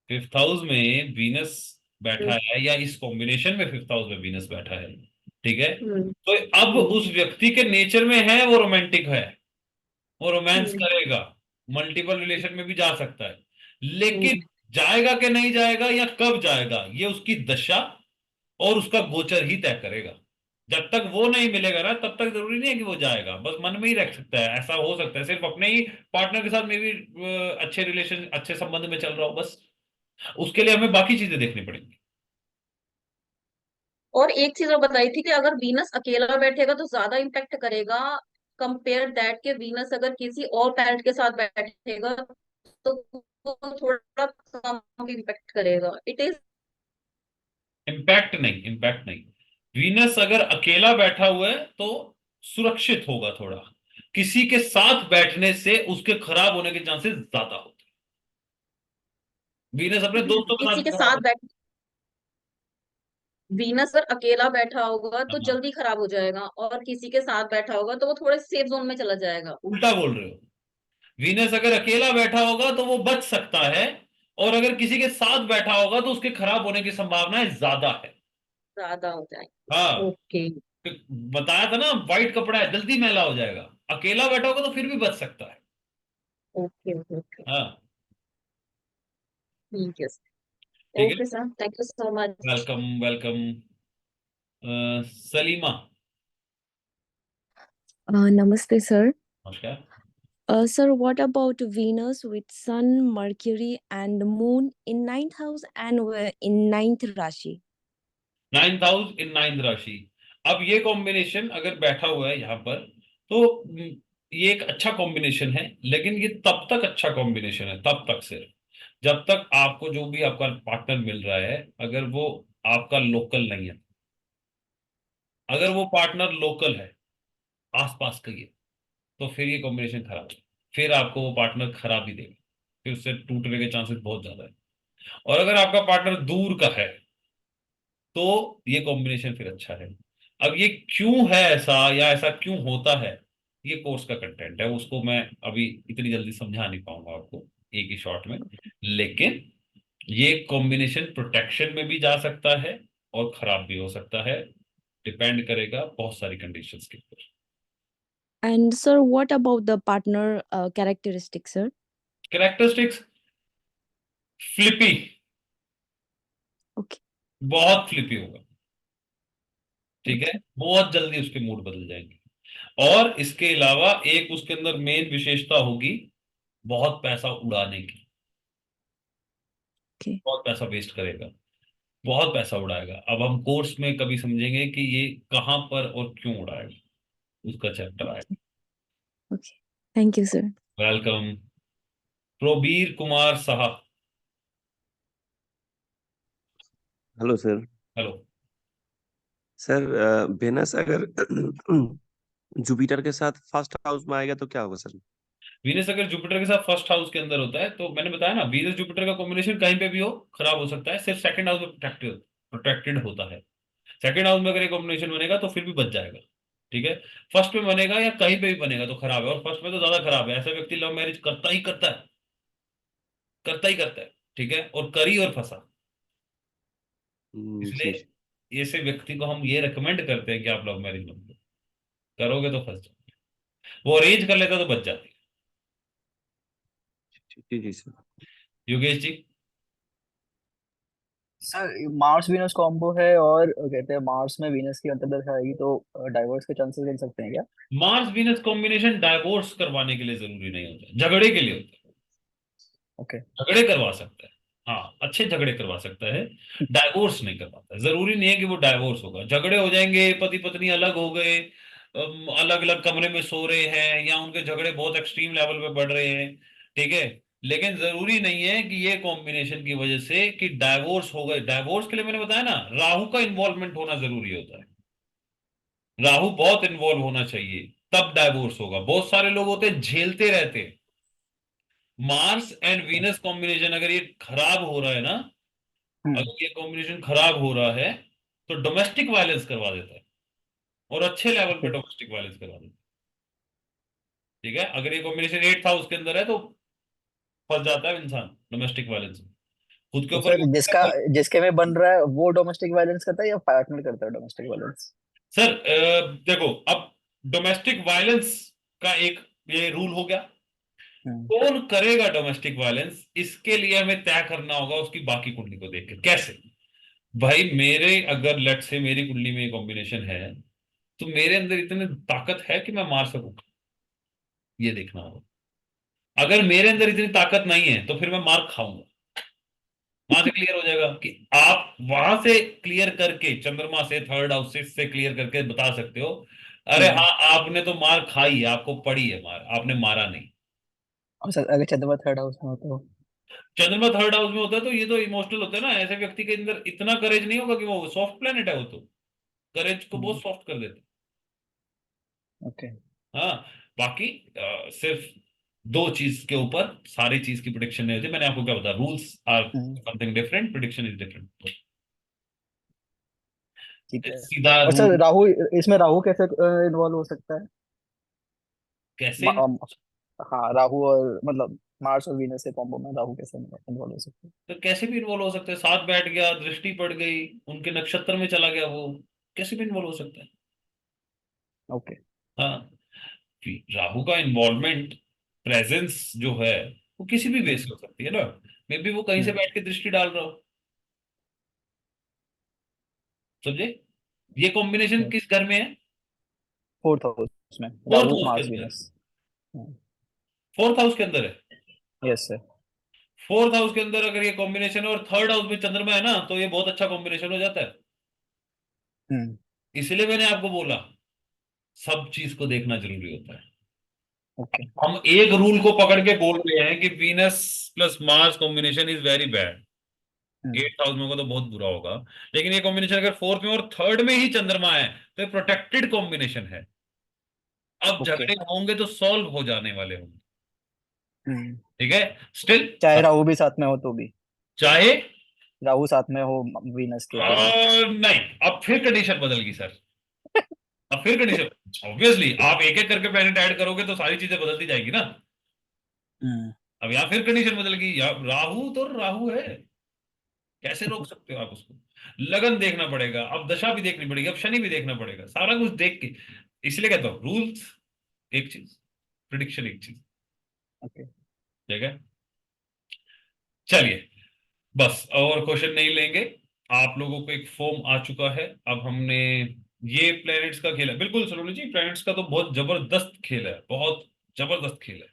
फिफ्थ हाउस में वीनस बैठा हम्म। है या इस कॉम्बिनेशन में फिफ्थ हाउस में वीनस बैठा है, ठीक है, हम्म। तो अब हम्म। उस व्यक्ति के नेचर में है, वो रोमांटिक है, वो रोमांस हम्म। करेगा, मल्टीपल रिलेशन में भी जा सकता है, लेकिन हम्म। जाएगा कि नहीं जाएगा या कब जाएगा, ये उसकी दशा और उसका गोचर ही तय करेगा। जब तक वो नहीं मिलेगा ना, तब तक जरूरी नहीं है कि वो जाएगा, बस मन में ही रख सकता है। ऐसा हो सकता है सिर्फ अपने ही पार्टनर के साथ में भी अच्छे रिलेशन, अच्छे संबंध में चल रहा हो, बस उसके लिए हमें बाकी चीजें देखनी पड़ेंगी। और एक चीज और बताई थी कि अगर वीनस अकेला बैठेगा तो ज्यादा इम्पेक्ट करेगा, कंपेयर दैट के वीनस अगर किसी और प्लैनेट के साथ बैठेगा तो वो थोड़ा कम इम्पेक्ट करेगा। इट इज इम्पैक्ट नहीं, इम्पैक्ट नहीं। वीनस अगर अकेला बैठा हुआ है तो सुरक्षित होगा थोड़ा, किसी के साथ बैठने से उसके खराब होने के चांसेस ज्यादा होते हैं। वीनस अपने दोस्तों के साथ किसी भी के खराब साथ होता बैठ वीनस अगर अकेला बैठा होगा है। तो हाँ, जल्दी खराब हो जाएगा, और किसी के साथ बैठा होगा तो वो थोड़े सेफ जोन में चला जाएगा। उल्टा बोल रहे हो। वीनस अगर अकेला बैठा होगा तो वो बच सकता है, और अगर किसी के साथ बैठा होगा तो उसके खराब होने की संभावनाएं ज्यादा है। ज्यादा हो जाएगा। हाँ, ओके। तो बताया था ना, व्हाइट कपड़ा है, जल्दी मैला हो जाएगा। अकेला बैठा होगा तो फिर भी बच सकता है। ओके। ओके। हाँ, ठीक है। ठीक है। Okay sir, thank you so much. Welcome welcome. Salima. Namaste, sir. नमस्कार। Sir, what about Venus with Sun, Mercury, and Moon in ninth house and in ninth Rashi? Ninth house in ninth राशि। अब ये combination अगर बैठा हुआ है यहाँ पर, तो ये एक अच्छा कॉम्बिनेशन है, लेकिन ये तब तक अच्छा कॉम्बिनेशन है, तब तक सिर्फ जब तक आपको जो भी आपका पार्टनर मिल रहा है, अगर वो आपका लोकल नहीं है। अगर वो पार्टनर लोकल है, आसपास का ही है, तो फिर ये कॉम्बिनेशन खराब है। फिर आपको वो पार्टनर खराब ही देगा, फिर उससे टूटने के चांसेस बहुत ज्यादा है। और अगर आपका पार्टनर दूर का है, तो ये कॉम्बिनेशन फिर अच्छा है। अब ये क्यों है ऐसा, या ऐसा क्यों होता है, ये कोर्स का कंटेंट है, उसको मैं अभी इतनी जल्दी समझा नहीं पाऊंगा आपको एक ही शॉट में। लेकिन ये कॉम्बिनेशन प्रोटेक्शन में भी जा सकता है और खराब भी हो सकता है, डिपेंड करेगा बहुत सारी कंडीशंस के ऊपर। And sir, what about the partner characteristics, sir? Characteristics, Flippi, Okay. बहुत फ्लिपी होगा, ठीक है, Okay. बहुत जल्दी उसके मूड बदल जाएंगे। और इसके अलावा एक उसके अंदर मेन विशेषता होगी, बहुत पैसा उड़ाने की। Okay. बहुत पैसा वेस्ट करेगा, बहुत पैसा उड़ाएगा। अब हम कोर्स में कभी समझेंगे कि ये कहां पर और क्यों उड़ाएगा, उसका चैप्टर आएगा। Okay. Thank you, sir. Welcome. Probir Kumar Saha. Hello sir. Hello. Sir Venus अगर जुपिटर के साथ फर्स्ट हाउस में आएगा तो क्या होगा सर? वीनस अगर जुपिटर के साथ फर्स्ट हाउस के अंदर होता है, तो मैंने बताया ना, वीनस जुपिटर का कॉम्बिनेशन कहीं पे भी हो खराब हो सकता है, सिर्फ सेकंड हाउस में प्रोटेक्टेड प्रोटेक्टेड होता है। सेकंड हाउस में अगर ये कॉम्बिनेशन बनेगा तो फिर भी बच जाएगा, ठीक है। फर्स्ट में बनेगा या कहीं पे भी बनेगा तो खराब है, और फर्स्ट में तो ज्यादा खराब है। ऐसा व्यक्ति लव मैरिज करता ही करता है, करता ही करता है, ठीक है, और करी और फंसा। जी। इसलिए ऐसे व्यक्ति को हम ये रिकमेंड करते हैं कि आप लव मैरिज मत करो, करोगे तो फंस जाओगे। वो अरेंज कर लेता तो बच जाती। जी sir. Yogesh ji. Sir Mars Venus combo है और कहते हैं मार्स में वीनस की अंतर्दशा आएगी तो डाइवोर्स के चांसेस मिल सकते हैं क्या? मार्स वीनस कॉम्बिनेशन डाइवोर्स करवाने के लिए जरूरी नहीं होता, झगड़े के लिए होता है। ओके। झगड़े करवा सकता है, हाँ अच्छे झगड़े करवा सकता है, डाइवोर्स नहीं करवाता। जरूरी नहीं है कि वो डाइवोर्स होगा। झगड़े हो जाएंगे, पति पत्नी अलग हो गए, अलग अलग कमरे में सो रहे हैं, या उनके झगड़े बहुत एक्सट्रीम लेवल पे बढ़ रहे हैं, ठीक है, लेकिन जरूरी नहीं है कि ये कॉम्बिनेशन की वजह से कि डाइवोर्स हो गए। डाइवोर्स के लिए मैंने बताया ना, राहु का इन्वॉल्वमेंट होना जरूरी होता है। राहु बहुत इन्वॉल्व होना चाहिए, तब डाइवोर्स होगा। बहुत सारे लोग होते हैं झेलते रहते हैं। मार्स एंड वीनस कॉम्बिनेशन अगर ये खराब हो रहा है ना, अगर ये कॉम्बिनेशन खराब हो रहा है तो डोमेस्टिक वायलेंस करवा देता है, और अच्छे लेवल पे डोमेस्टिक वायलेंस करवा देता है। ठीक है, अगर ये कॉम्बिनेशन 8th हाउस के अंदर है तो फंस जाता है इंसान डोमेस्टिक वायलेंस में, खुद के तो ऊपर सर जिसके में बन रहा है वो डोमेस्टिक वायलेंस करता है या पार्टनर करता है डोमेस्टिक वायलेंस? सर देखो, अब डोमेस्टिक वायलेंस का एक ये रूल हो गया, कौन करेगा डोमेस्टिक वायलेंस, इसके लिए हमें तय करना होगा उसकी बाकी कुंडली को देख के। कैसे भाई, मेरे अगर लेट से मेरी कुंडली में कॉम्बिनेशन है तो मेरे अंदर इतनी ताकत है कि मैं मार सकूं, ये देखना होगा। अगर मेरे अंदर इतनी ताकत नहीं है तो फिर मैं मार खाऊंगा। वहां से क्लियर हो जाएगा कि आप वहां से क्लियर करके, चंद्रमा से 3rd हाउस से क्लियर करके बता सकते हो, अरे हाँ आपने तो मार खाई है, आपको पड़ी है मार, आपने मारा नहीं। और सर अगर चंद्रमा 3rd हाउस में हो तो? चंद्रमा 3rd हाउस में होता है तो ये तो इमोशनल होता है ना, ऐसे व्यक्ति के अंदर इतना करेज नहीं होगा कि वो सॉफ्ट प्लेनेट है, वो तो करेज को बहुत सॉफ्ट कर देता ओके। है। हाँ, बाकी सिर्फ दो चीज के ऊपर सारी चीज की प्रिडिक्शन नहीं होती। मैंने आपको क्या बताया, rules are something different, prediction is different. ठीक है। सीधा और रूल सर राहु, इसमें राहु कैसे इन्वॉल्व हो सकता है? कैसे? हाँ राहु और मतलब मार्स और वीनस के कॉम्बो में राहु कैसे इन्वॉल्व हो सकता है? तो कैसे भी इन्वॉल्व हो सकते हैं, साथ बैठ गया, दृष्टि पड़ गई, उनके नक्षत्र में चला गया, वो कैसे भी इन्वॉल्व हो सकता है। ओके। हाँ, राहु का इन्वॉल्वमेंट, प्रेजेंस जो है वो किसी भी बेस हो सकती है ना। मे बी वो कहीं से बैठ के दृष्टि डाल रहा हो, समझे। ये कॉम्बिनेशन किस घर में है? 4th हाउस में, 4th राहु हाउस के मार्स अंदर, वीनस। 4th हाउस के अंदर है। Yes sir. 4th हाउस के अंदर अगर ये कॉम्बिनेशन है और 3rd हाउस में चंद्रमा है ना, तो ये बहुत अच्छा कॉम्बिनेशन हो जाता है। इसलिए मैंने आपको बोला सब चीज को देखना जरूरी होता है। ओके। हम एक रूल को पकड़ के बोल रहे हैं कि Venus plus Mars combination is very bad, 8th house में होगा तो बहुत बुरा होगा, लेकिन ये कॉम्बिनेशन अगर 4th में और 3rd में ही चंद्रमा है तो ये प्रोटेक्टेड कॉम्बिनेशन है। अब झगड़े होंगे तो सॉल्व हो जाने वाले होंगे, ठीक है। स्टिल चाहे राहु भी साथ में हो तो भी, चाहे राहु साथ में हो वीनस के तो भी। नहीं, अब फिर कंडीशन बदल गई सर। अब फिर कंडीशन, ऑब्वियसली आप एक एक करके प्लैनेट ऐड करोगे तो सारी चीजें बदलती जाएगी ना। अब यहाँ फिर कंडीशन बदल गई, राहु तो राहु है, कैसे रोक सकते हो आप उसको। लगन देखना पड़ेगा, अब दशा भी देखनी पड़ेगी, अब शनि भी देखना पड़ेगा, सारा कुछ देख के। इसलिए कहता हूँ रूल्स एक चीज, प्रिडिक्शन एक चीज, ठीक है। चलिए, बस और क्वेश्चन नहीं लेंगे। आप लोगों को एक फॉर्म आ चुका है। अब हमने ये प्लैनेट्स का खेल है, बिल्कुल सलोनी जी, प्लैनेट्स का तो बहुत जबरदस्त खेल है, बहुत जबरदस्त खेल है,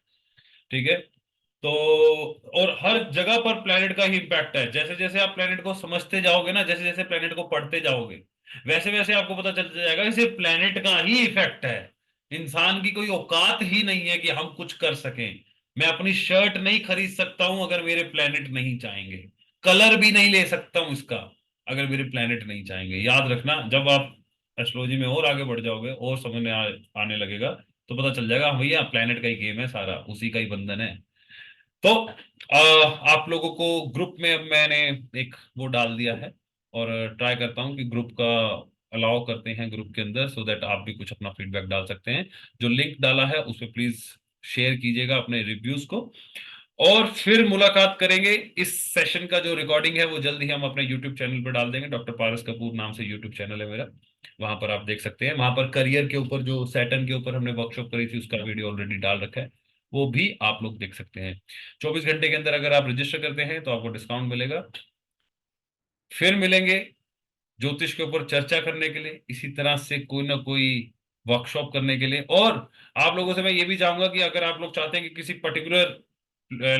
ठीक है। तो और हर जगह पर प्लैनेट का ही इम्पैक्ट है। जैसे जैसे आप प्लैनेट को समझते जाओगे ना, जैसे जैसे प्लैनेट को पढ़ते जाओगे, वैसे वैसे आपको पता चल जाएगा कि सिर्फ प्लैनेट का ही इफेक्ट है। इंसान की कोई औकात ही नहीं है कि हम कुछ कर सकें। मैं अपनी शर्ट नहीं खरीद सकता हूं अगर मेरे प्लैनेट नहीं चाहेंगे, कलर भी नहीं ले सकता हूं इसका अगर मेरे प्लैनेट नहीं चाहेंगे। याद रखना, जब आप एस्ट्रोलॉजी में और आगे बढ़ जाओगे और समझ में आने लगेगा तो पता चल जाएगा, हाँ भैया प्लैनेट का ही गेम है सारा, उसी का ही बंधन है। तो आप लोगों को ग्रुप में अब मैंने एक वो डाल दिया है, और ट्राई करता हूँ कि ग्रुप का अलाउ करते हैं ग्रुप के अंदर, सो दैट आप भी कुछ अपना फीडबैक डाल सकते हैं। जो लिंक डाला है उस पर प्लीज शेयर कीजिएगा अपने रिव्यूज को, और फिर मुलाकात करेंगे। इस सेशन का जो रिकॉर्डिंग है वो जल्द ही हम अपने यूट्यूब चैनल पर डाल देंगे। डॉक्टर पारस कपूर नाम से यूट्यूब चैनल है मेरा, वहां पर आप देख सकते हैं। वहां पर करियर के ऊपर जो सैटर्न के ऊपर हमने वर्कशॉप करी थी उसका वीडियो ऑलरेडी डाल रखा है, वो भी आप लोग देख सकते हैं। 24 घंटे के अंदर अगर आप रजिस्टर करते हैं तो आपको डिस्काउंट मिलेगा। फिर मिलेंगे ज्योतिष के ऊपर चर्चा करने के लिए, इसी तरह से कोई ना कोई वर्कशॉप करने के लिए। और आप लोगों से मैं ये भी चाहूंगा कि अगर आप लोग चाहते हैं कि किसी पर्टिकुलर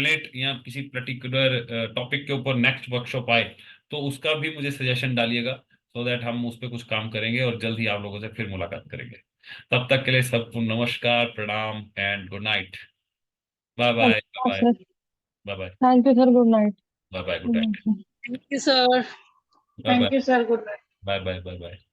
लेट या किसी पर्टिकुलर टॉपिक के ऊपर नेक्स्ट वर्कशॉप आए, तो उसका भी मुझे सजेशन डालिएगा, सो दैट हम उस पर कुछ काम करेंगे और जल्द ही आप लोगों से फिर मुलाकात करेंगे। तब तक के लिए सबको नमस्कार, प्रणाम and good night. Bye bye bye sir bye bye thank you sir, good night. Bye bye good night thank you sir, bye thank you sir, good night. Bye bye bye bye.